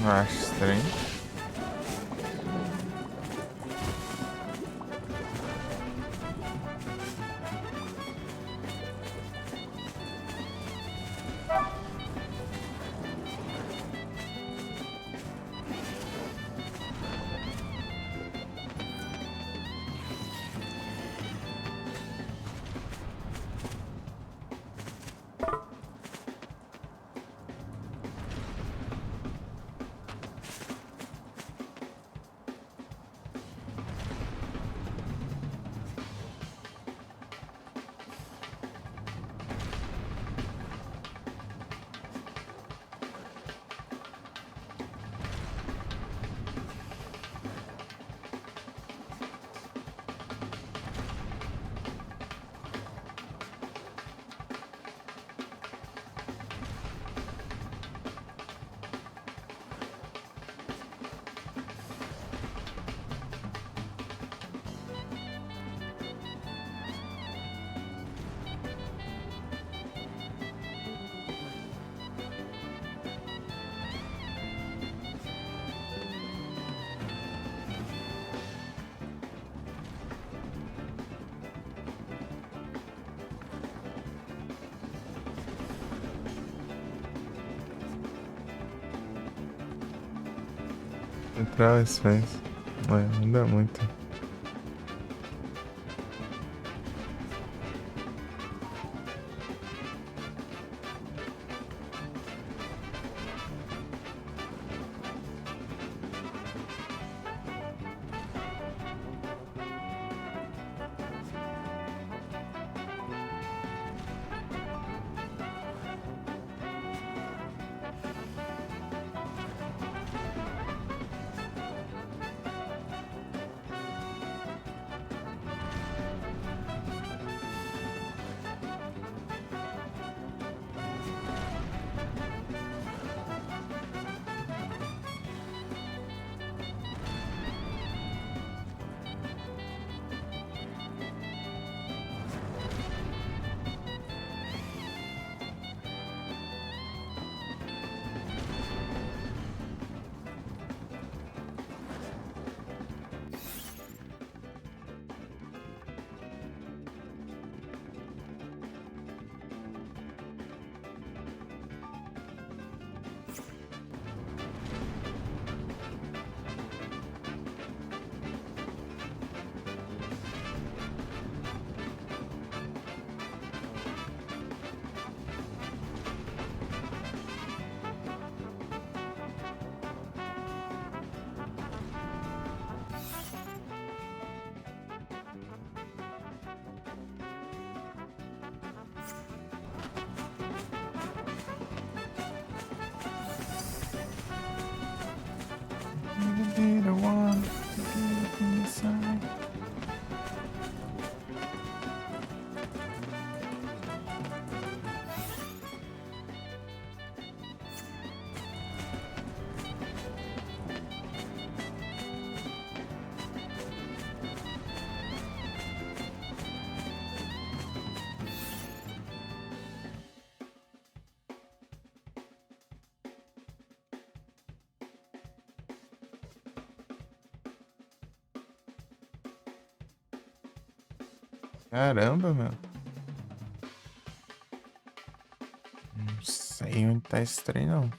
Acho estranho. Entrar as fãs. Não dá muito. Caramba, meu. Não sei onde tá esse trem, não.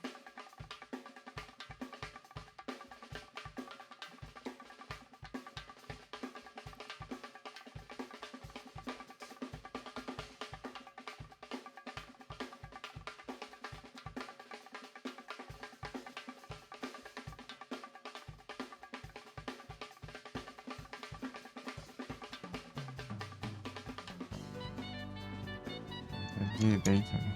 Direita.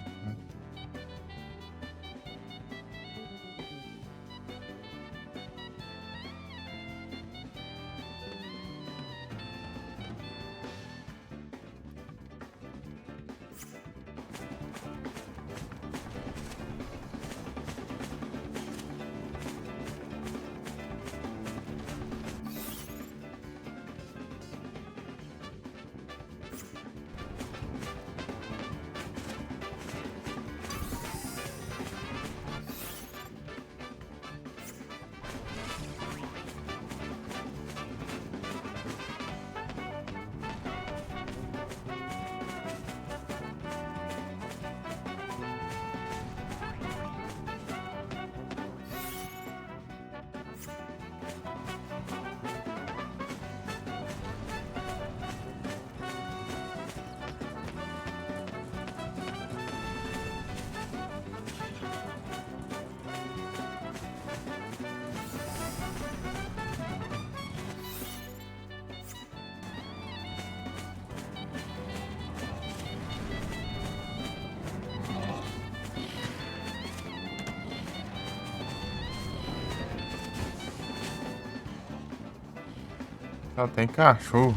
Só tem cachorro.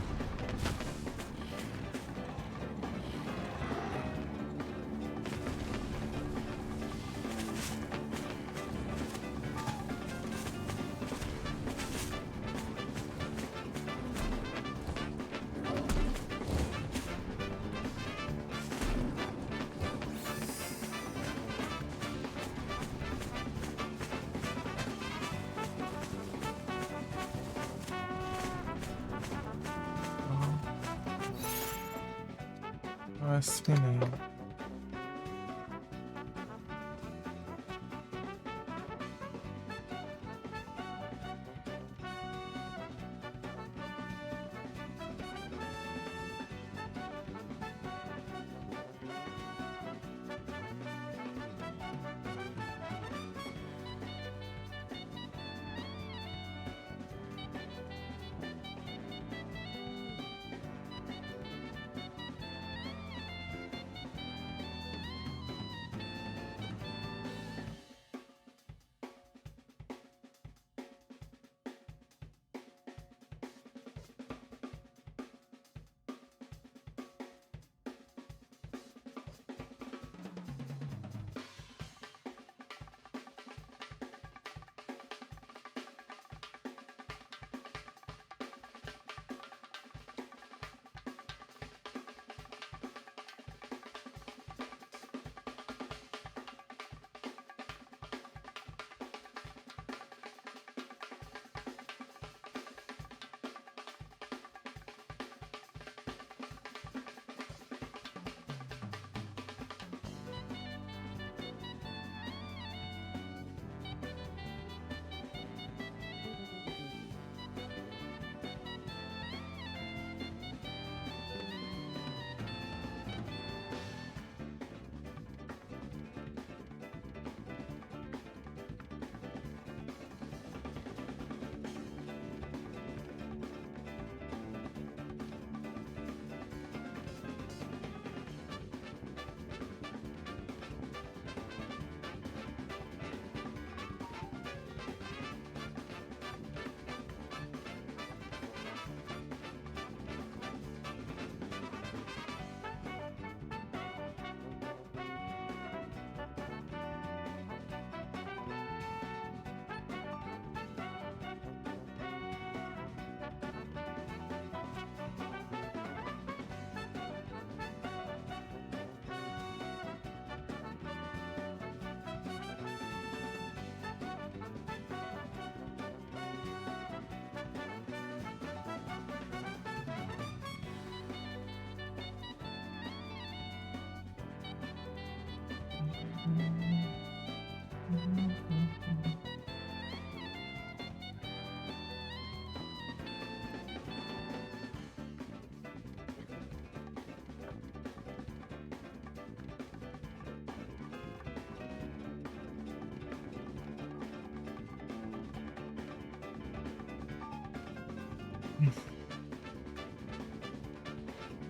Nossa, menino.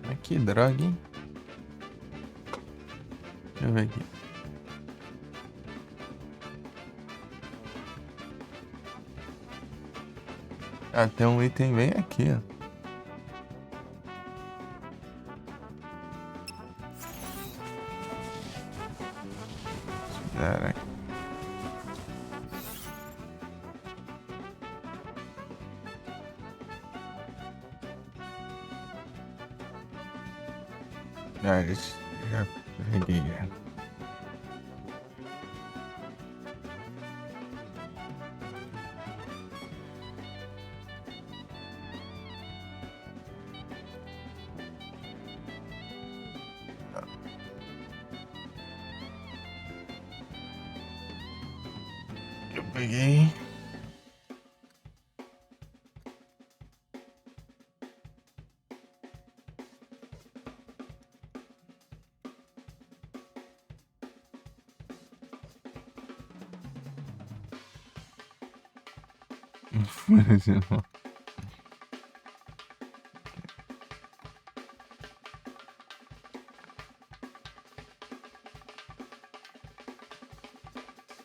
Ai, que droga, hein? Deixa eu ver aqui. Ah, tem um item bem aqui, ó. Caraca. Ah, já peguei, já. Eu peguei.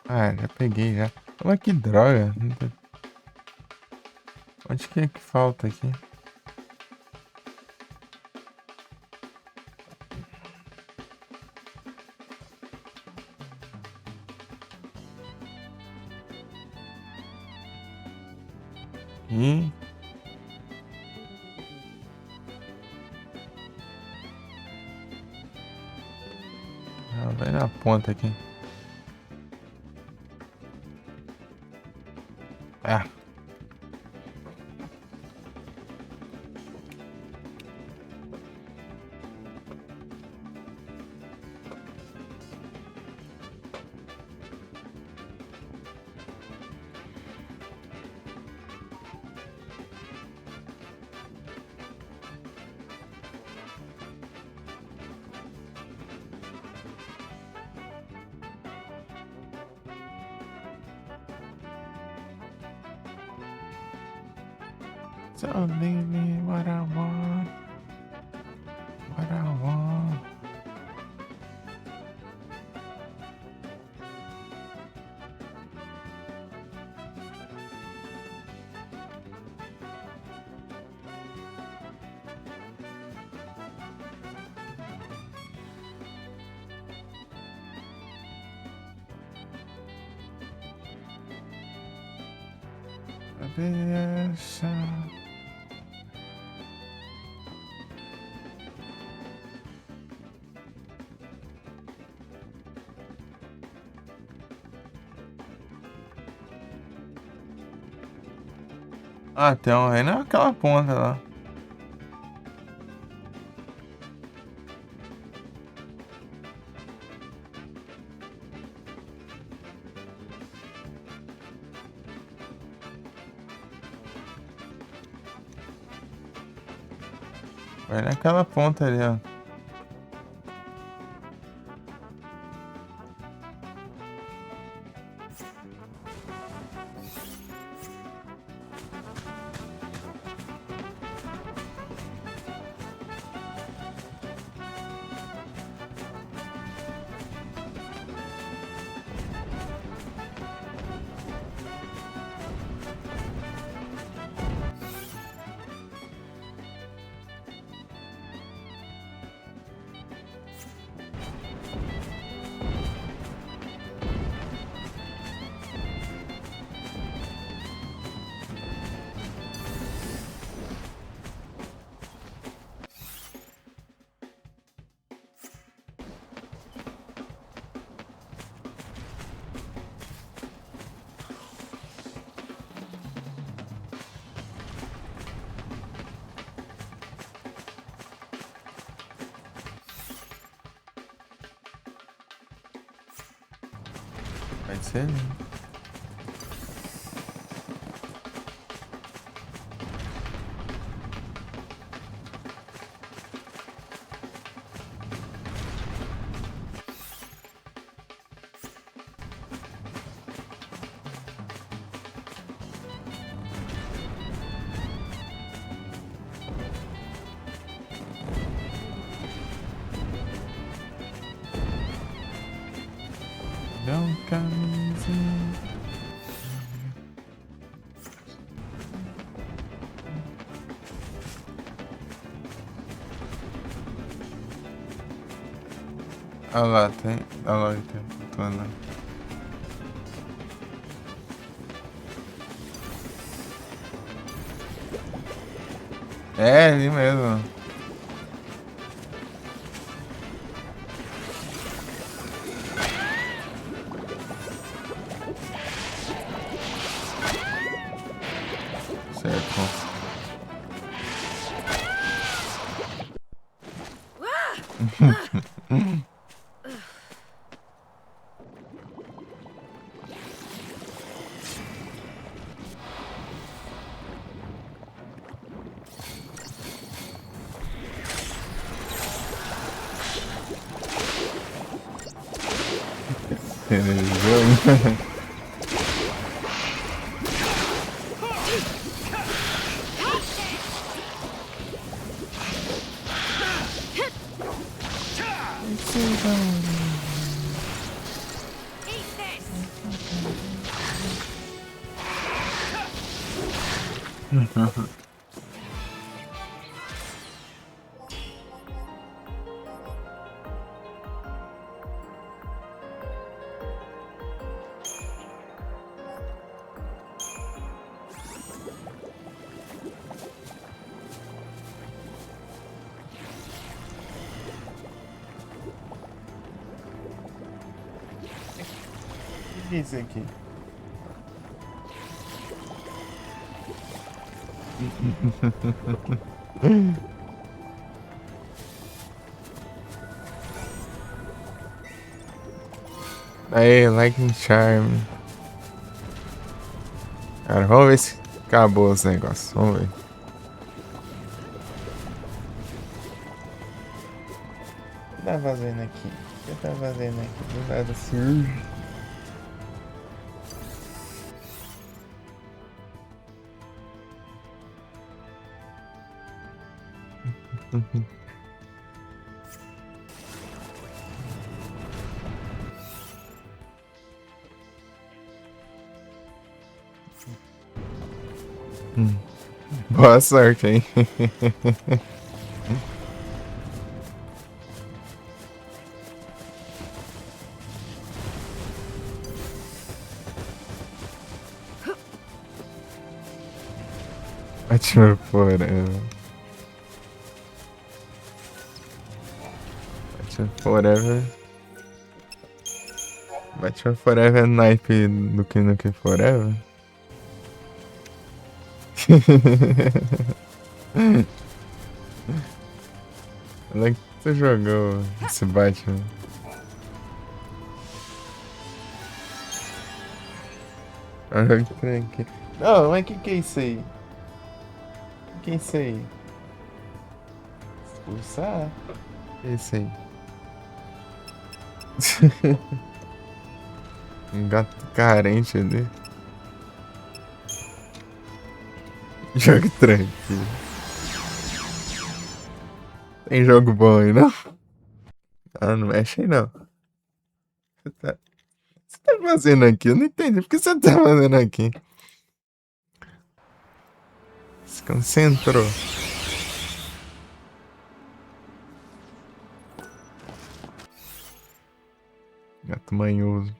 Ah, já peguei já. Olha que droga. Onde que é que falta aqui? E... vai na ponta aqui. Ah. So leave me what I want. What I want. Essa. Ah, tem um rei naquela ponta lá. Vai naquela ponta ali, ó. Vai ser lindo. Dá um caminhozinho. Ah lá, tem. Ah lá, tem. Tô andando. É, ali mesmo. Certo. Finalizou. Eat this! que é isso aqui? Aí, Lightning Charm. Cara, vamos ver se acabou os negócios. Vamos ver. O que tá fazendo aqui? O que tá fazendo aqui? Do nada surge. Boa sorte, hein? Ótimo forever. Ótimo forever. Batman Forever é naipe do que no que Forever? Onde é que você jogou esse Batman? Olha que tem aqui. Não, mas que é isso aí? Que é isso aí? Expulsar? Que é isso aí? Um gato carente ali. Jogo tranquilo. Tem jogo bom aí, não? Ah, não mexe aí, não. Você tá fazendo aqui? Eu não entendi. Por que você tá fazendo aqui? Se concentrou. Gato manhoso.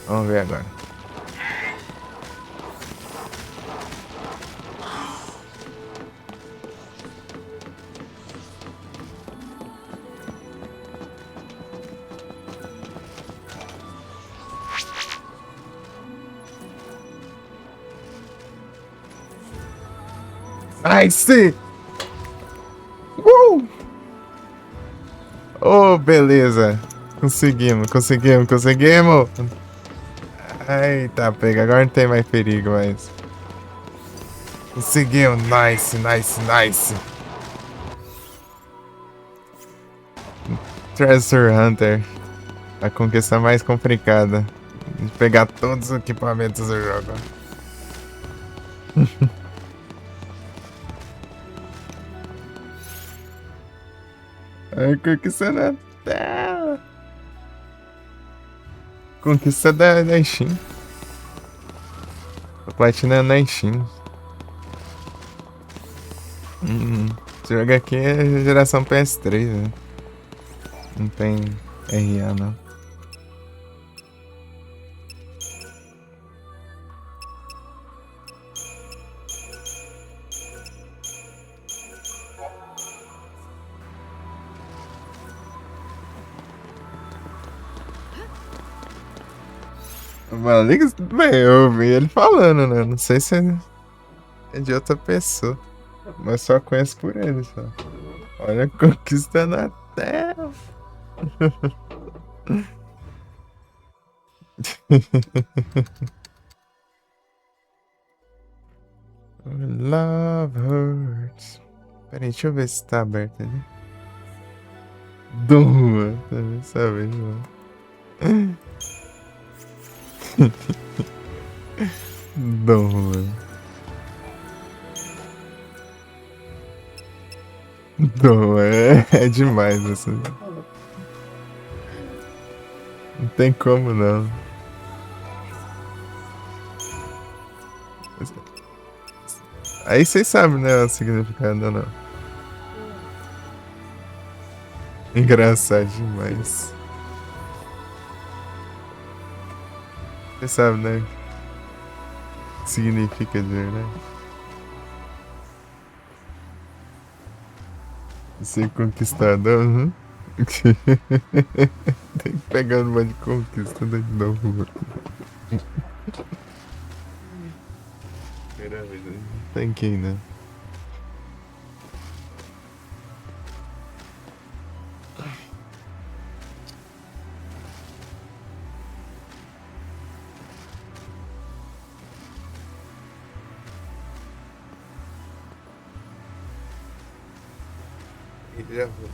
Vamos ver agora. Ai, sim! Oh, beleza! Conseguimos. Eita, pega, agora não tem mais perigo, mas... Conseguimos, nice. Treasure Hunter. A conquista mais complicada. De pegar todos os equipamentos do jogo. A conquista da Terra. Conquista da Steam. A platina é na Steam. Esse jogo aqui é geração PS3, né? Não tem RA, não. Mano, bem, eu ouvi ele falando, né? Não sei se é de outra pessoa. Mas só conheço por ele, só. Olha a conquista na Terra. Love hurts. Peraí, deixa eu ver se tá aberto ali. Doma, também sabe, mano. Doma. Doma, é demais assim. Não tem como não. Aí vocês sabem, né, o significado ou não. Engraçado demais. Você sabe, né? significa de verdade? Ser conquistador, uhum. Tem que pegar uma de conquista de novo. Tem que ir, né? Já vou.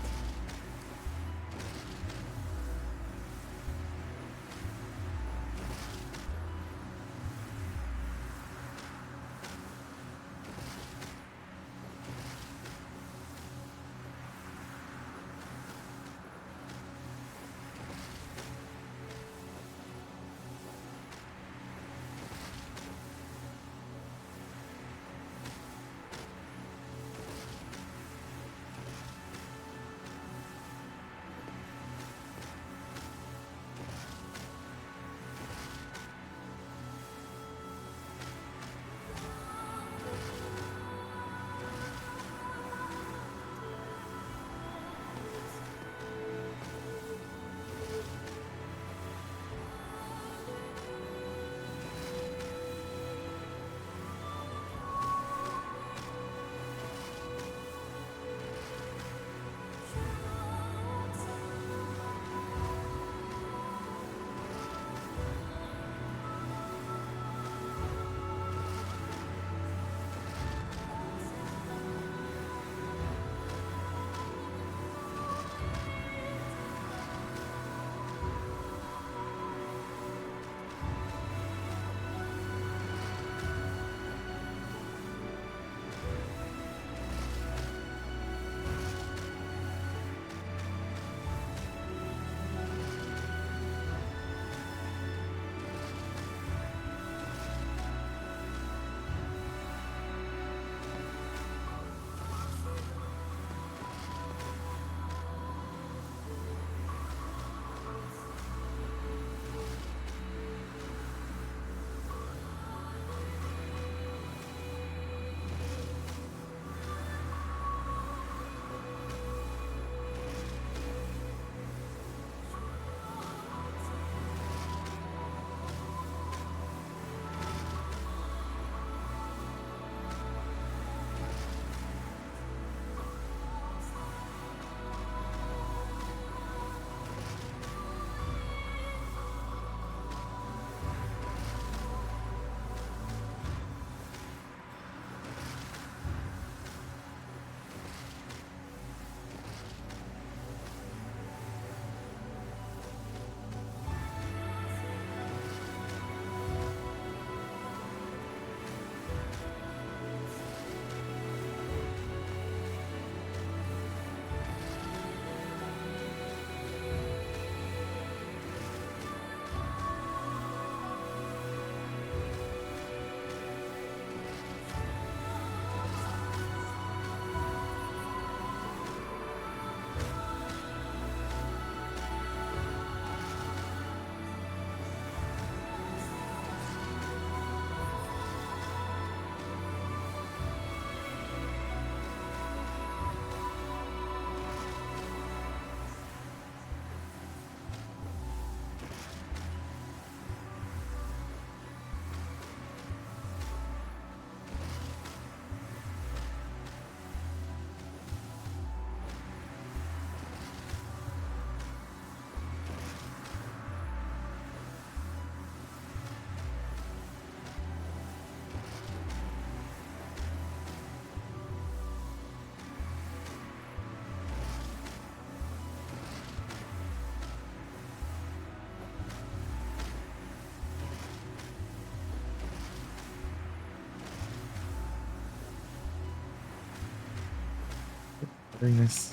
Mas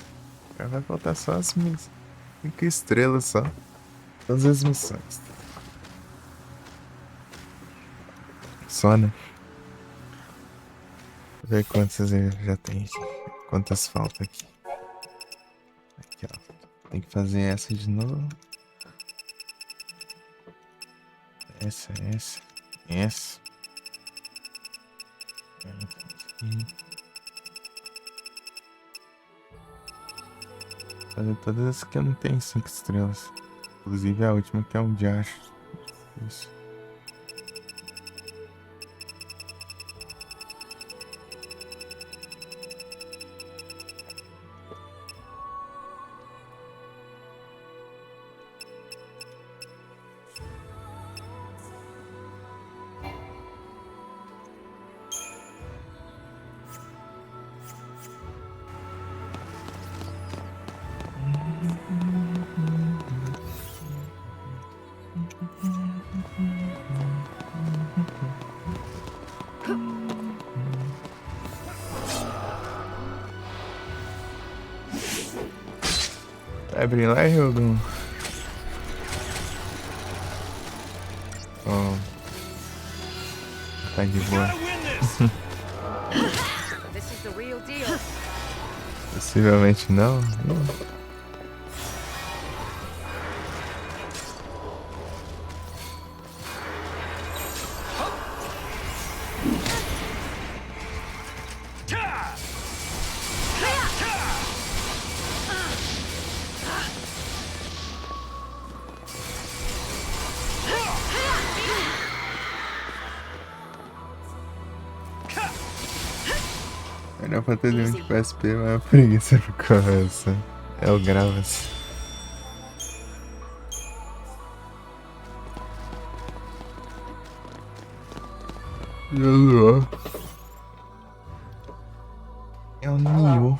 vai faltar só as 5 estrelas só. Todas as missões. Só, né? Vou ver quantas eu já tem aqui. Quantas faltam aqui. Aqui, ó. Tem que fazer essa de novo. Essa. Fazer todas as que eu não tenho 5 estrelas. Inclusive a última que é um diacho. Isso. Vai abrir lá, Hildon? Oh. Tá de boa. Gotta win this! This is the real deal. Possivelmente não. Era pra ter um de PSP, mas a preguiça ficou essa. É o Gravas. É o Nioh.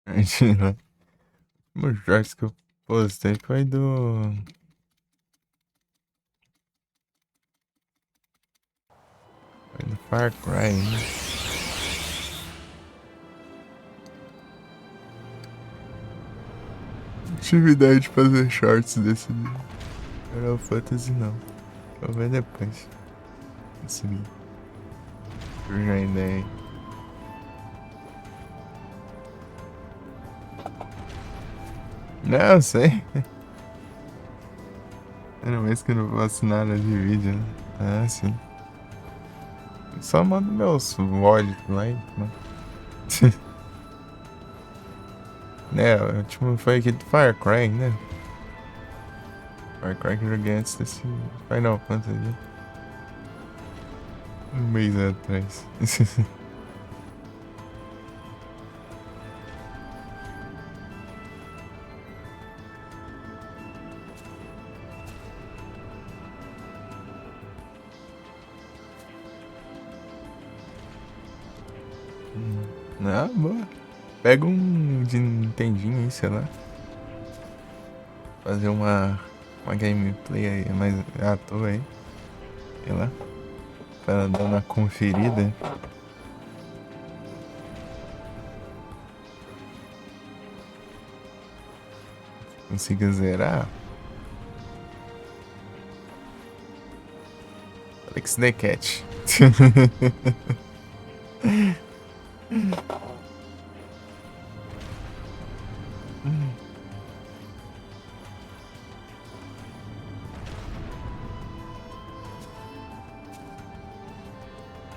Imagina. Os jogos que eu postei foi do. Foi do Far Cry, né? Não tive ideia de fazer shorts desse Final Fantasy, não. Vou ver depois. Esse surge a ideia. Não, eu sei. Ainda mais que eu não faço nada de vídeo, né? Ah, sim. Só mando meus vlogs lá e... né, o último foi aquele do Far Cry, né? Far Cry que eu joguei antes desse Final Fantasy. Um mês atrás. Ah, boa. Pega um de Nintendinho aí, sei lá. Fazer uma gameplay aí, mais à toa aí. Sei lá. Pra dar uma conferida. Consiga zerar. Alex the Cat.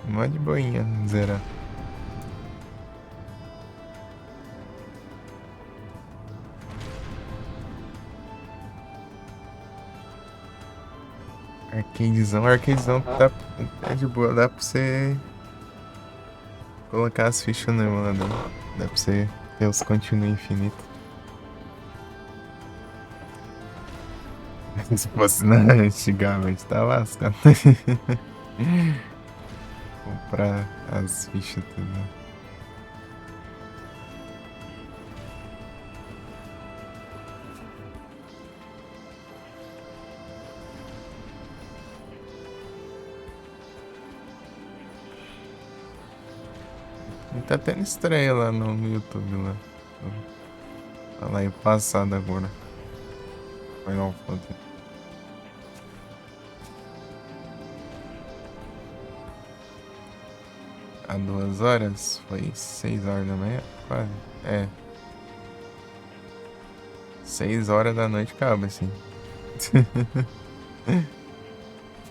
Mó de boinha zerar. Arcadezão tá de boa, dá pra você colocar as fichas no emulador. Dá pra você ter os continue infinito. Se fosse na antigamente, tá lascado. Comprar as fichas tudo. E tá tendo estreia lá no YouTube lá. Tá lá em passado agora. Final Fantasy. Há 2 horas? Foi 6 horas da manhã? Quase. É. 6 horas da noite acaba, assim.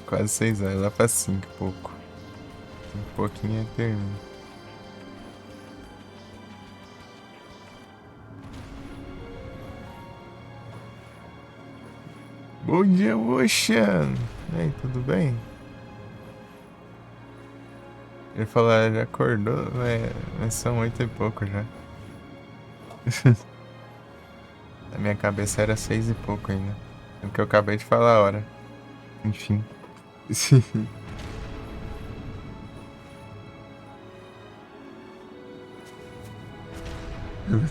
Quase 6 horas, lá pra 5 e pouco. Um pouquinho e termina. Bom dia, Ocean! E aí, tudo bem? Ele falou, já acordou, mas são 8 e pouco já. Na minha cabeça era 6 e pouco ainda. É o que eu acabei de falar a hora. Enfim.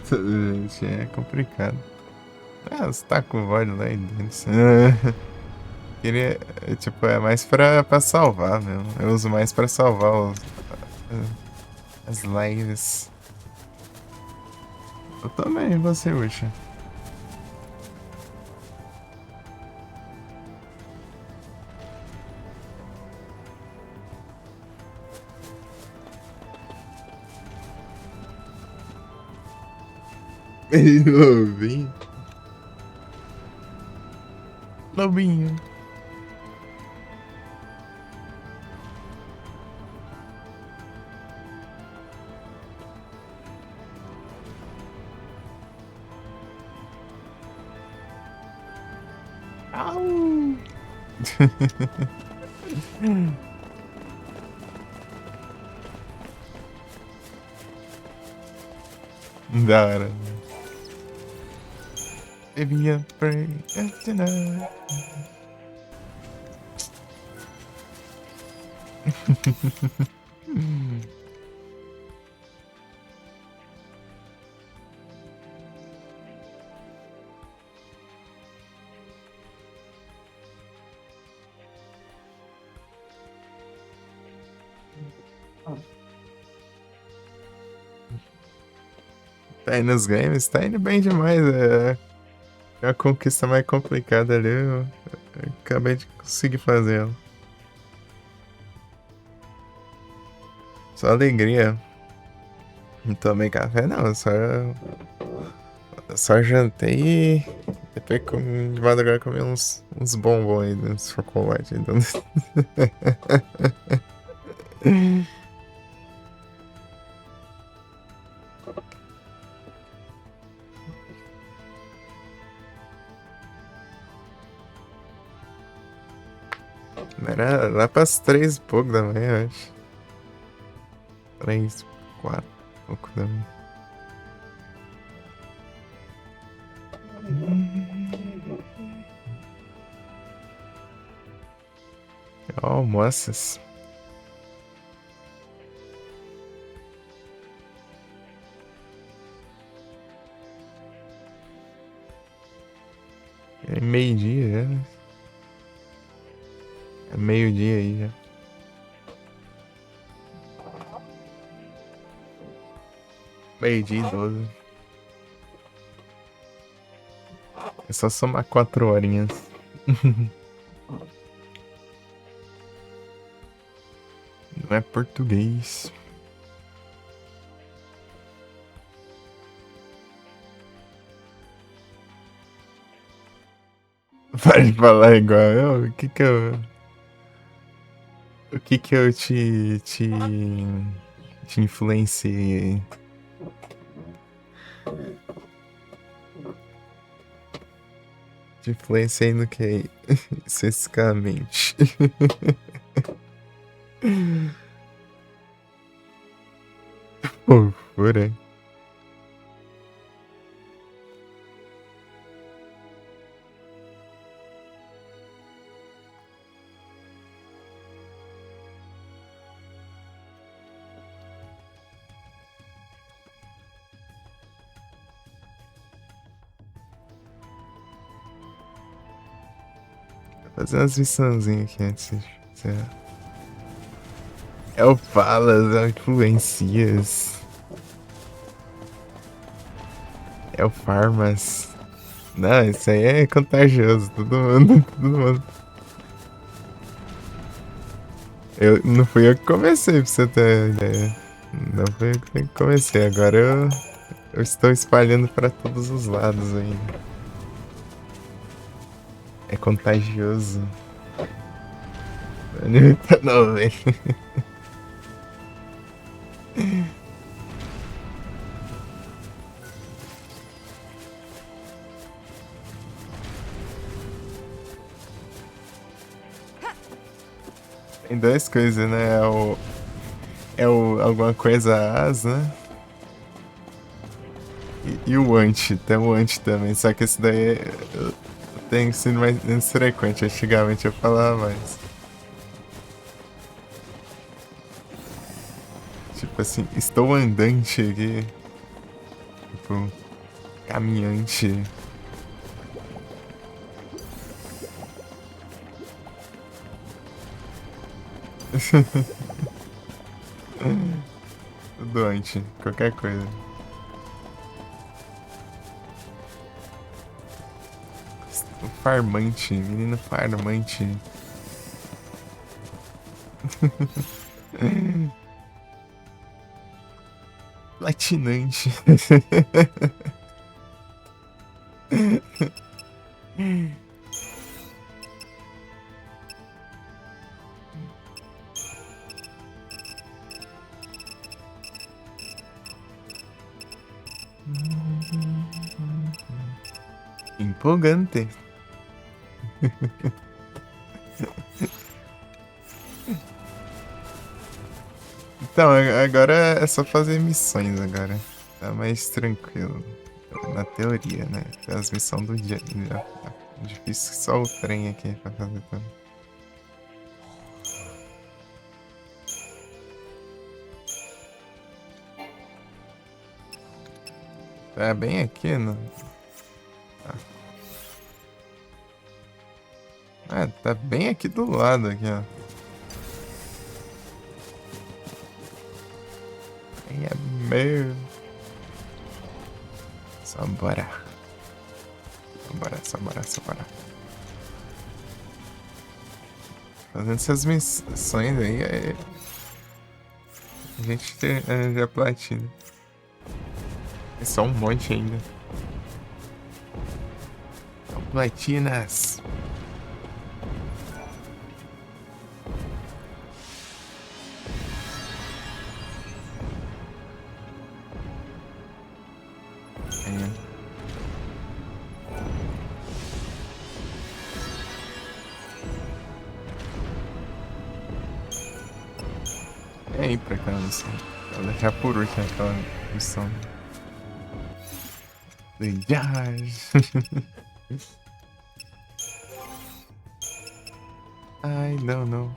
Gente, é complicado. Ah, você tá com voz lá aí dentro. Queria, tipo, é mais pra salvar mesmo. Eu uso mais pra salvar as lives. Eu também, você, Ucha. Lobinho. Lobinho. Au. Da hora. Baby, I pray tonight. Tá indo nos games, tá indo bem demais. É a conquista mais complicada ali. Eu acabei de conseguir fazer ela. Só alegria. Não tomei café, não. Só jantei e depois de madrugada comi uns bombons aí, uns chocolate. Então... Era lá pras 3 e pouco da manhã, eu acho. 3, 4 e pouco da manhã. Oh, moças. É meio-dia já. É meio-dia aí já. Meio-dia e 12. É só somar 4 horinhas. Não é português. Pode falar igual eu? O que que eu te influenciei? Te influenciei no que aí? Especificamente. Fofura. Fazer umas missãozinhas aqui antes de... É o Palas, é o Influencias. É o Farmas. Não, isso aí é contagioso. Todo mundo, todo mundo. Não fui eu que comecei, pra você ter ideia. Não fui eu que comecei. Agora eu estou espalhando pra todos os lados ainda. É contagioso. Não, velho. Tem duas coisas, né? Alguma coisa as, né? E o anti, tem o anti também, só que esse daí tem sido mais frequente. Antigamente eu falava mais. Tipo assim, estou andante aqui. Tipo, caminhante. Doante, qualquer coisa. O farmante, menino farmante. Latinante. Empolgante. Então, agora é só fazer missões agora. Tá mais tranquilo. Na teoria, né? Tem as missões do dia. Difícil que só o trem aqui pra fazer tudo. Tá bem aqui, não? Ah, tá bem aqui do lado aqui, ó. É meu. Só bora. Só bora, só bora, só bora. Fazendo essas missões aí, a gente já platina. É só um monte ainda. São platinas. É ir pra aquela missão. Vou deixar por último aquela missão. Jazz. Ai, não, não.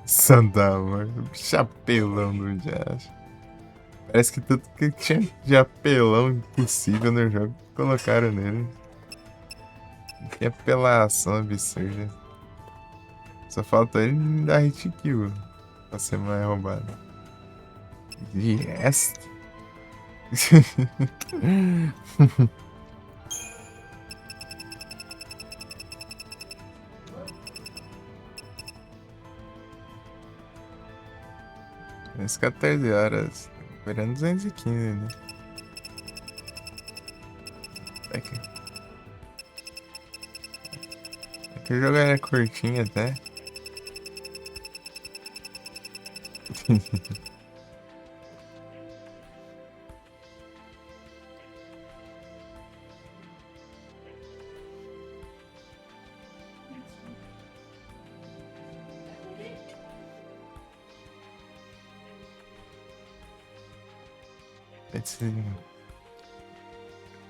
Sandal, chapelão do Jazz. Parece que tudo que tinha de apelão impossível no jogo colocaram nele. Que apelação absurda. Só falta ele dar hit kill pra ser mais roubado. Yes! Às 14 horas. Virando 215, né? Aqui o jogo era curtinho até.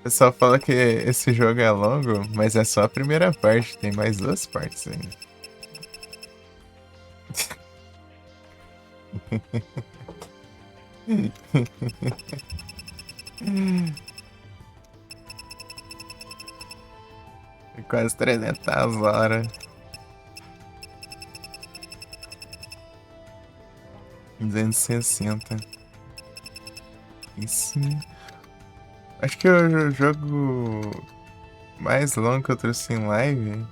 O pessoal fala que esse jogo é longo, mas é só a primeira parte, tem mais duas partes ainda. Quase 300 horas. 260. Isso. Acho que o jogo mais longo que eu trouxe em live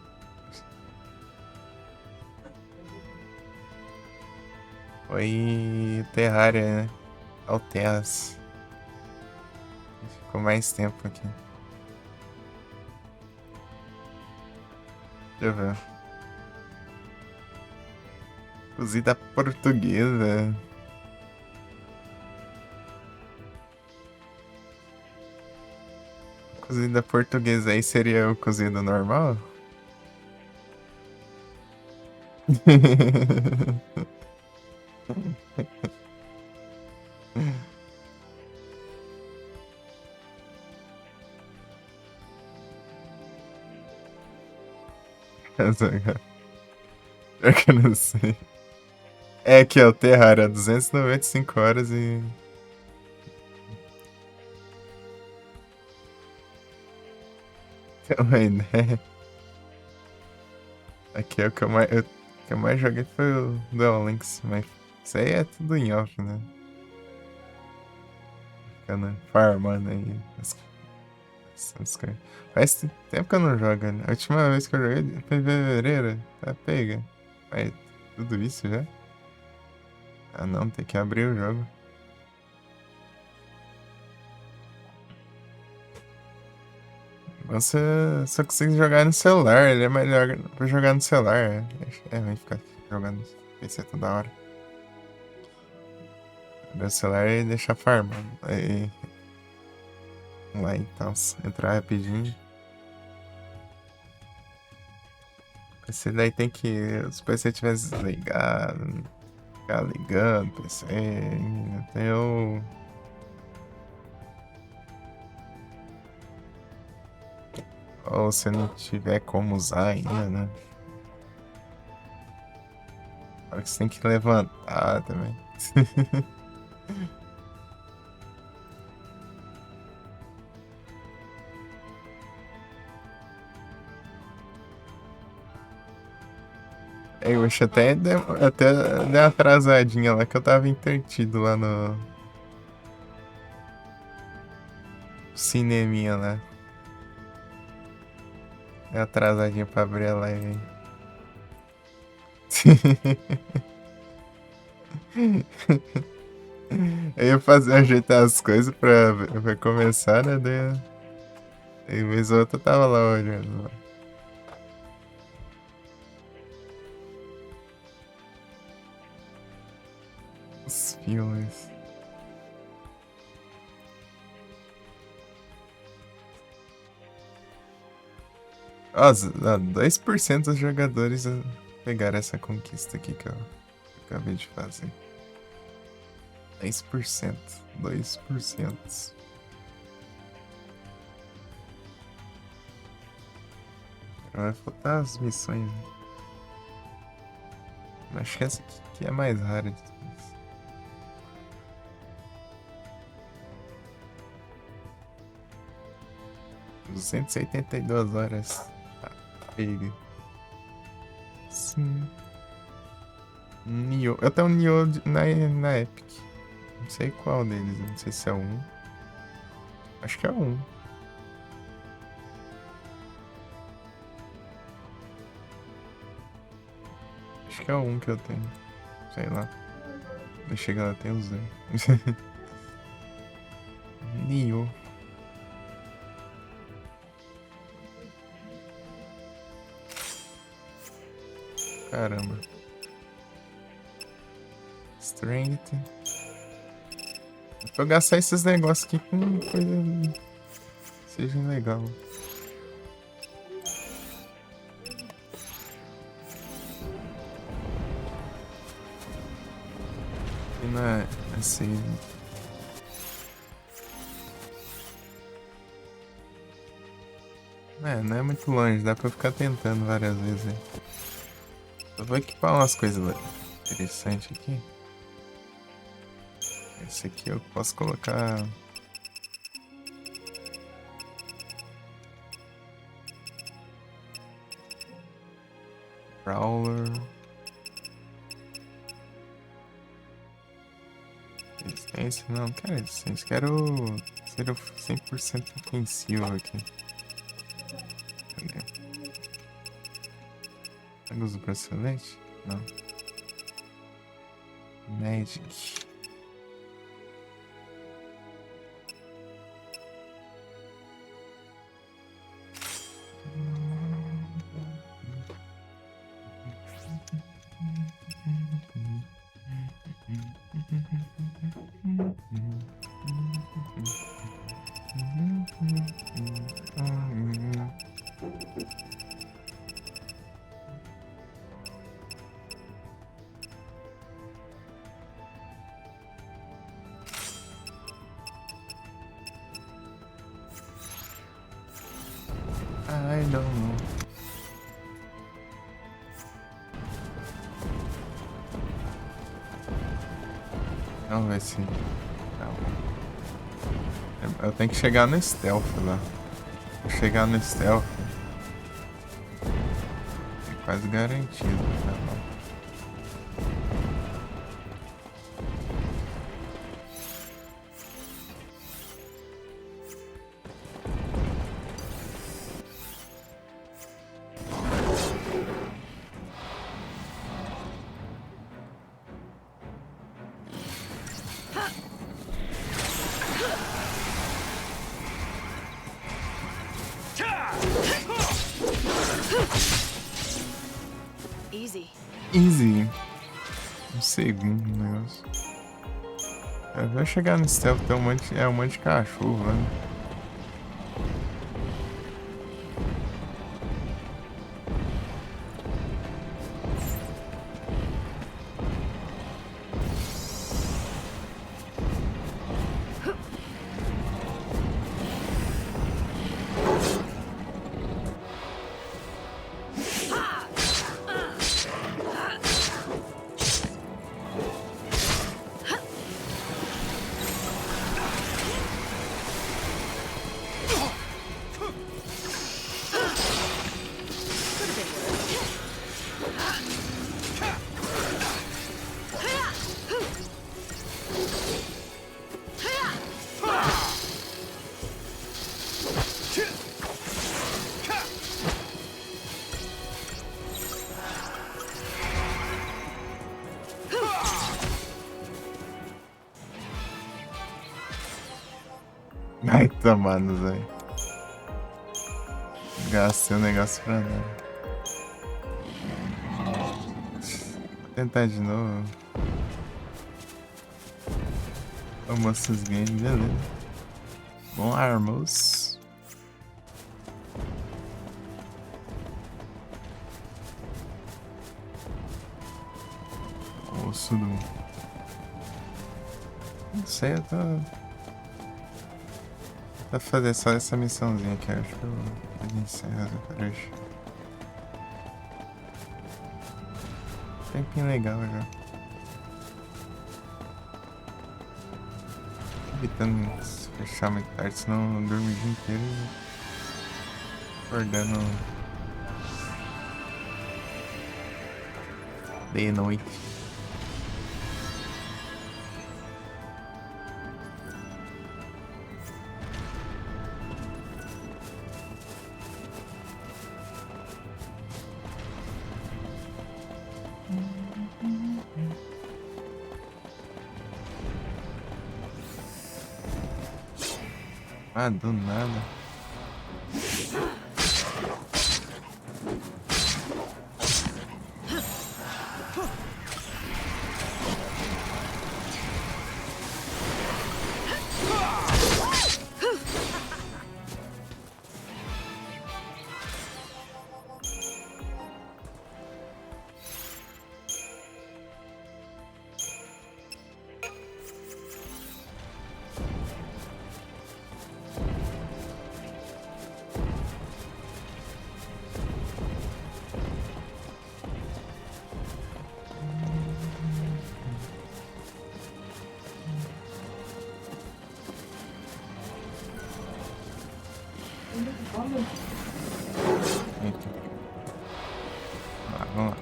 foi Terraria, né? Alterras. Ficou mais tempo aqui. Deixa eu ver. Cozida portuguesa. Cozida portuguesa aí seria o cozido normal? Pior que eu não sei. É aqui, ó, o Terraria, 295 horas e. Tem uma ideia. Aqui é o que eu mais joguei foi o Duel Links, mas isso aí é tudo em off, né? Ficando farmando aí as coisas. Faz tempo que eu não jogo, né? A última vez que eu joguei foi em fevereiro, tá pega. Mas tudo isso já? Ah não, tem que abrir o jogo. Você só consegue jogar no celular, ele é melhor pra jogar no celular. É ruim ficar jogando no PC toda hora. Abrir o celular e deixar farmando. Aí lá e tal, entrar rapidinho. PC daí tem que. Se o PC tivesse desligado, ficar ligando o PC. Tem o. Ou se não tiver como usar ainda, né? Só que você tem que levantar também. Eu acho até deu uma atrasadinha lá que eu tava entretido lá no cineminha lá. Deu uma atrasadinha pra abrir a live aí. Eu ia ajeitar as coisas pra começar, né? Daí vez ou outra eu tava lá olhando. Os filmes. Nossa, 2% dos jogadores pegaram essa conquista aqui que eu acabei de fazer. 10%. 2%. Vai faltar as missões, né? Acho que essa aqui é a mais rara de todas. Duzentas e oitenta e duas horas. Tá, pega. Sim. Nioh. Eu tenho um Nioh na Epic. Não sei qual deles. Não sei se é o 1. Acho que é o 1. Acho que é o 1 que eu tenho. Sei lá. Vai chegar lá, tem os dois. Nioh. Caramba. Strength. Vou gastar esses negócios aqui com coisa. Seja legal. E na. Assim. Não é muito longe, dá pra ficar tentando várias vezes aí. Eu vou equipar umas coisas interessantes aqui. Esse aqui eu posso colocar. Brawler. Resistência? Não quero resistência. Quero ser 100% ofensivo aqui. Cadê? Pega os bracelete? Não. Magic. I don't know. Não vai ser. Não. Eu tenho que chegar no stealth lá. Chegar no stealth é quase garantido, né? Easy. Easy. Um segundo o negócio. Vai chegar no stealth, tem um monte de cachorro, né? Ai, tá, mano, velho. Gastei o negócio pra nada. Vou tentar de novo. Vamos esses games, beleza. Bom armos. Osso do... Não sei, eu tô... Vou fazer só essa missãozinha aqui, acho que eu vou encerrar por hoje. Tempinho legal já. Evitando fechar muito tarde, senão eu durmo o dia inteiro e acordando de noite. Ah, do nada. Eita. Vamos lá.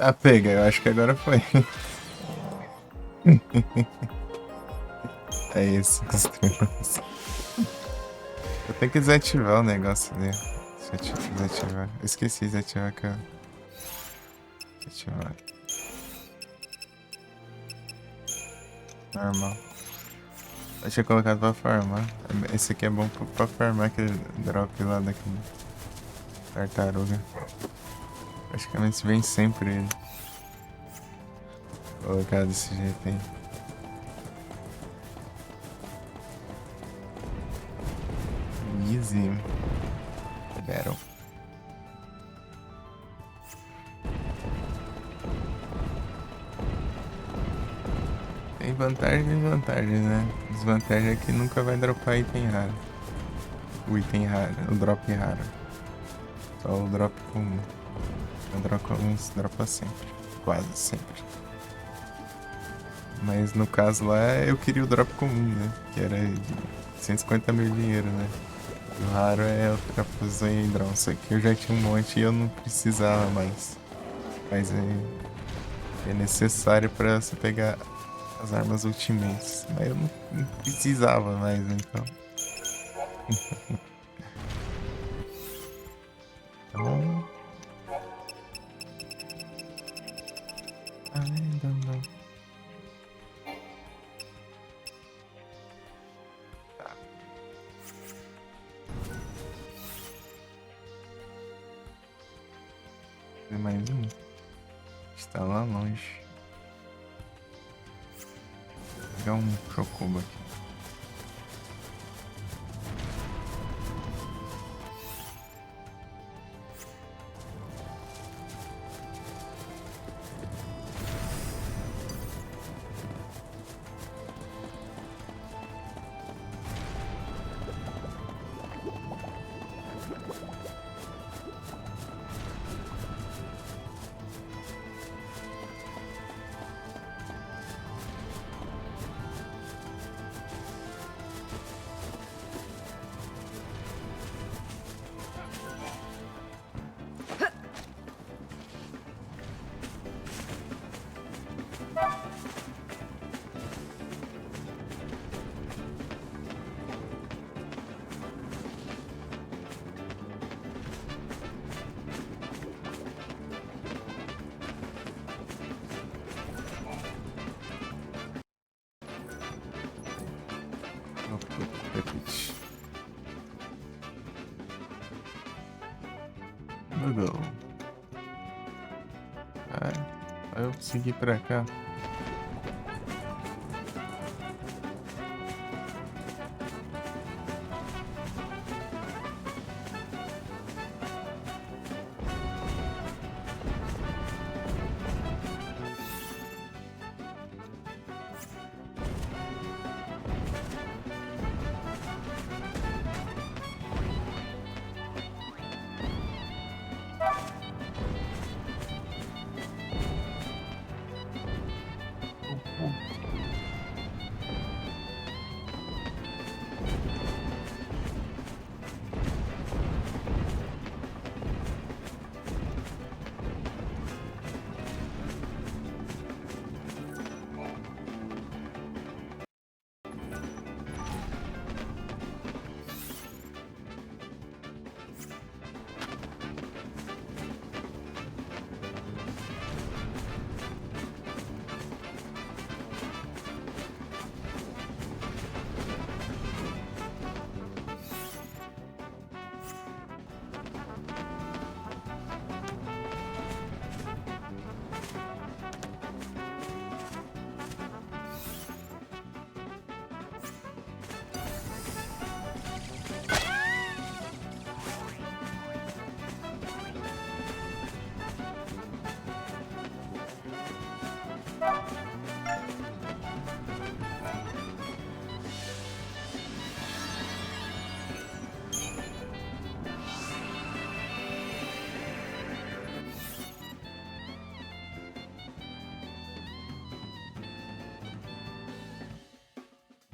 Ah, pega, eu acho que agora foi. É isso, estrelas. Eu tenho que desativar o negócio dele. Deixa eu desativar. Eu esqueci de desativar, cara. Desativar. Normal. Eu tinha colocado pra farmar. Esse aqui é bom pra farmar aquele drop lá daquele tartaruga. Praticamente vem sempre ele. Colocar desse jeito aí. Easy. Battle. Tem vantagem e desvantagem, né? Desvantagem é que nunca vai dropar item raro. O item raro, o drop raro. Só o drop comum. O drop comum se dropa sempre. Quase sempre. Mas no caso lá eu queria o drop comum, né? Que era de 150 mil dinheiro, né? O raro é outra posição em drone. Só que eu já tinha um monte e eu não precisava mais. Mas é necessário pra você pegar as armas ultimates. Mas eu não precisava mais, então. Então. Ainda não. Tá. Tem mais um. Está lá longe. Vou pegar um chocobo aqui. Repete. Mudou. Vai eu seguir pra cá.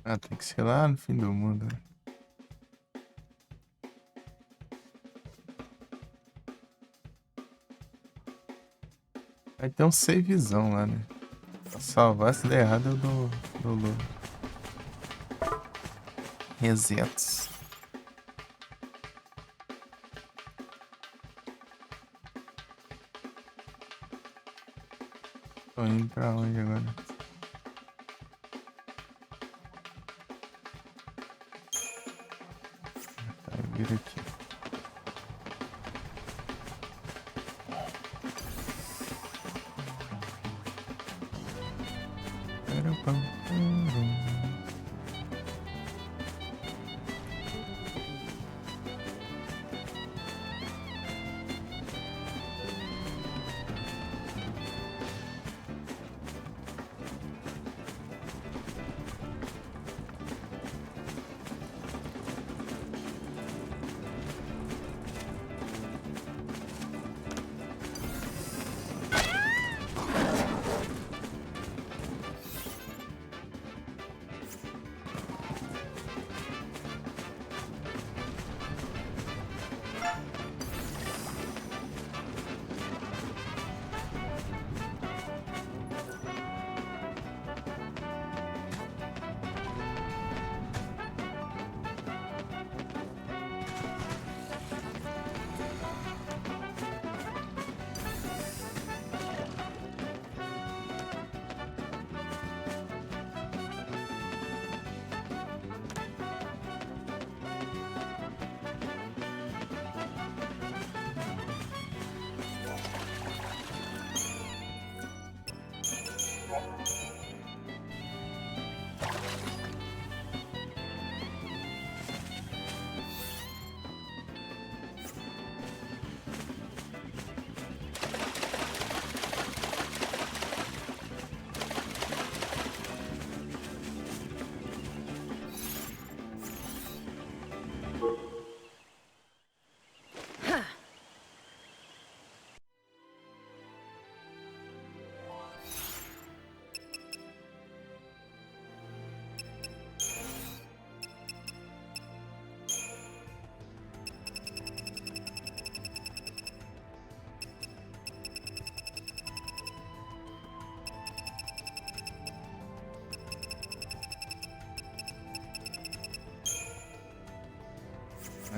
Ah, tem que ser lá no fim do mundo, né? Vai ter um savezão lá, né? Pra salvar, se der errado, eu dou resetos. Tô indo pra onde agora? Tá, vira aqui.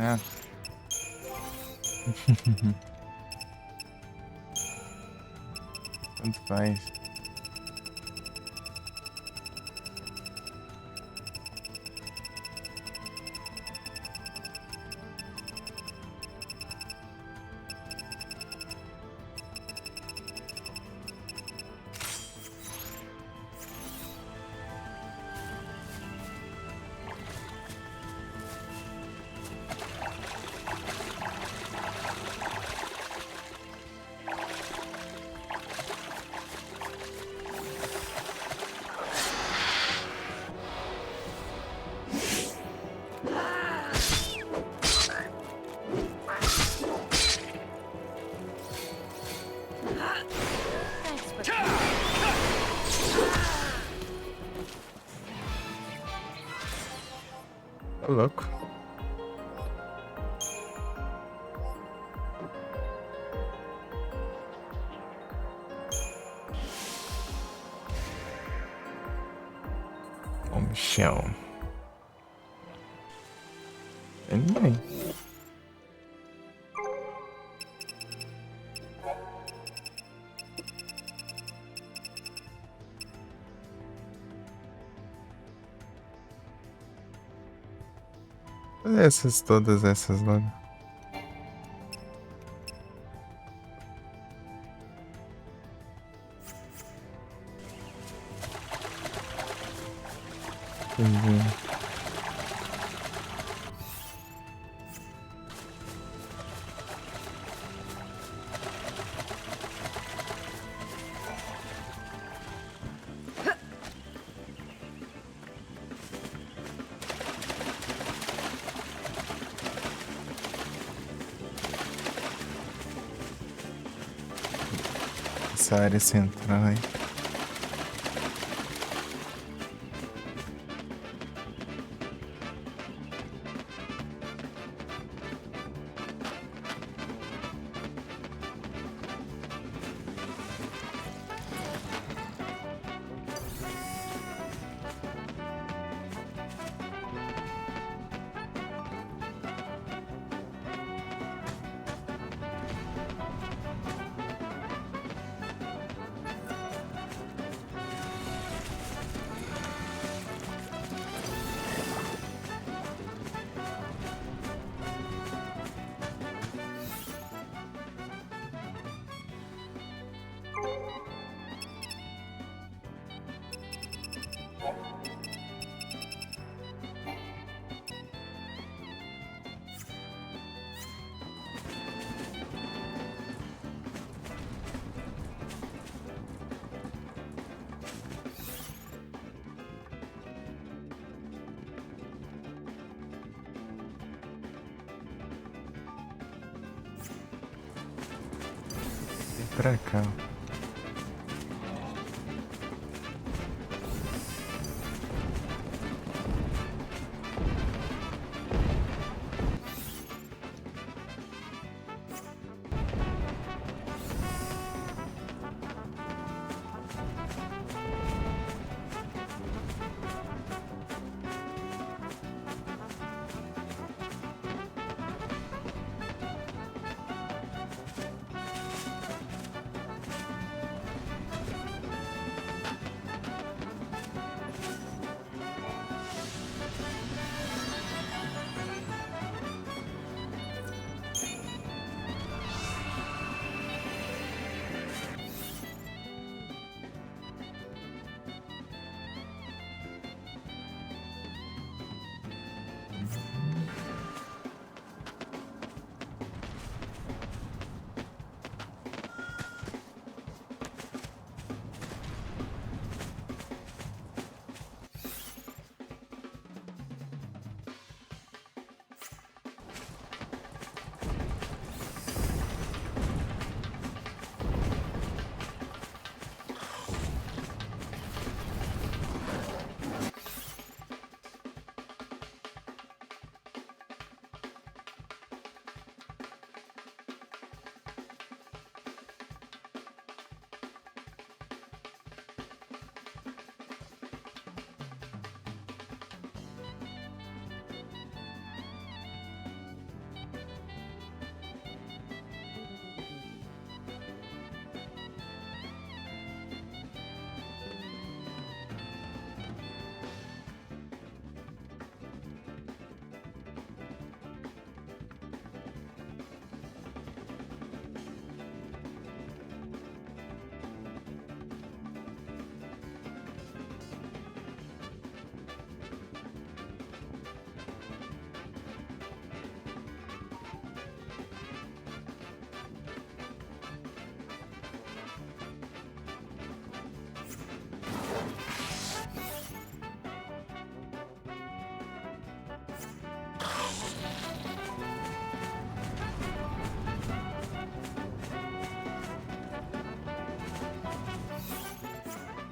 É. Tanto faz. Thanks for Tá louco. Ô, Michel. Tem ninguém. Todas essas lá. Entendi. Essa área central aí. pra cá.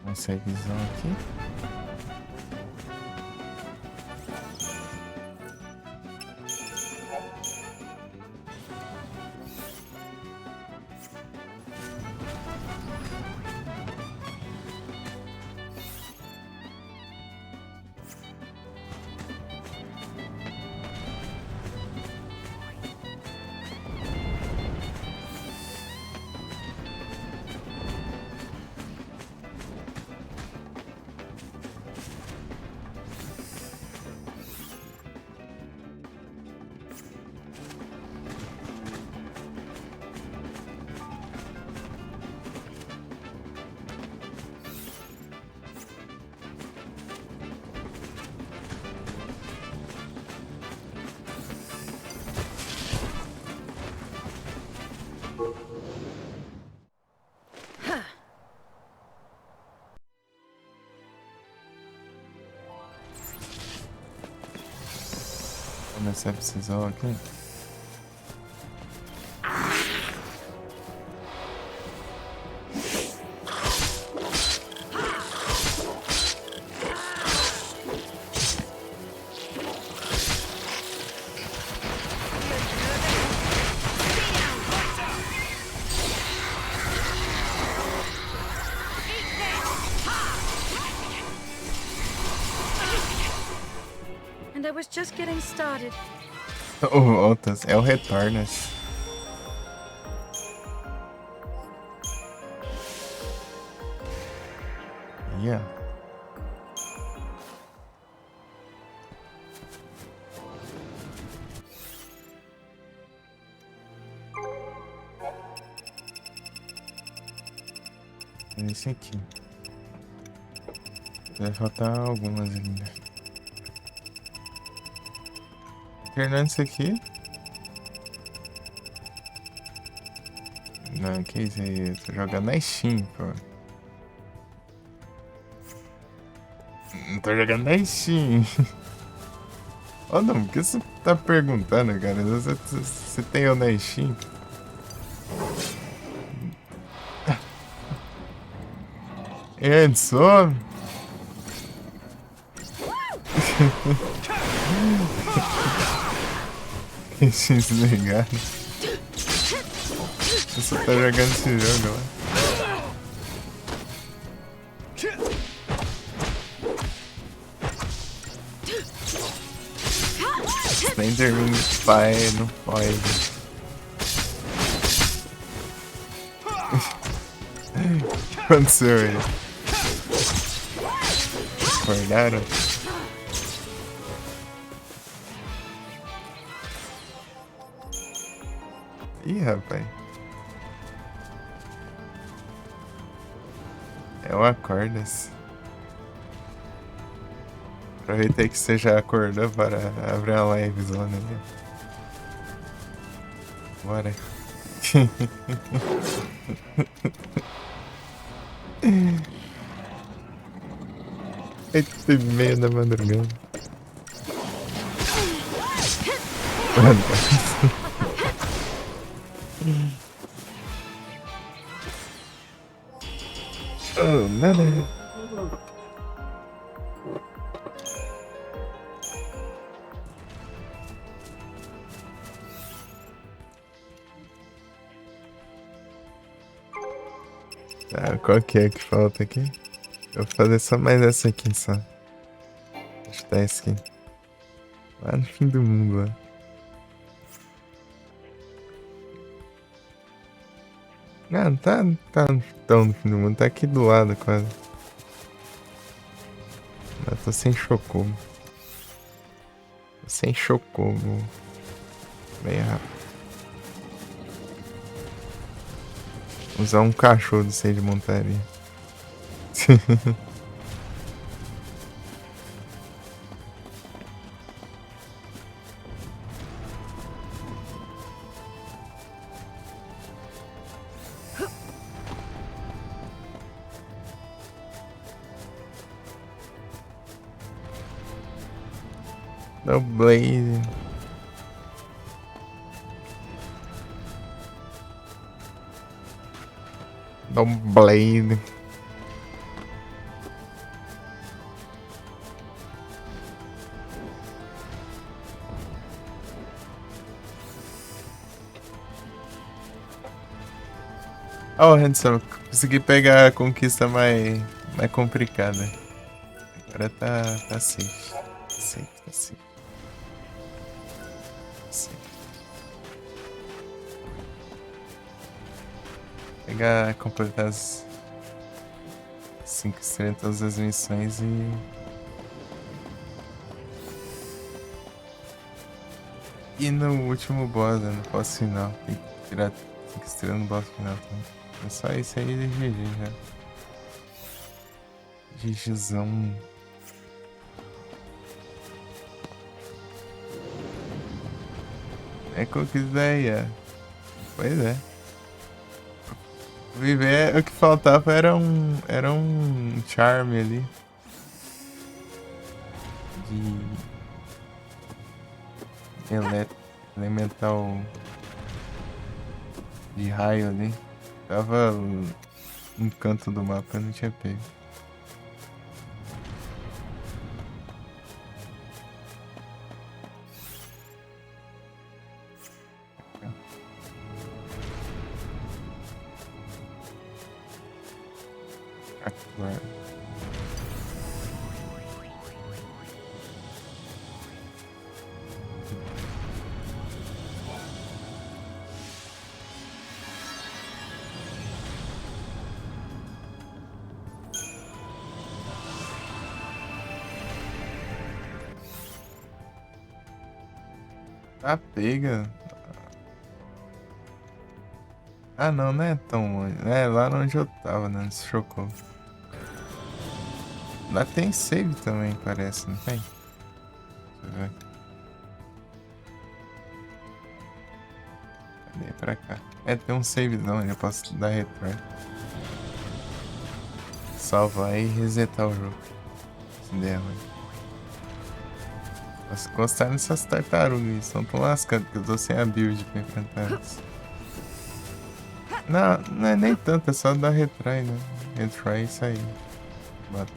Essa visão aqui. Começar a precisar aqui. And I was just getting started. O Otas é o Retornas. Yeah. Esse aqui. Vai faltar algumas ainda. Terminando isso aqui. Não, que isso aí? Tô jogando na Steam, pô. Não tô jogando na Steam. Oh, não, por que você tá perguntando, cara? Você tem eu na Steam? Edson! Desligado. Eu só tá jogando esse jogo lá. Slenderman pai, não pode. O que aconteceu aí? Acordaram? Ih, rapaz. É o Acordas. Aproveitei que você já acordou para abrir uma live zona ali. Bora. Eita, e meia da madrugada. Oh, nada. Tá, qual que é que falta aqui? Eu vou fazer só mais essa aqui só. Acho que tá essa aqui. Lá no fim do mundo, lá. Não, tá tão no fim do mundo, tá aqui do lado quase. Eu tô sem chocobo. Sem chocobo. Bem rápido. Usar um cachorro do sei de montaria. No Blade. No Blade. Oh, Hanson, consegui pegar a conquista mais complicada. Agora tá safe. Tá safe, tá safe. Tá safe. Pegar, completar as 5 estrelas, todas as missões e no último boss, né, no boss final. Tem que tirar 5 estrelas no boss final também. É só isso aí de GG já. GGzão. É conquista aí, é. Pois é. Viver, o que faltava era um charme ali. De elemental de raio ali. Tava no canto do mapa, não tinha pego. Agora. Tá pega. Ah não, não é tão longe. É lá onde eu tava, né? Se chocou. Lá tem save também, parece, não tem? Deixa eu ver. Cadê? Pra cá. É, tem um savezão, eu posso dar retorno. Salvar e resetar o jogo. Se der ruim. Posso encostar nessas tartarugas, estão tão lascadas que eu tô sem a build pra enfrentar elas. Não, não é nem tanto, é só dar retry, né? Retry e sair. Bata.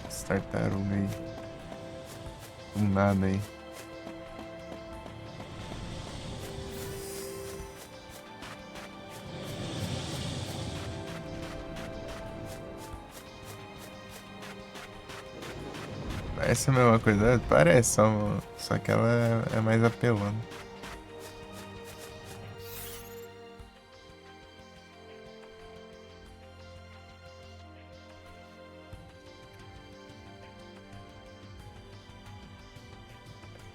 Esse tartaruga aí. Do nada aí. Parece a mesma coisa? Parece, só que ela é mais apelona.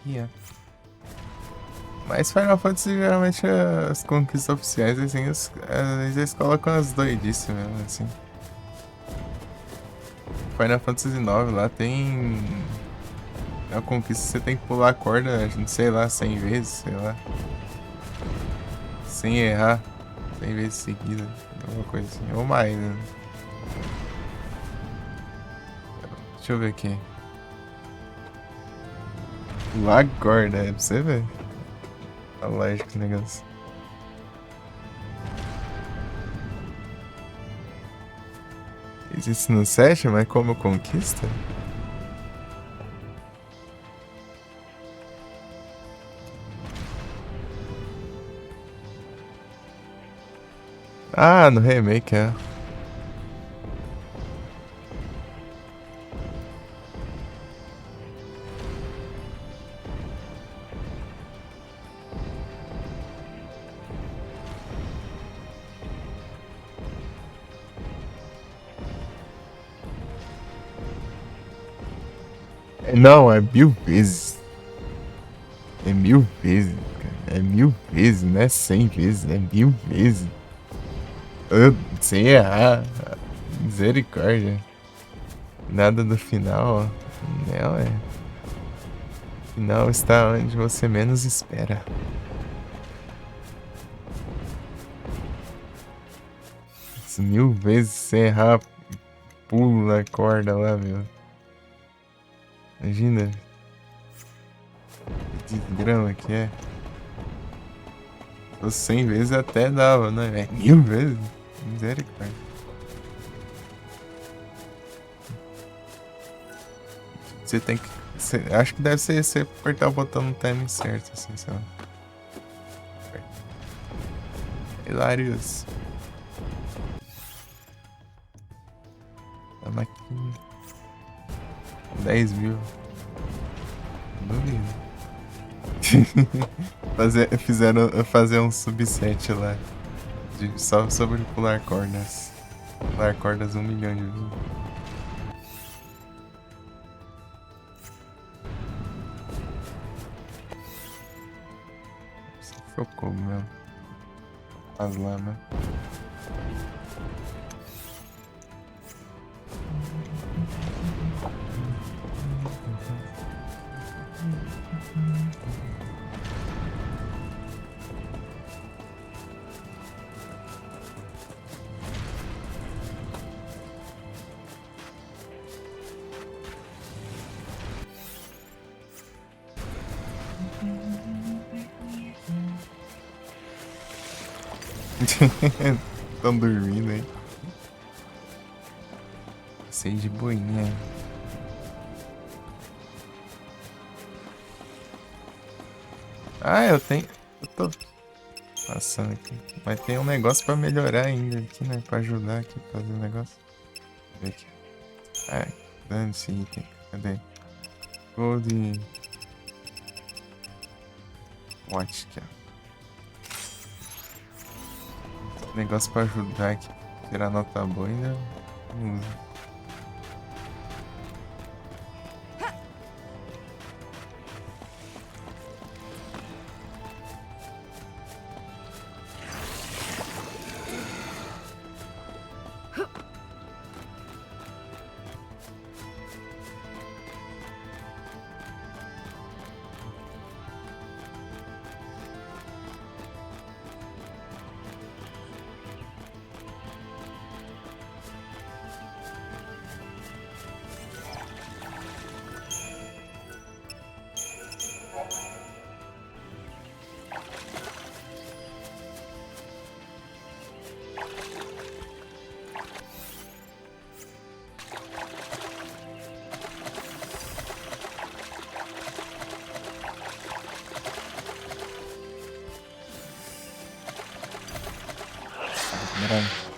Yeah. Mas Final Fantasy geralmente as conquistas oficiais assim, eles colocam as doidices mesmo, assim. Final Fantasy IX lá tem a conquista, você tem que pular a corda, sei lá, 100 vezes, sei lá. Sem errar, 100 vezes seguida, alguma coisa assim. Ou mais, né? Deixa eu ver aqui. Pular a corda, é pra você ver. Tá lógico o negócio. Existe no 7, mas como conquista? Ah, no remake, é. Não, é 1000 vezes. É 1000 vezes, cara. É 1000 vezes, não é 100 vezes, é 1000 vezes. Sem errar. Misericórdia. Nada do final, ó. Não, é. O final está onde você menos espera. As 1000 vezes sem errar, pulo na corda lá, meu. Imagina. Que desgrama que é. Se fosse 100 vezes até dava, né? É 1000 vezes? Misericórdia. Você tem que. Acho que deve ser você apertar o botão no timing certo, assim, sei lá. Hilarious. A máquina. 10 mil. Duvido. Fizeram fazer um subset lá. Só sobre pular cordas. Pular cordas 1 milhão de vezes. Focou mesmo. As lamas. Estão dormindo aí. Sei de boinha. Ah, eu tenho. Eu tô passando aqui. Mas tem um negócio pra melhorar ainda aqui, né? Pra ajudar aqui a fazer o negócio. Deixa eu ver aqui. Ai, dane-se item. Cadê? Gold. Watch aqui, ó. Negócio pra ajudar aqui. Tirar nota boa ainda. Não usa. Bravo.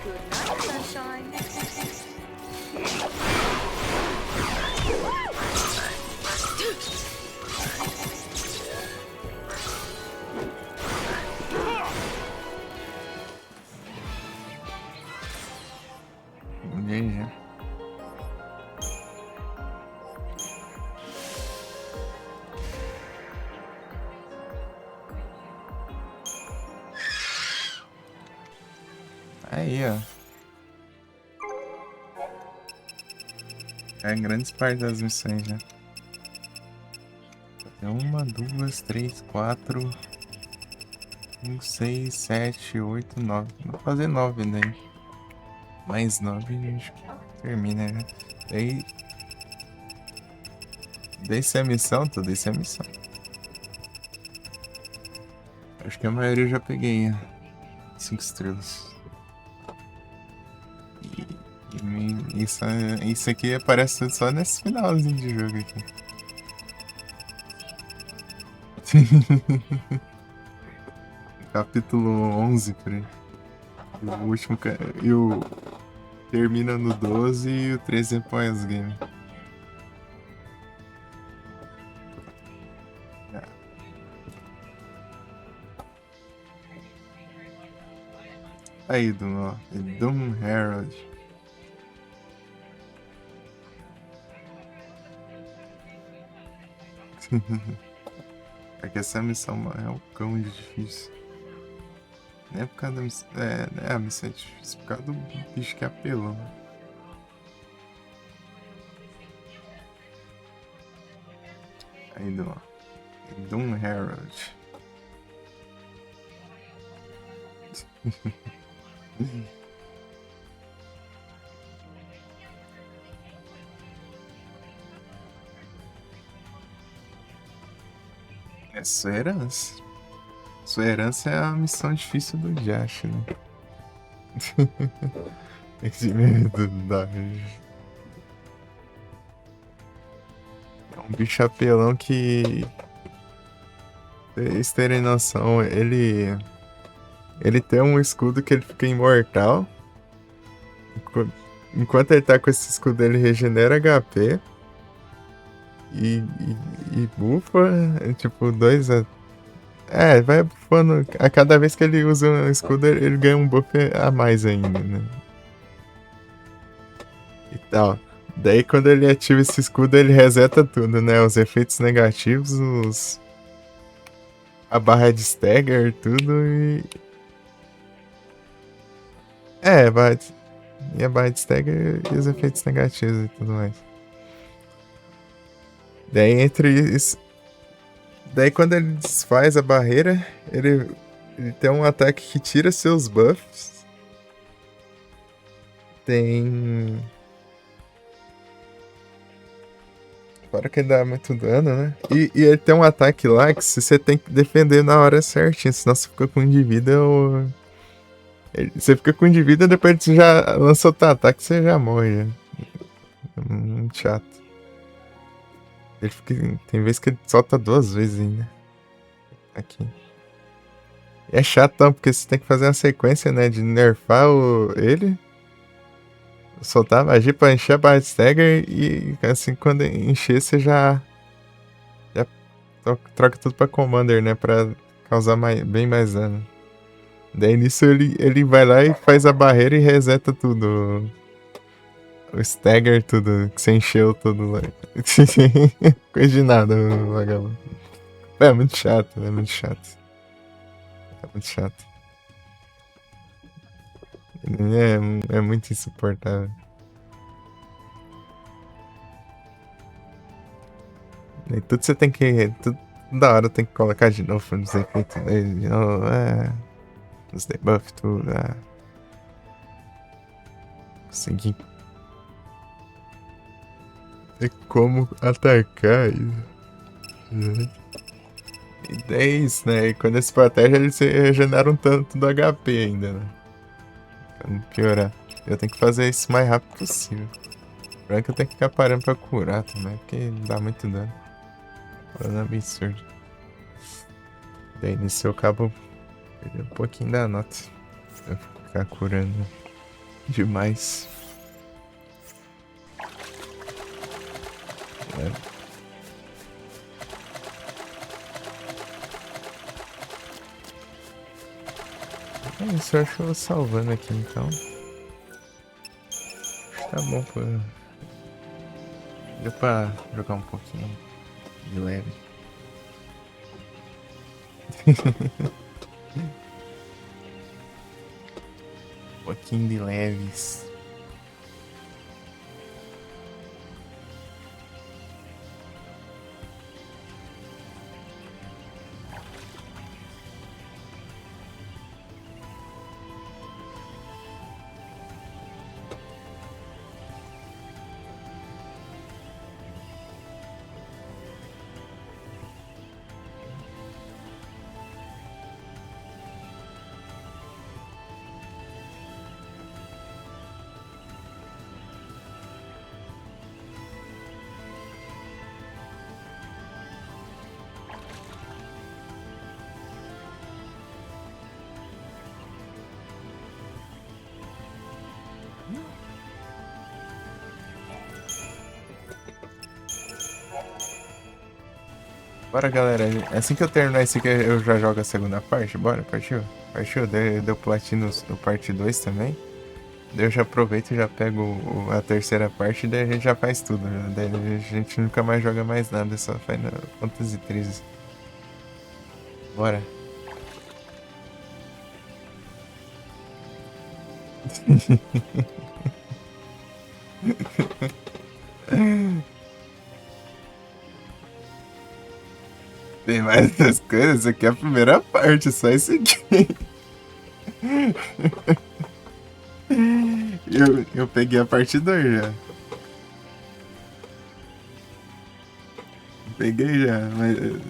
Good night, sunshine. GG. Aí, ó. É grandes partes das missões já. Tem 1, 2, 3, 4, 5, 6, 7, 8, 9. Vou fazer 9 daí. Mais 9 e a gente termina, né? Daí se é missão, tudo isso é missão. Acho que a maioria eu já peguei 5 estrelas. Isso aqui aparece só nesse finalzinho de jogo aqui. Capítulo 11, por aí. E o último. E o. Termina no 12 e o 13 é pós-game. Aí, Doom, ó. Doom Herald. Porque essa missão é um cão de difícil. Nem é por causa da missão. A missão é difícil por causa do bicho que apelou. Aí, Doom Herald. É sua herança. Sua herança é a missão difícil do Josh, né? Esse medo da. É um bicho apelão que. Vocês terem noção, ele tem um escudo que ele fica imortal. Enquanto ele tá com esse escudo, ele regenera HP. E bufa, tipo, 2 a. Vai bufando. A cada vez que ele usa um escudo, ele ganha um buff a mais ainda, né? E tal. Daí, quando ele ativa esse escudo, ele reseta tudo, né? Os efeitos negativos, a barra de stagger, tudo e. A barra de stagger e os efeitos negativos e tudo mais. Daí, entre isso. Daí, quando ele desfaz a barreira, ele tem um ataque que tira seus buffs. Tem. Fora que ele dá muito dano, né? E ele tem um ataque lá que você tem que defender na hora certinha, senão você fica com um de vida ou. Você fica com um de vida, depois você já lança outro ataque, você já morre. Já. É muito chato. Ele fica. Tem vezes que ele solta 2 vezes ainda. Aqui. E é chatão, porque você tem que fazer uma sequência, né? De nerfar ele. Soltar a magia pra encher a barra de stagger. E assim, quando encher, você já troca tudo pra Commander, né? Pra causar bem mais dano. Daí nisso ele vai lá e faz a barreira e reseta tudo. O stagger, tudo. Que você encheu tudo lá. Coisa de nada, vagabundo. É muito chato, é muito chato. É muito chato. É muito insuportável. E tudo você tem que. Tudo da hora tem que colocar de novo nos efeitos dele, de novo. Os debuffs, tudo. Consegui ter como atacar. E daí é isso, né? E quando eles protegem, eles se regeneram um tanto do HP ainda, né? Pra não piorar. Eu tenho que fazer isso o mais rápido possível. Branco eu tenho que ficar parando pra curar também, porque dá muito dano. Dano absurdo. Daí nisso eu acabo perdendo um pouquinho da nota. Eu ficar curando demais. É isso, eu acho que eu vou salvando aqui então. Acho que tá bom pra. Deu pra jogar um pouquinho de leve. Um pouquinho de leves. Bora, galera. Assim que eu terminar esse aqui, eu já jogo a segunda parte. Bora, partiu? Partiu? Deu platino no parte 2 também. Daí eu já aproveito e já pego a terceira parte, daí a gente já faz tudo. Né? Daí a gente nunca mais joga mais nada, só faz no Fantasy 13. Bora. Tem mais essas coisas? Isso aqui é a primeira parte, só isso aqui. Eu peguei a parte 2 já. Peguei já, mas eu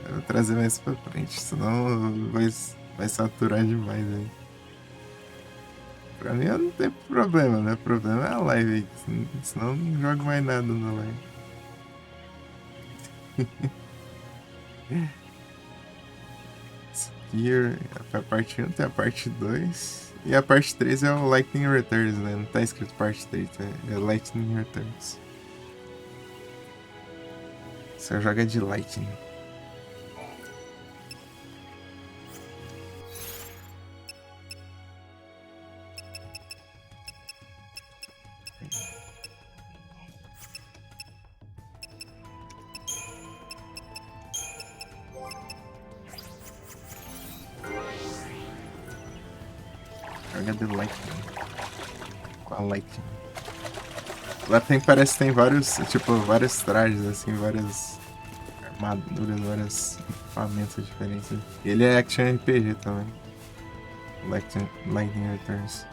vou trazer mais pra frente, senão vai saturar demais aí. Pra mim não tem problema, né? O problema é a live aí, senão eu não jogo mais nada na live. Spear, a parte 1 tem a parte 2. E a parte 3 é o Lightning Returns, né? Não tá escrito parte 3, é Lightning Returns. Só joga de Lightning. Joga de Lightning. Com a Lightning. Lá parece que tem vários, tipo, vários trajes, assim, várias armaduras, vários equipamentos diferentes. Ele é Action RPG também. Lightning Returns.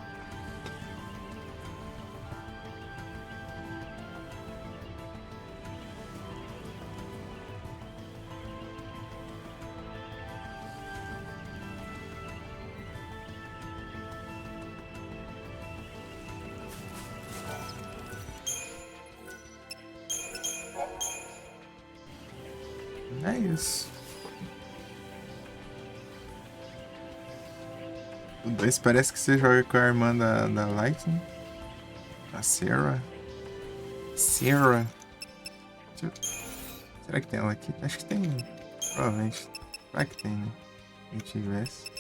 É isso. O 2 parece que você joga com a irmã da Lightning. A Sarah. Sarah. Será que tem ela aqui? Acho que tem. Provavelmente. Vai que tem, né? Se tivesse.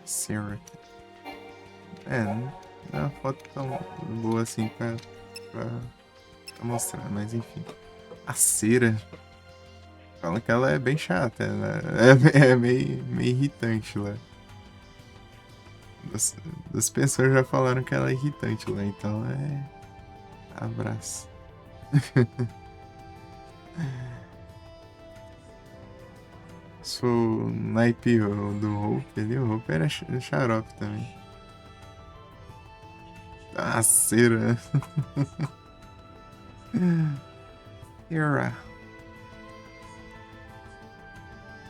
Sarah. Não é uma foto tão boa assim pra mostrar, mas enfim. A cera. Fala que ela é bem chata, é meio irritante lá. Das pessoas já falaram que ela é irritante lá, então é. Abraço. Sou naipe do Hope ali, o Hope era xarope também. Ah, cera. Era.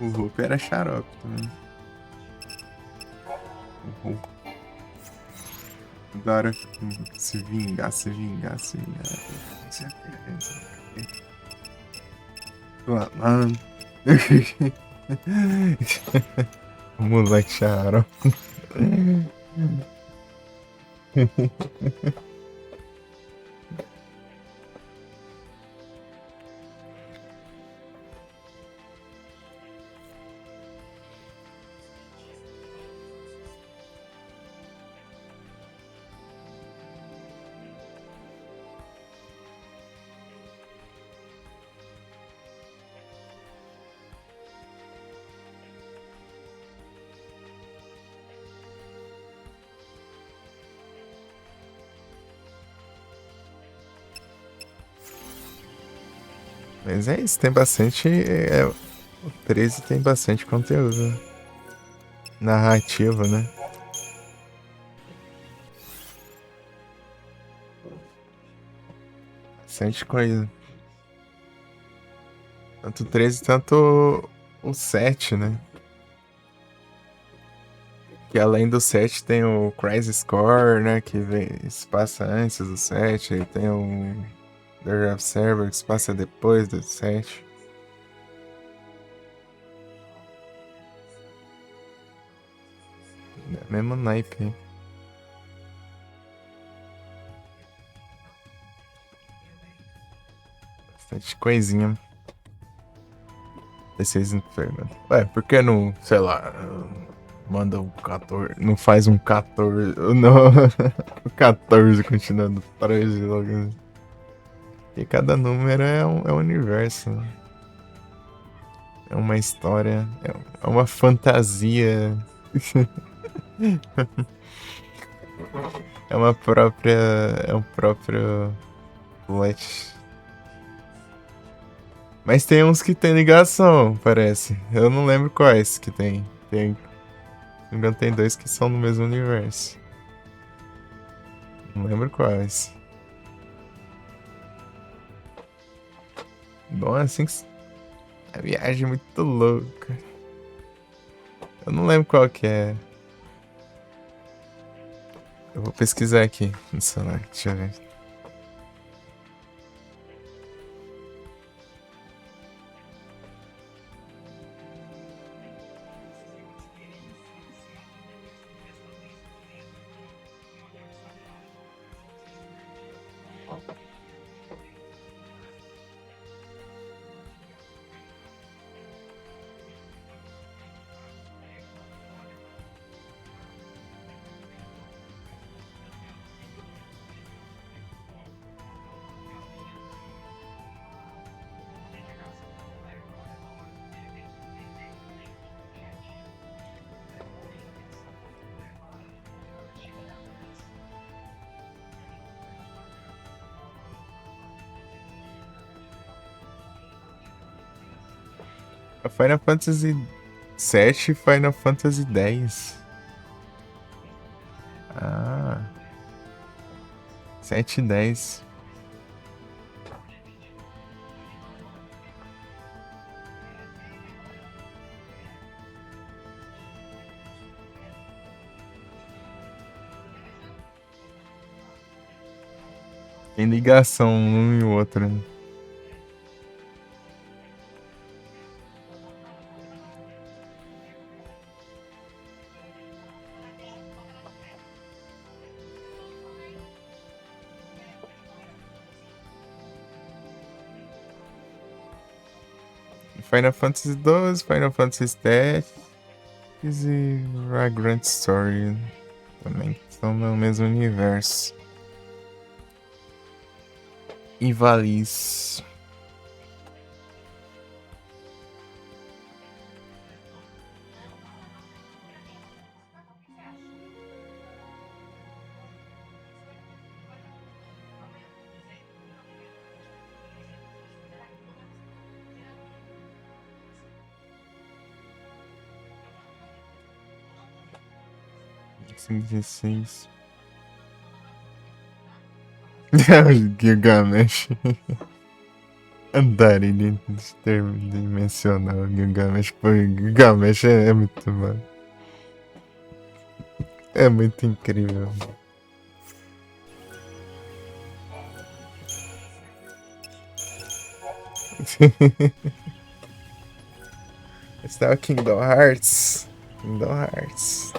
O Hope era xarope também. O Hope. Da hora se vingar, se vingar, se vingar. Mano. Moleque xarope. Mas é isso, tem bastante. O 13 tem bastante conteúdo narrativo, né? Bastante coisa. Tanto o 13, tanto o 7, né? Que além do 7 tem o Crisis Core, né? Que se passa antes do 7. Aí tem o The of Server que se passa depois do 7. Mesmo naipe. Bastante coisinha. 16 Inferno. Ué, por que não, sei lá, manda um 14. Não faz um 14. Não. O 14 continuando 13 logo. E cada número é um universo. Né? É uma história. É uma fantasia. É uma própria. É um próprio plot. Mas tem uns que tem ligação, parece. Eu não lembro quais que tem. Tem. Se não me engano, tem dois que são no mesmo universo. Não lembro quais. Bom, assim que. A viagem é muito louca. Eu não lembro qual que é. Eu vou pesquisar aqui no celular. Deixa eu ver. Final Fantasy VII e Final Fantasy X. Ah. 7 e 10. Tem ligação um e o outro, né? Final Fantasy 12, Final Fantasy Tactics e Vagrant Story também estão no mesmo universo. Ivalice. 16. O Gilgamesh. Andarilho interdimensional. Gilgamesh. Pô, Gilgamesh é muito mano. É muito incrível. Esse é o Kingdom Hearts. Kingdom Hearts.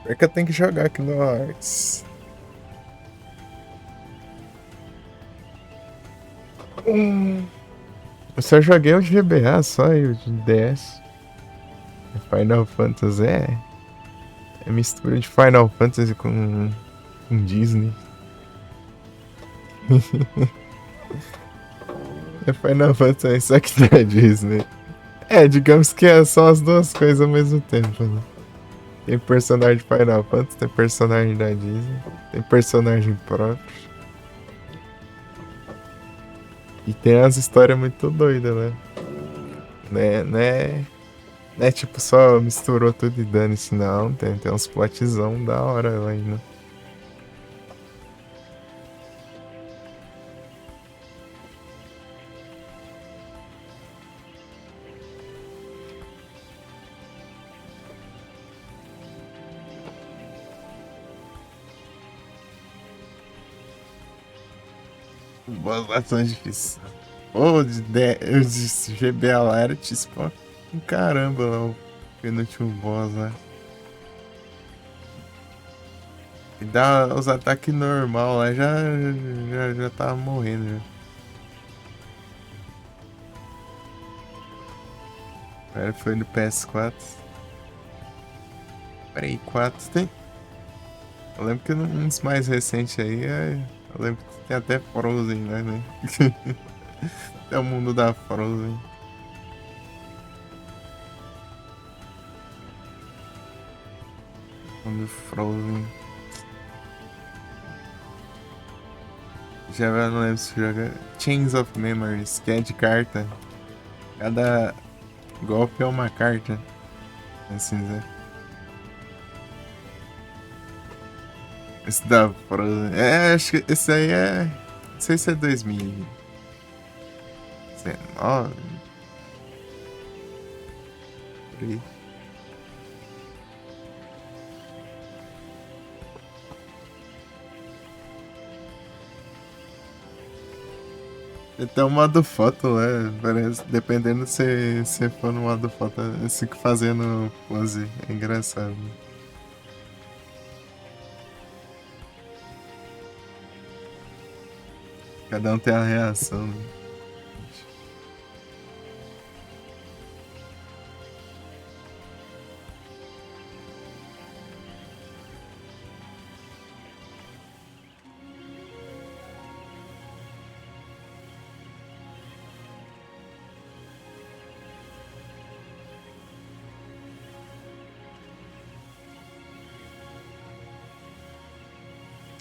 Pior que eu tenho que jogar Kingdom Hearts. Eu só joguei o GBA só e o de DS. Final Fantasy é mistura de Final Fantasy com Disney. É Final Fantasy só que da Disney. É, digamos que são as duas coisas ao mesmo tempo, né? Tem personagem de Final Fantasy, tem personagem da Disney, tem personagem próprio. E tem umas histórias muito doidas, né? Não é tipo só misturou tudo e dane-se, não. Tem uns plotzão da hora lá ainda. Boas lá são difíceis. Pô, de GBA lá era tipo caramba lá o penúltimo boss, né? E dá os ataques normal lá, já tava morrendo já. Agora foi no PS4. Play 4 tem. Eu lembro que um dos mais recentes aí eu lembro que tem até Frozen, né? É o mundo da Frozen. Mundo Frozen. Já não lembro se joga Chains of Memories, que é de carta. Cada golpe é uma carta. Assim, né? Esse da Frozen. Acho que esse aí é. Não sei se é 2019. Por aí. Tem até um modo foto, né? Parece, dependendo se for no modo foto, eu fico fazendo pose. É engraçado. Cada um tem a reação, né?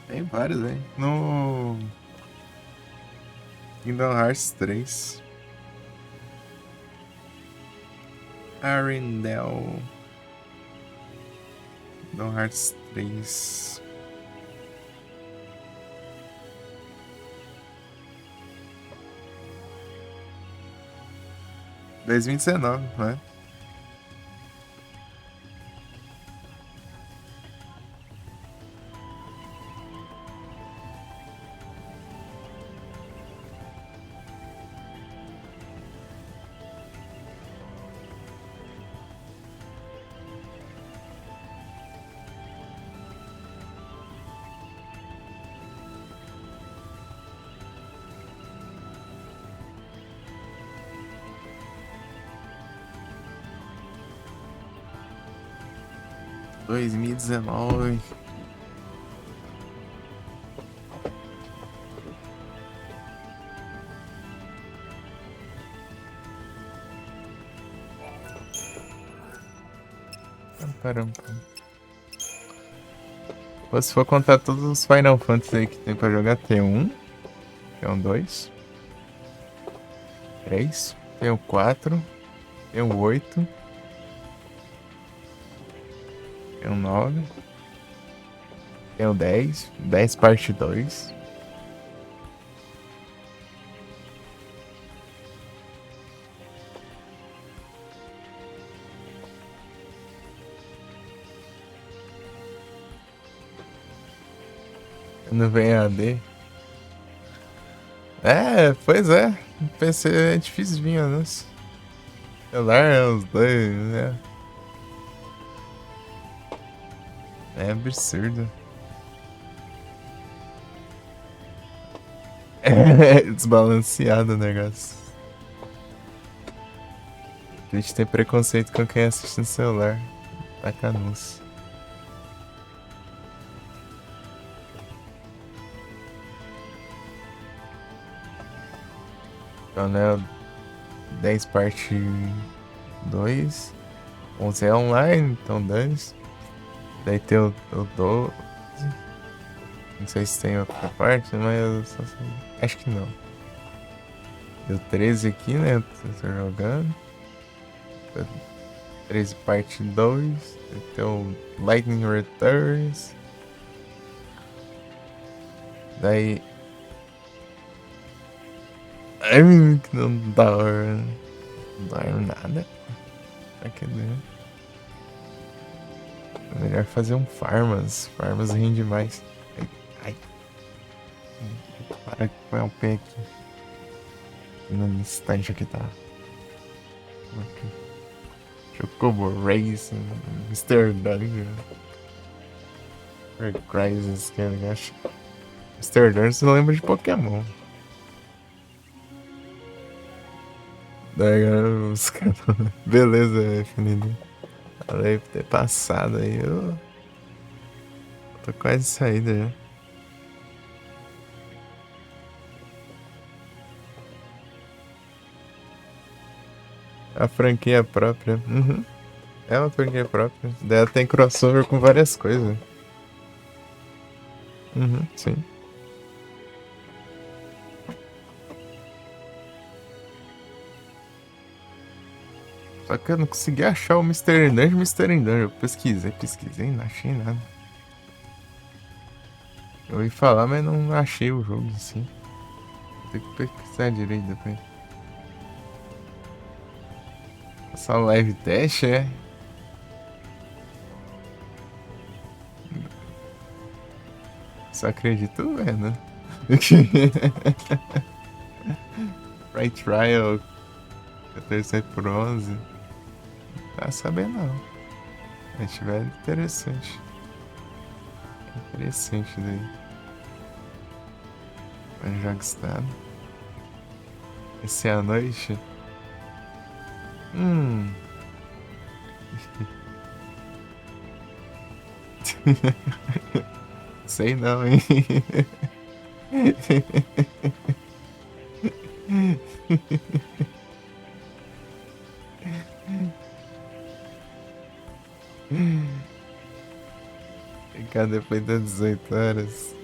Tem vários, hein? No Kingdom Hearts 3. Arendelle. Kingdom Hearts 3. (2019), não é? (2019). Caramba. Se for contar todos os Final Fantasy aí que tem pra jogar, tem tem 2, 3, tem 4, tem 8, tem 9, Tem o 10 parte 2. Não vem AD. É, pois é. PC é difícil vir anúncio. Celular é os dois, né? É absurdo. É desbalanceado o negócio. A gente tem preconceito com quem assiste no celular. Taca anúncio. Então, né? 10 parte 2. 11 é online, então 10. Daí tem o 12. Não sei se tem outra parte, mas eu só sei. Acho que não. Deu 13 aqui, né? Eu tô jogando. 13 parte 2. Tem o Lightning Returns. Daí. Ai, que não dá hora. Não dá nada. Pra que deu? É melhor fazer um Farmas. Farmas rende mais. Ai, ai. Para de põe o pé aqui. No estante que tá. Aqui. Chocobo Racing. Mr. Dungeon. Crisis, que eu acho. Mr. Dungeon você lembra de Pokémon. Daí os caras. Beleza, FND. Falei por ter passado aí. Eu tô quase saída já. A franquia própria. Uhum. É uma franquia própria. Daí ela tem crossover com várias coisas. Uhum, sim. Só que eu não consegui achar o Mr. Dungeon. Eu pesquisei, não achei nada. Eu ouvi falar, mas não achei o jogo assim. Vou ter que pesquisar direito depois. Só live teste, é? Só acredito vendo. Right Trial 14 por 11. Tá sabendo não. Mas tiver interessante. Interessante daí. Mas jogo estado. Esse é a noite? Sei não, hein? Ficar depois das 18 horas.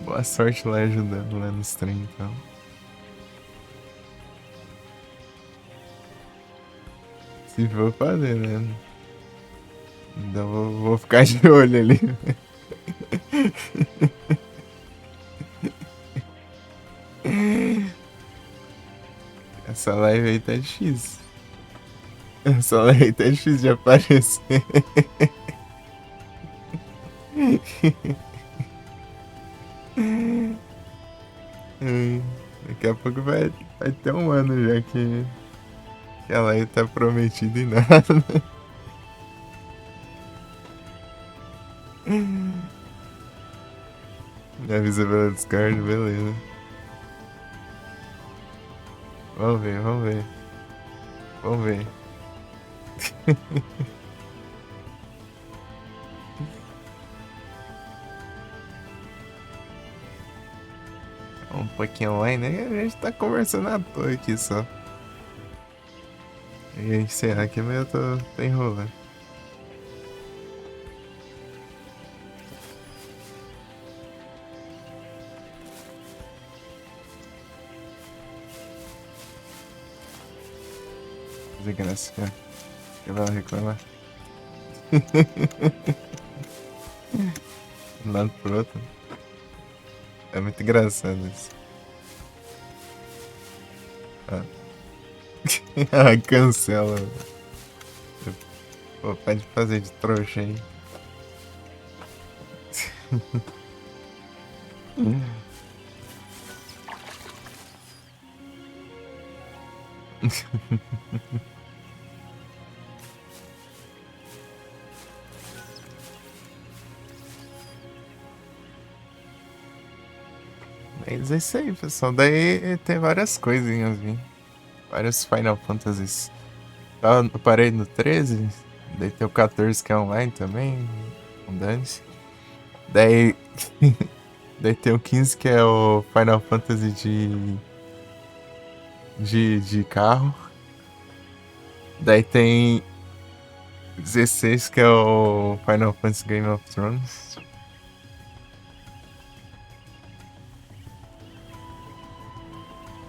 Boa sorte lá ajudando lá no stream, então. Se for fazer, né? Então vou ficar de olho ali. Essa live aí tá difícil. Essa live aí tá difícil de aparecer. Daqui a pouco vai ter um ano já que a live tá prometida e nada. Me avisa pela Discord, beleza. Vamos ver, vamos ver. Vamos ver. Um pouquinho online, né? A gente tá conversando à toa aqui só. E a gente encerrar aqui, mas eu tô enrolando. Fazer graça, cara. Eu vou reclamar. De um lado pro outro. É muito engraçado isso. Ah, ah, cancela. Pô, pode fazer de trouxa aí. Mas é isso aí, pessoal. Daí tem várias coisinhas, viu? Vários Final Fantasies. Eu parei no 13, daí tem o 14 que é online também, com dane-se. Daí, daí tem o 15 que é o Final Fantasy de carro. Daí tem 16 que é o Final Fantasy Game of Thrones.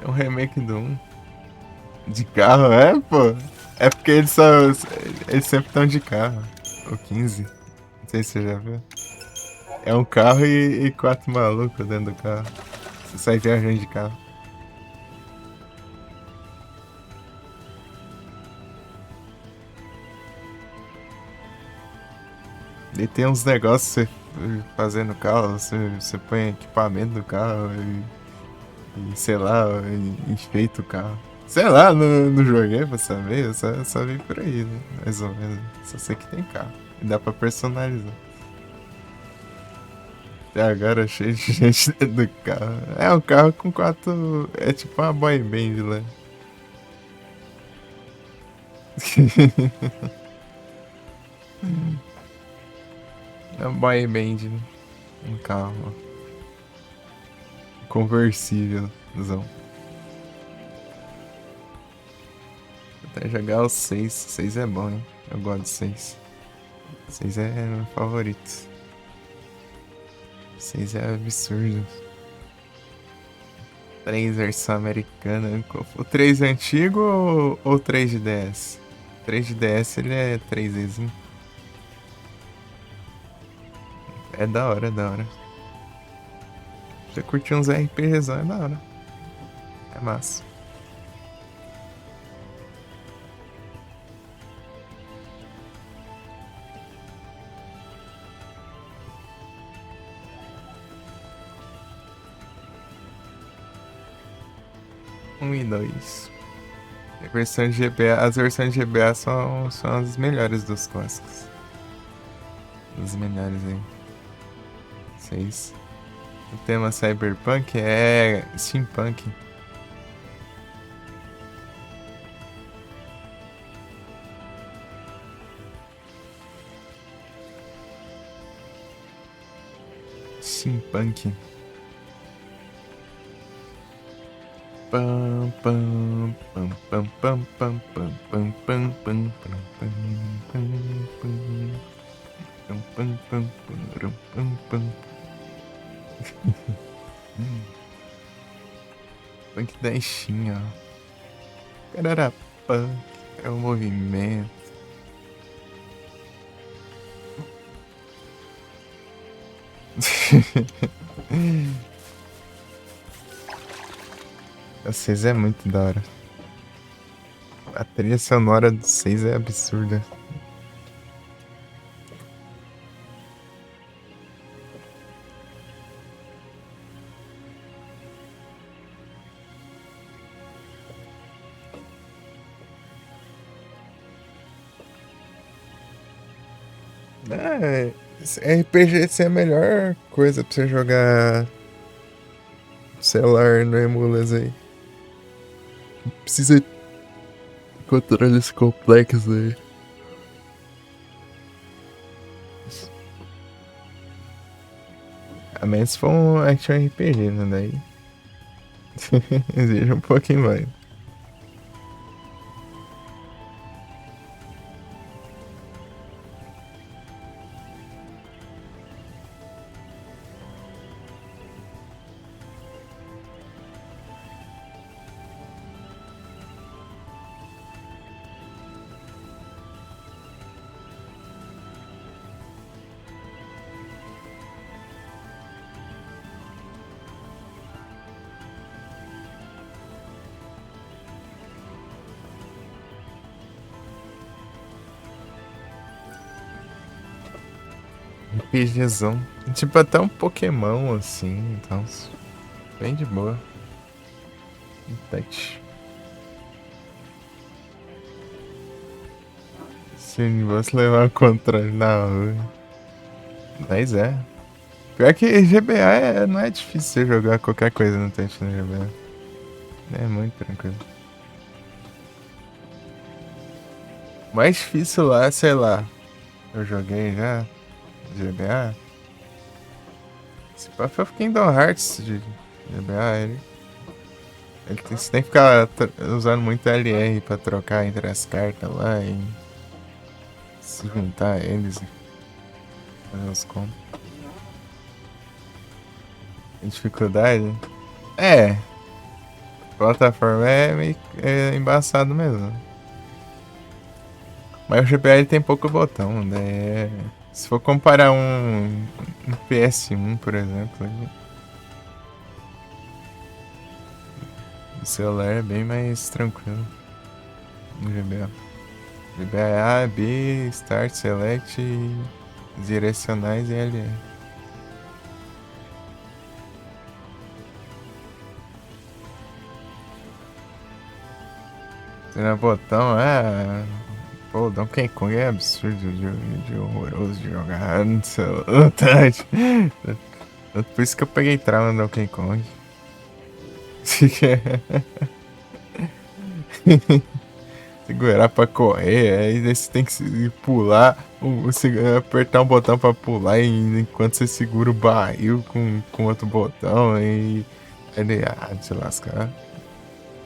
É um remake do 1. De carro, é, pô? É porque eles sempre estão de carro. O 15. Não sei se você já viu. É um carro e 4 malucos dentro do carro. Você sai viajando de carro. E tem uns negócios pra você fazer no carro. Você põe equipamento no carro e sei lá, enfeita o carro. Sei lá, não joguei pra saber. Eu só vi por aí, né? Mais ou menos. Só sei que tem carro. E dá pra personalizar. Até agora cheio de gente dentro do carro. É um carro com 4. É tipo uma boy band lá. É uma boy band, né? Um carro conversívelzão. Até jogar o 6. 6 é bom, hein? Eu gosto do 6. 6 é meu favorito. 6 é absurdo. 3 versão americana. O 3 é antigo ou o 3 de DS? O 3 de DS ele é 3Dzinho. É da hora, é da hora. Você curtir uns RPGzão, é da hora. É massa. Um e 2. A versão de GBA, as versões de GBA são as melhores dos clássicos. As melhores aí. 6. O tema cyberpunk é steampunk. Steampunk. Pam pam pam pam pam pam pam pam pam pam pam pam pam pam pam. Punk da Steam, ó. Carara punk é o movimento. A 6 é muito da hora. A trilha sonora do 6 é absurda. É, RPG é a melhor coisa pra você jogar celular no emulas aí. Precisa de controles complexos aí. A menos se for um action RPG, né? Daí exige um pouquinho mais. RPGzão. Tipo, até um Pokémon, assim, então... Bem de boa. Touch. Se você levar o controle na rua. Mas é. Pior que GBA não é difícil você jogar qualquer coisa no touch no GBA. É muito tranquilo. O mais difícil lá, sei lá. Eu joguei já. GBA. Esse pá foi o Kingdom Hearts de GBA. Você tem que ficar usando muito LR pra trocar entre as cartas lá e se juntar eles e fazer os combos. A dificuldade? É. Plataforma é meio embaçado mesmo. Mas o GBA ele tem pouco botão, né? Se for comparar um PS1, por exemplo, o celular é bem mais tranquilo no GBA. GBA é A, B, Start, Select, direcionais e LR. Tirar botão, pô, Donkey Kong é absurdo de horroroso de jogar no celular. Por isso que eu peguei trauma no Donkey Kong. Segurar pra correr, aí você tem que pular, apertar um botão pra pular enquanto você segura o barril com outro botão e ele, se lascar.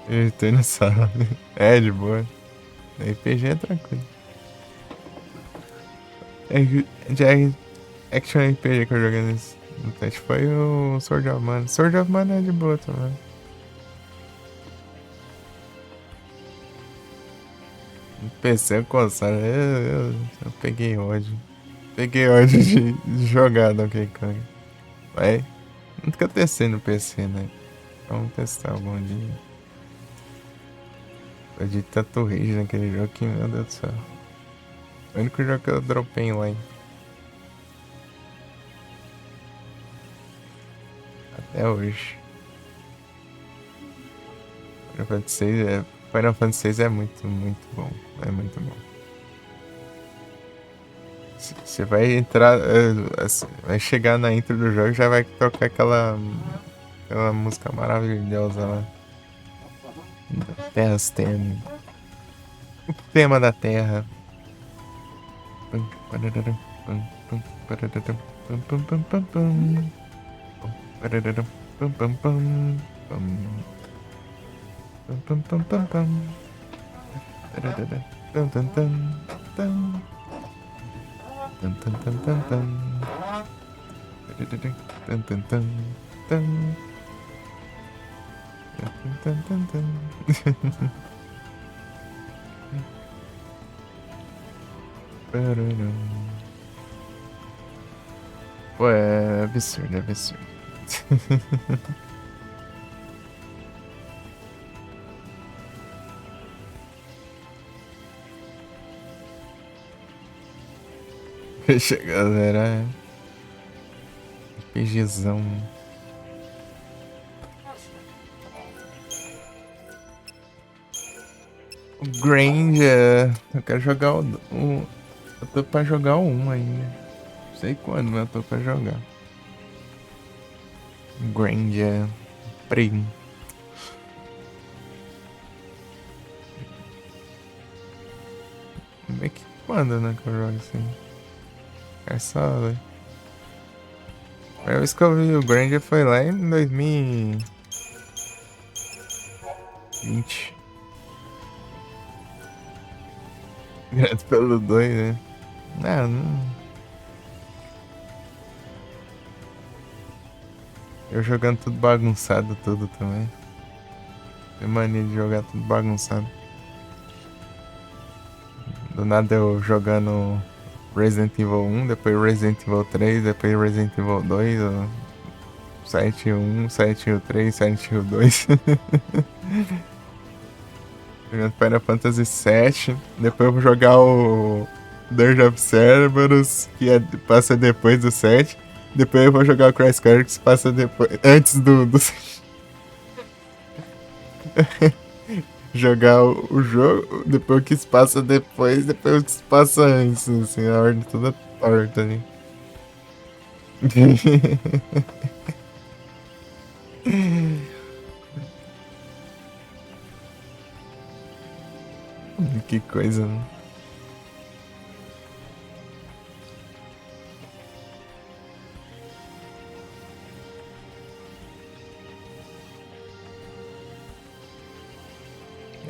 Eu tô nessa. É de boa. RPG é tranquilo. Já Action RPG que eu joguei no teste foi o Sword of Mana. Sword of Mana é de boa também. No PC, console, eu peguei ódio. Peguei ódio de jogar Donkey Kong. Mas nunca testei no PC, né? Vamos testar algum dia. Eu de tanto rage naquele jogo que, meu Deus do céu. O único jogo que eu dropei em line. Até hoje. Final Fantasy VI é muito, muito bom. É muito bom. Você vai entrar. Vai chegar na intro do jogo e já vai tocar aquela música maravilhosa lá. Terras Tem. O tema da Terra. Pô, é absurdo, é absurdo. Chega a zerar. RPGzão. O Granger. Eu quero jogar eu tô pra jogar o 1 ainda. Não sei quando, mas eu tô pra jogar. Granger. Prim. Como é que quando, né, que eu jogo assim? É só, velho. A primeira vez que eu vi o Granger foi lá em 2020. Direto pelo 2, né? Não. Eu jogando tudo bagunçado, tudo também. Tem mania de jogar tudo bagunçado. Do nada eu jogando Resident Evil 1, depois Resident Evil 3, depois Resident Evil 2, Silent Hill 1, Silent Hill 3, Silent Hill 2. Jogando Final Fantasy 7, depois eu vou jogar o Dirge of Cerberus, que passa depois do 7. Depois eu vou jogar o Crash Car, que se passa depois, antes do 7. Jogar o jogo, depois o que se passa depois o que se passa antes, assim, a ordem toda torta ali. Que coisa, né?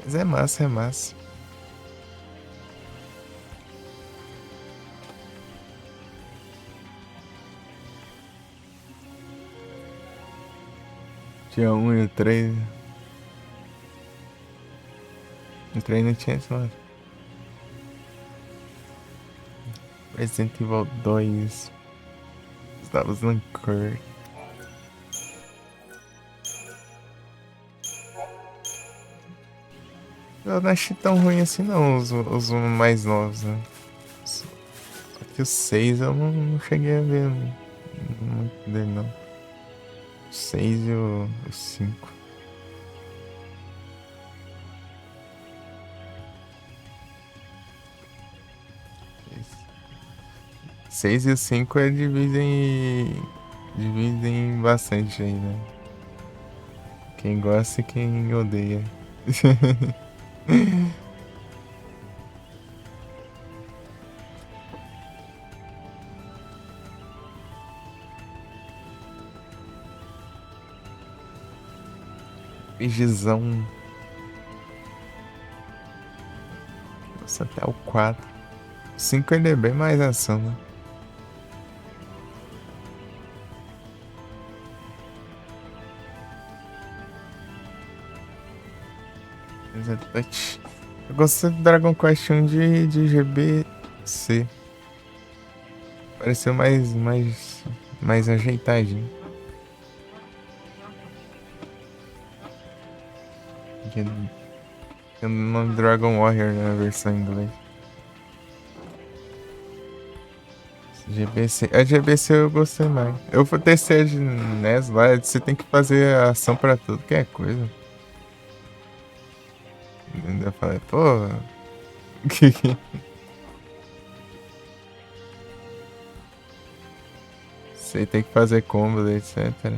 Mas é massa, é massa. Tinha um e o 3. O 3 não tinha isso, não. Resident Evil 2. Estava usando cor. Eu não achei tão ruim assim não, os mais novos, né? Só que o 6 eu não cheguei a ver muito dele não. O 6 e o 5. 6 e o 5 é dividem bastante aí, né? Quem gosta e quem odeia. Vigizão. Nossa, até o 4. O 5 ele é bem mais ação, né? Exatamente. Eu gostei do Dragon Quest 1 de GBC. Pareceu mais ajeitadinho. Tem o nome Dragon Warrior na versão em inglês. GBC. A GBC eu gostei mais. Eu testei a de NES lá, você tem que fazer a ação pra tudo que é coisa. Eu falei, pô. Você tem que fazer combos, etc.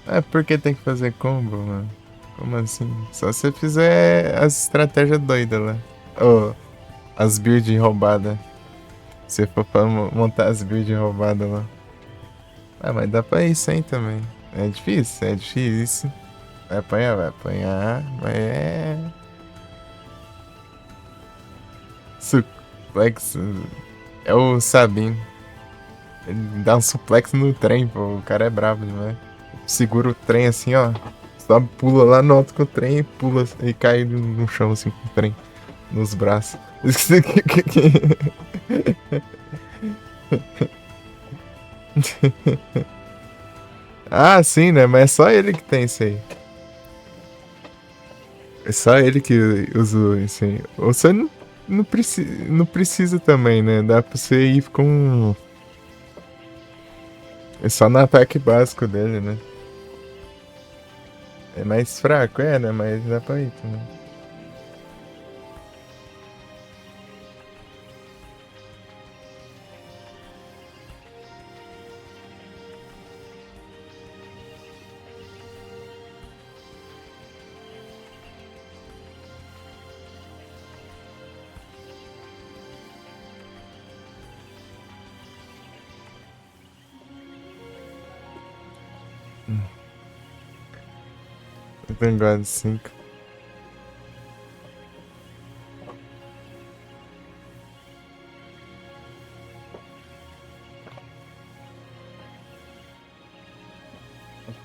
É, por que tem que fazer combo, mano? Como assim? Só você fizer as estratégias doidas lá. Ou as builds roubadas. Se for pra montar as builds roubadas lá. Ah, mas dá pra ir sem também. É difícil, é difícil. Vai apanhar, mas é. Suplex. É o Sabin. Ele dá um suplex no trem, pô. O cara é brabo demais. Segura o trem assim, ó. Só pula lá no alto com o trem e pula e cai no chão assim com o trem. Nos braços. Ah, sim, né? Mas é só ele que tem isso aí. É só ele que usa isso aí. Você não precisa também, né? Dá pra você ir com. É só no ataque básico dele, né? É mais fraco, né? Mas dá pra ir também. Vanguard 5.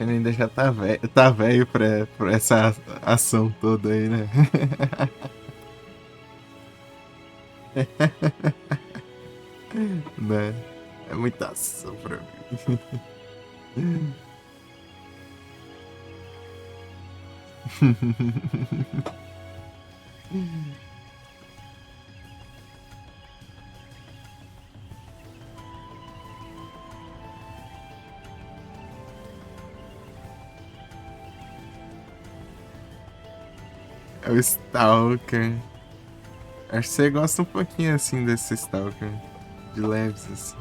Ele ainda já tá velho pra essa ação toda aí, né? Né? É muita ação pra mim. É o Stalker. Acho que você gosta um pouquinho assim desse Stalker. De leves, assim.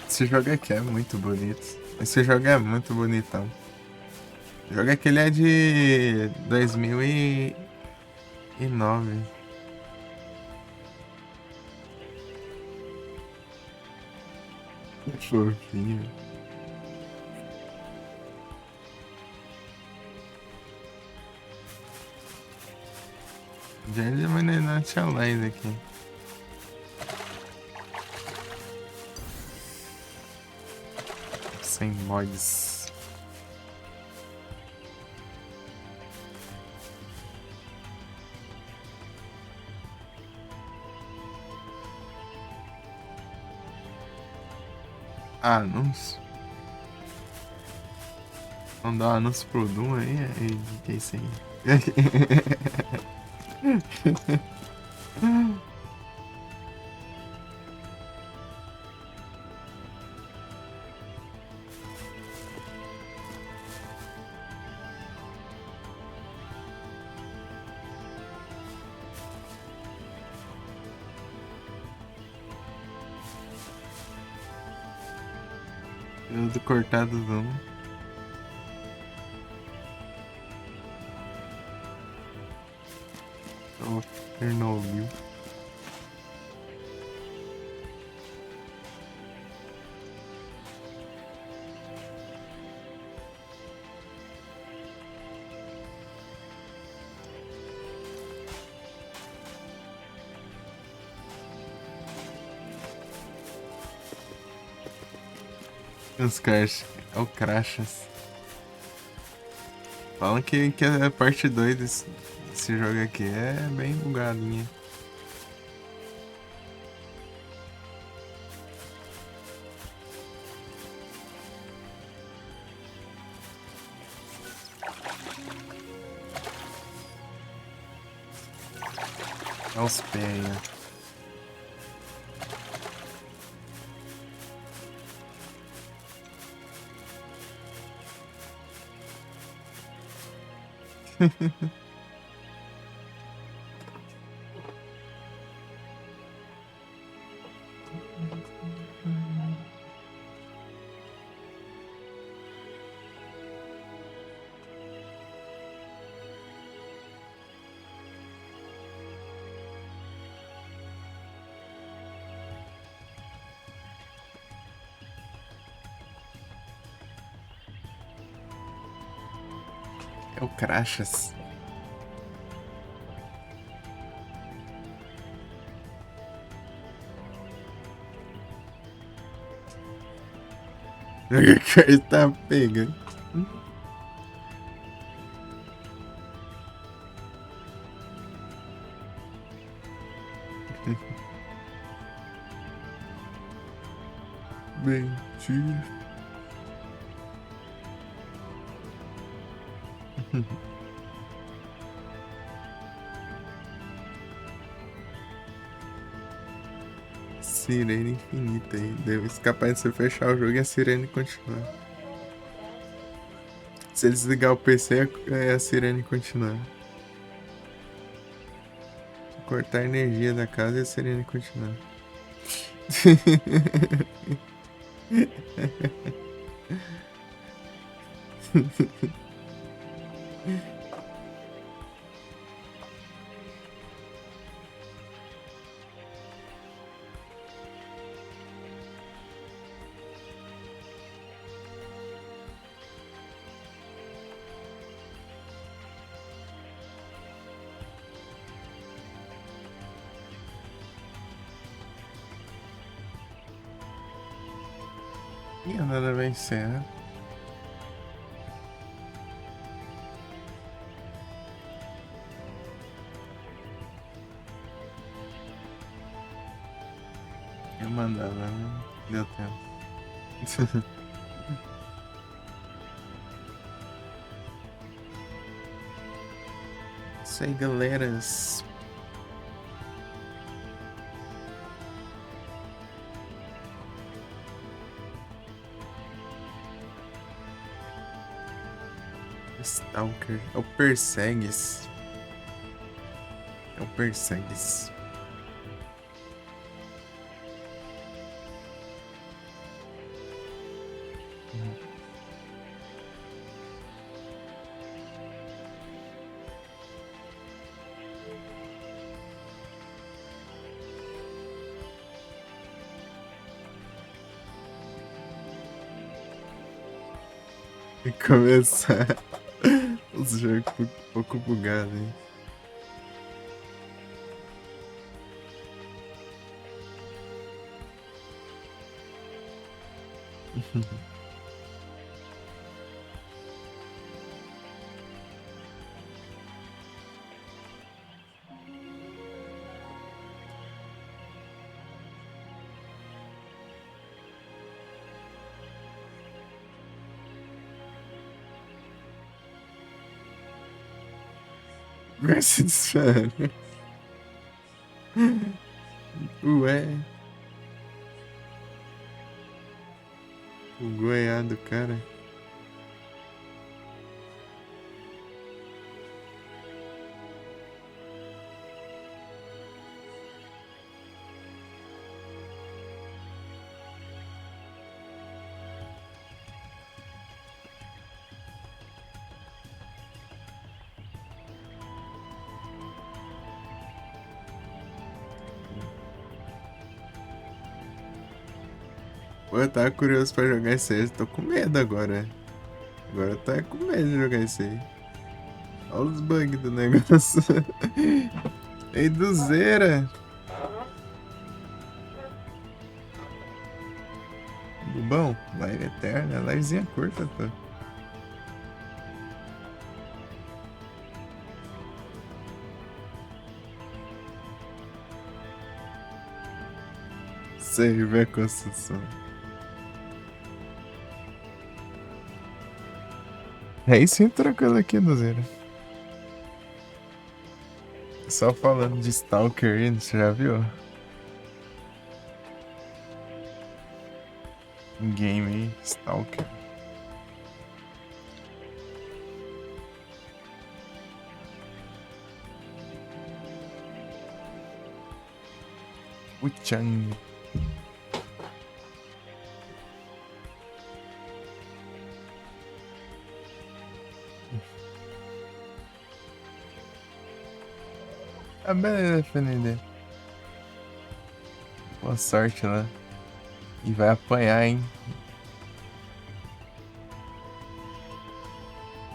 Esse jogo aqui é muito bonito. Esse jogo é muito bonitão. O jogo aquele é de 2009. Que fofinho. Já ele vai na Tia Light aqui. Sem mods. Anúncio. Vamos dar um anúncio pro Doom aí? Que é isso aí? Eu do cortado Doom. Oh, Chernobyl. Os caras. É o Crashas. Falam que a parte 2 desse jogo aqui é bem bugadinha. Olha os pés aí, ó. É o Crashas. O cara tá pegando. Mentira. Sirene infinita aí. Deve escapar de você fechar o jogo e a sirene continuar. Se ele desligar o PC, é a sirene continuar. Cortar a energia da casa e a sirene continuar. E nada vai ser, né? Eu mandava, né? Deu tempo. Isso aí, galeras. Stalker. É o Persegues. É o Persegues. E começar os jogos um pouco bugados, hein? Versus Fan. Ué. O goiado, cara. Pô, eu tava curioso pra jogar isso aí. Tô com medo agora. Agora eu tô com medo de jogar isso aí. Olha os bugs do negócio. Ei, dozeira. Bom, live eterna. Livezinha curta, pô. Save a construção. É isso, tranquilo aqui, dozeira. Só falando de Stalker aí, você já viu? Um game aí, Stalker. Uchang. Ah, beleza, FND. Boa sorte lá. E vai apanhar, hein?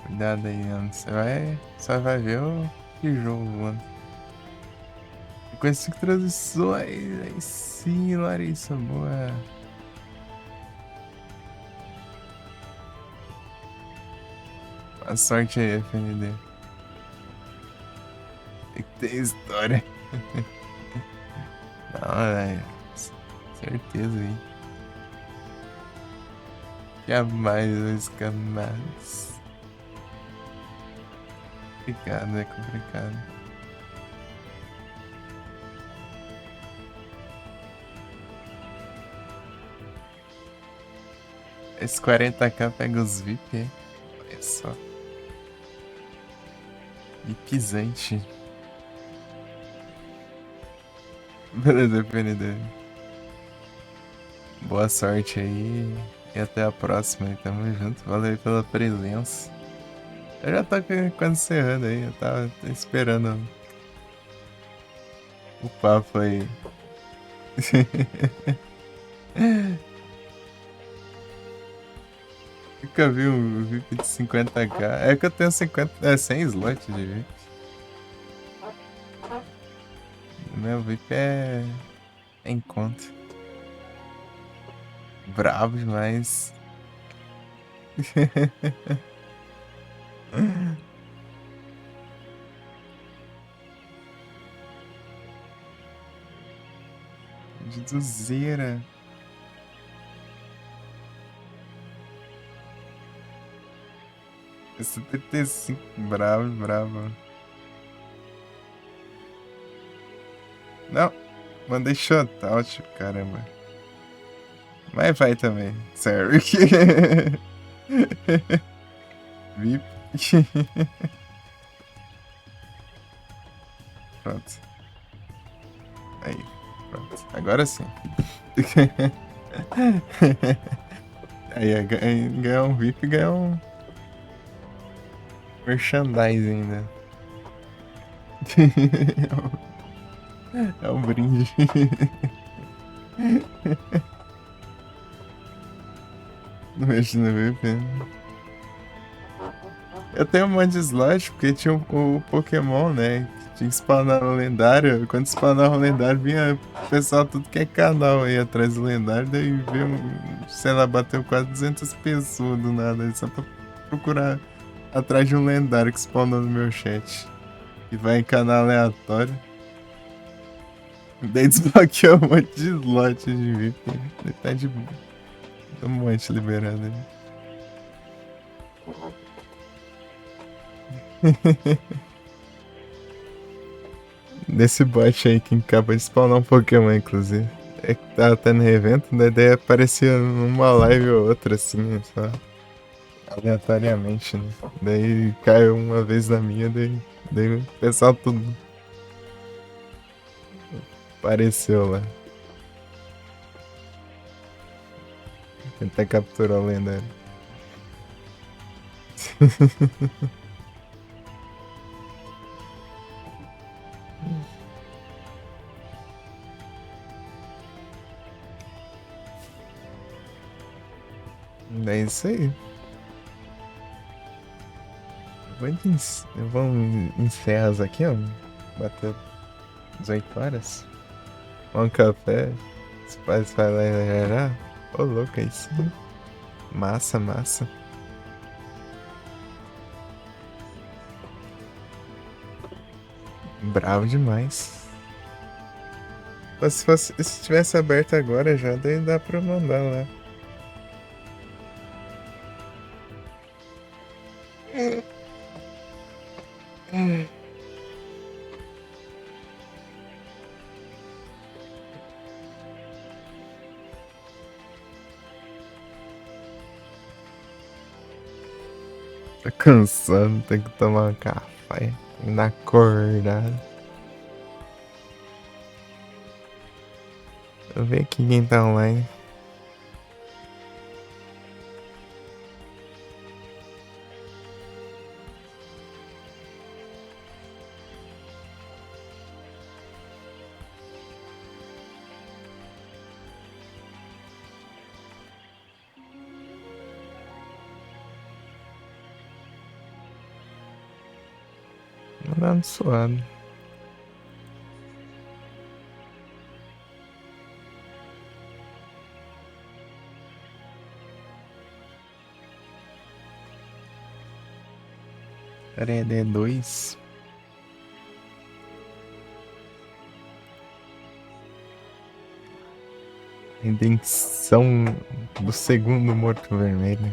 Cuidado aí, mano. Você vai ver o que jogo, mano. E com essas transições, aí sim, Larissa, boa. Boa sorte aí, FND. Tem que ter história. Não, velho. Certeza aí. Jamais vou escamar. Complicado, é complicado. Esse 40k pega os VIP, é? Olha só. E pisante. Beleza, PND. Boa sorte aí. E até a próxima. E tamo junto. Valeu aí pela presença. Eu já tô quase encerrando aí. Eu tava esperando o papo aí. Nunca vi um VIP de 50k. É que eu tenho 100 slots de VIP. Meu VIP é em conta. Brabo demais. De dozeira. É 75. Bravo, bravo. Não, mandei shoutout, caramba. Mas vai também, sério. VIP. Pronto. Aí, pronto. Agora sim. Aí, ganhar um VIP e ganhar um merchandise ainda. É um brinde. Imagina VIP. Eu tenho um monte de slot porque tinha o Pokémon, né? Que tinha que spawnar no lendário. Quando spawnava o lendário, vinha o pessoal tudo que é canal aí atrás do lendário. Daí veio, sei lá, bateu quase 200 pessoas do nada. Só pra procurar atrás de um lendário que spawnou no meu chat. E vai em canal aleatório. Daí desbloqueou um monte de slot de VIP. Ele tá de um monte liberado aí. Nesse bot aí que acaba de spawnar um Pokémon, inclusive. É que tava tendo evento, daí aparecia numa live ou outra, assim, só. Aleatoriamente, né? Daí caiu uma vez na minha, daí o pessoal tudo apareceu lá. Tentar capturar o lendário. É isso aí. Vamos encerrar aqui, ó. Bateu 18 horas. Um café. Os pais vai lá e já. Ô, louco, é isso. Massa, massa. Bravo demais. Mas se tivesse aberto agora já, daí dá pra mandar lá. Tô cansando, tem que tomar um café. Ainda acordado. Deixa eu ver aqui quem tá online. Mandando suado. D2. Redenção do segundo Morto Vermelho.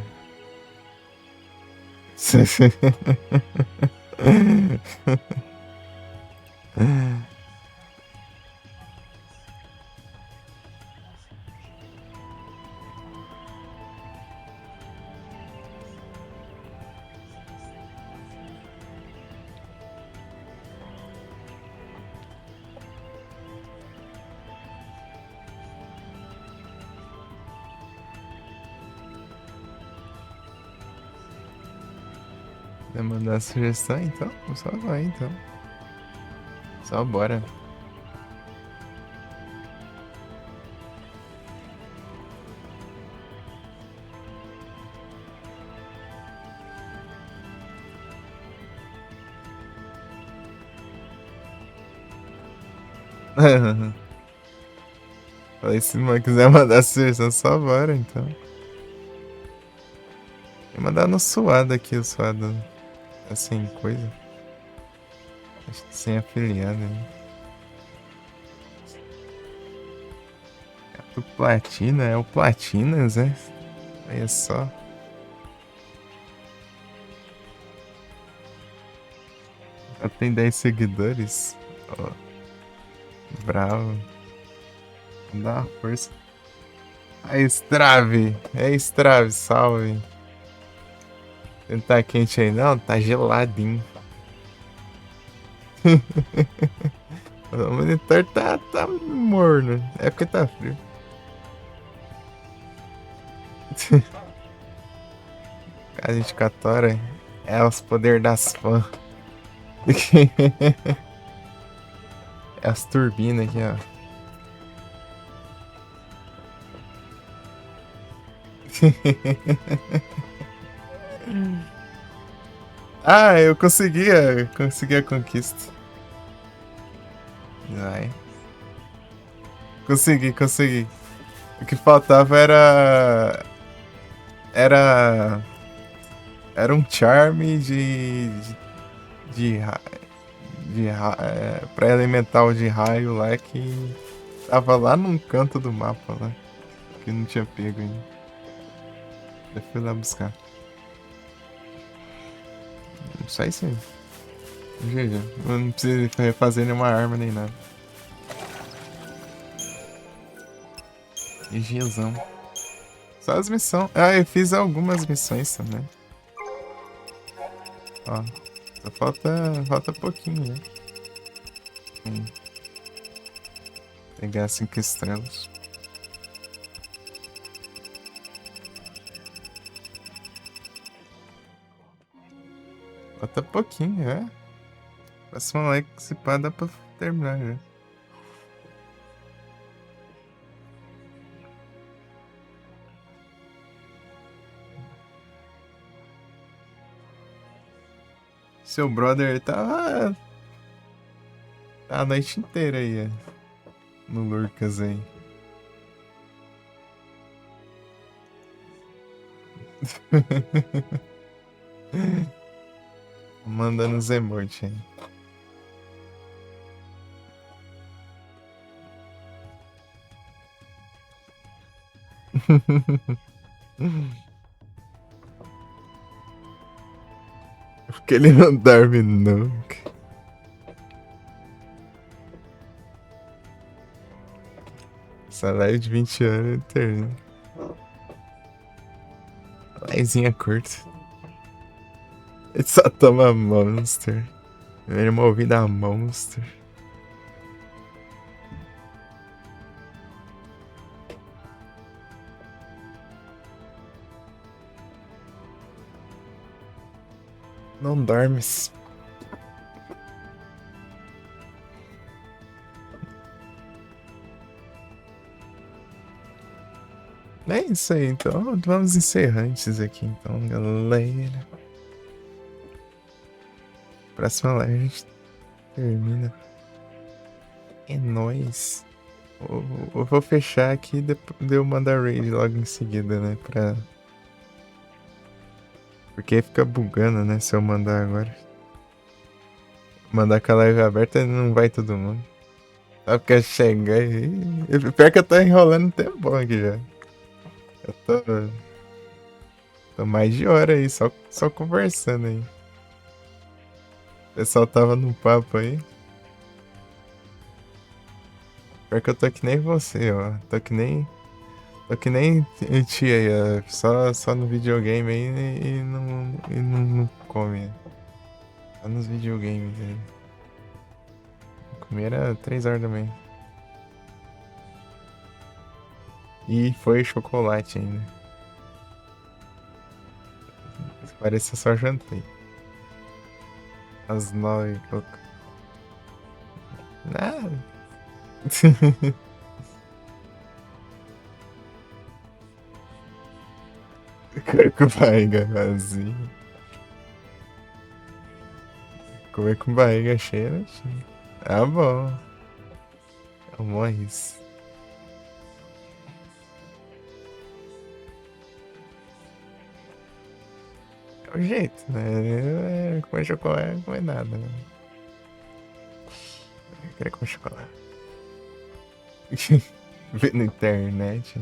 Vai mandar sugestão então? Só vai então. Só bora. Falei, se não quiser mandar sugestão, só bora, então. Vou mandar no suado aqui, o suado tá sem coisa. Acho que sem afiliado, né? É o Platina, é o Platinas, né? Olha só. Já tem 10 seguidores. Ó, bravo. Dá uma força. A Strave. É Strave, salve. Não tá quente aí não? Tá geladinho. O monitor tá morno. É porque tá frio. A gente catora é os poderes das fãs. É as turbinas aqui, ó. Ah, eu consegui a conquista. Vai. Consegui. O que faltava era era um charme de pré-elemental de raio lá que tava lá num canto do mapa lá, que não tinha pego ainda. Eu fui lá buscar. Só isso aí. GG. Eu não preciso refazer nenhuma arma nem nada. GGzão. Só as missões. Ah, eu fiz algumas missões também. Ó. Só falta pouquinho, né? Pegar 5 estrelas. Falta pouquinho, é. Próximo like, se pá, dá pra terminar já. Seu brother ele tava a noite inteira aí, no Lurkas aí. Mandando os emotes aí. Porque ele não dorme nunca. Essa live de 20 anos termina. Livezinha curta. Ele só toma Monster. Ele é movido a Monster. Não dormes. É isso aí, então. Vamos encerrantes aqui, então, galera. Próxima live a gente termina. É nóis. Eu vou fechar aqui e depois eu mandar raid logo em seguida, né? Porque fica bugando, né? Se eu mandar agora. Mandar com a live aberta não vai todo mundo. Só porque chegar aí. Pior que eu tô enrolando um tempão aqui já. Eu tô mais de hora aí, só conversando aí. O pessoal tava no papo aí. Pior que eu tô que nem você, ó. Tô que nem tia aí, ó. Só no videogame aí e não come. Só nos videogames aí. Comer era 3 horas da manhã. E foi chocolate ainda. Parece que eu só jantei. Às 9 e pouco. Nada. Com barriga vazia. Comer com barriga cheia, né? Tá bom. Vamos isso. É o jeito, né? Comer chocolate, não comer nada, né? Eu queria comer chocolate. Ver na internet.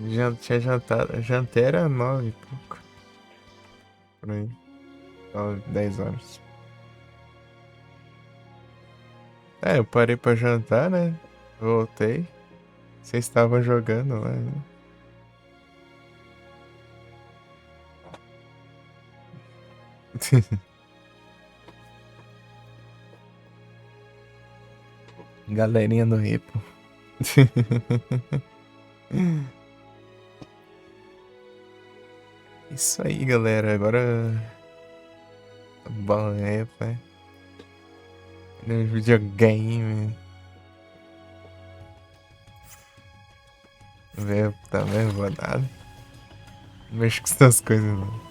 Já tinha jantado. Jantei era 9 e pouco. Por aí. 9, 10 horas. É, eu parei pra jantar, né? Voltei. Vocês estavam jogando lá, né? Galerinha do Ripo. Isso aí, galera. Agora. Tá bom, né, pai? No videogame. Velho, tá meio rodado. Não mexo com essas coisas, não.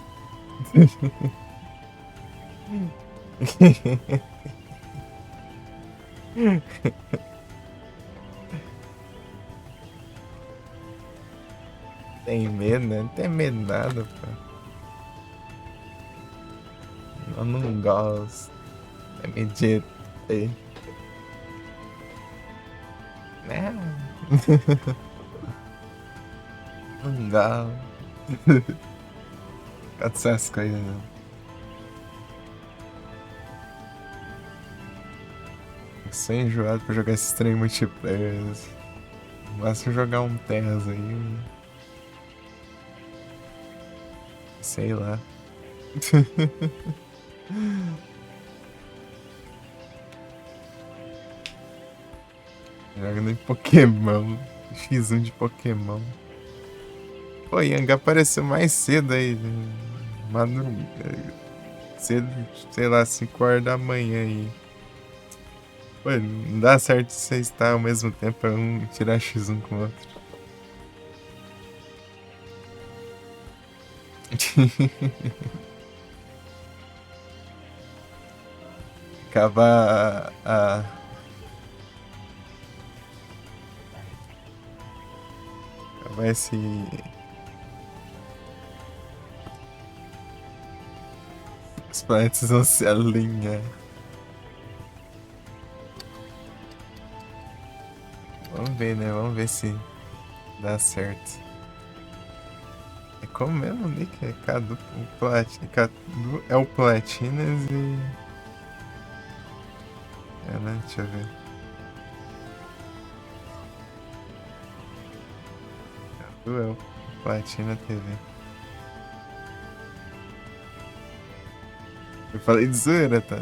Tem medo, né? Não tem medo de nada, pô. Eu não gosto. É medito. Não. Não gosto. Gosto dessas coisas, não. Eu sou enjoado pra jogar esses trem multiplayer. Basta jogar um Terras aí. Sei lá. Jogando em Pokémon. X1 de Pokémon. Pô, Yang apareceu mais cedo aí. Cedo, sei lá, 5 horas da manhã aí. Pô, não dá certo você estar ao mesmo tempo pra um tirar X1 com o outro. Acabar acabar esse. Os planetas vão se alinhar. Vamos ver, né? Vamos ver se dá certo. É como mesmo, Nick? É Cadu, Cadu é o Platinas e. É, né? Deixa eu ver. Cadu é o Platina TV. Eu falei de zoeira, tá?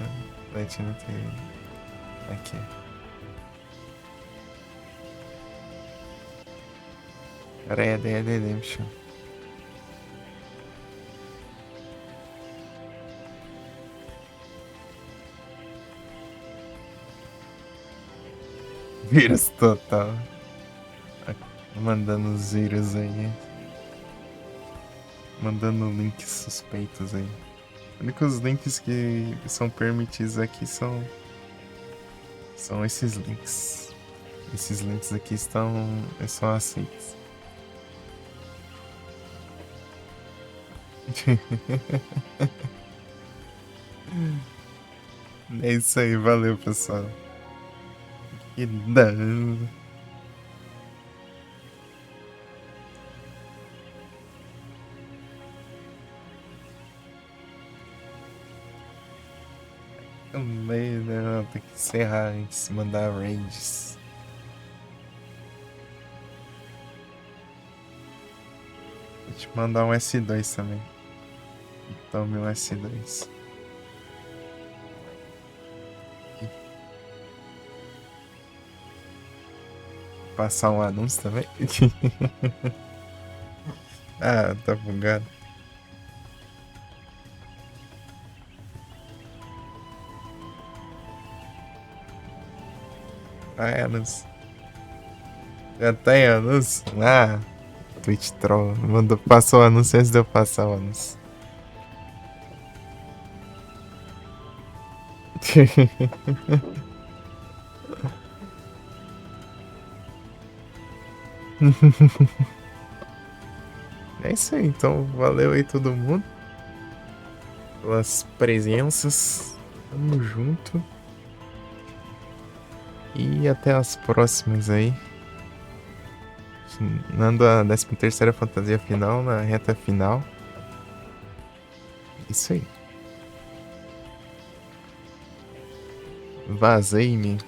Platina TV. Aqui. Red Dead Redemption. Vírus total. Mandando os vírus aí. Mandando links suspeitos aí. Os únicos links que são permitidos aqui são esses links. Esses links aqui são aceitos. É isso aí, valeu pessoal. Que dano. Também, né? Tem que encerrar antes de mandar ranges. Vou te mandar um S2 também. Tome um S2. Passar um anúncio também? Ah, tá bugado. Ah, é anúncio. Já tem anúncio? Ah, Twitch Troll. Passou o anúncio antes de eu passar o anúncio. É isso aí, então valeu aí todo mundo pelas presenças. Tamo junto. E até as próximas aí. Nando a 13ª fantasia final na reta final. Isso aí. Vazei-me.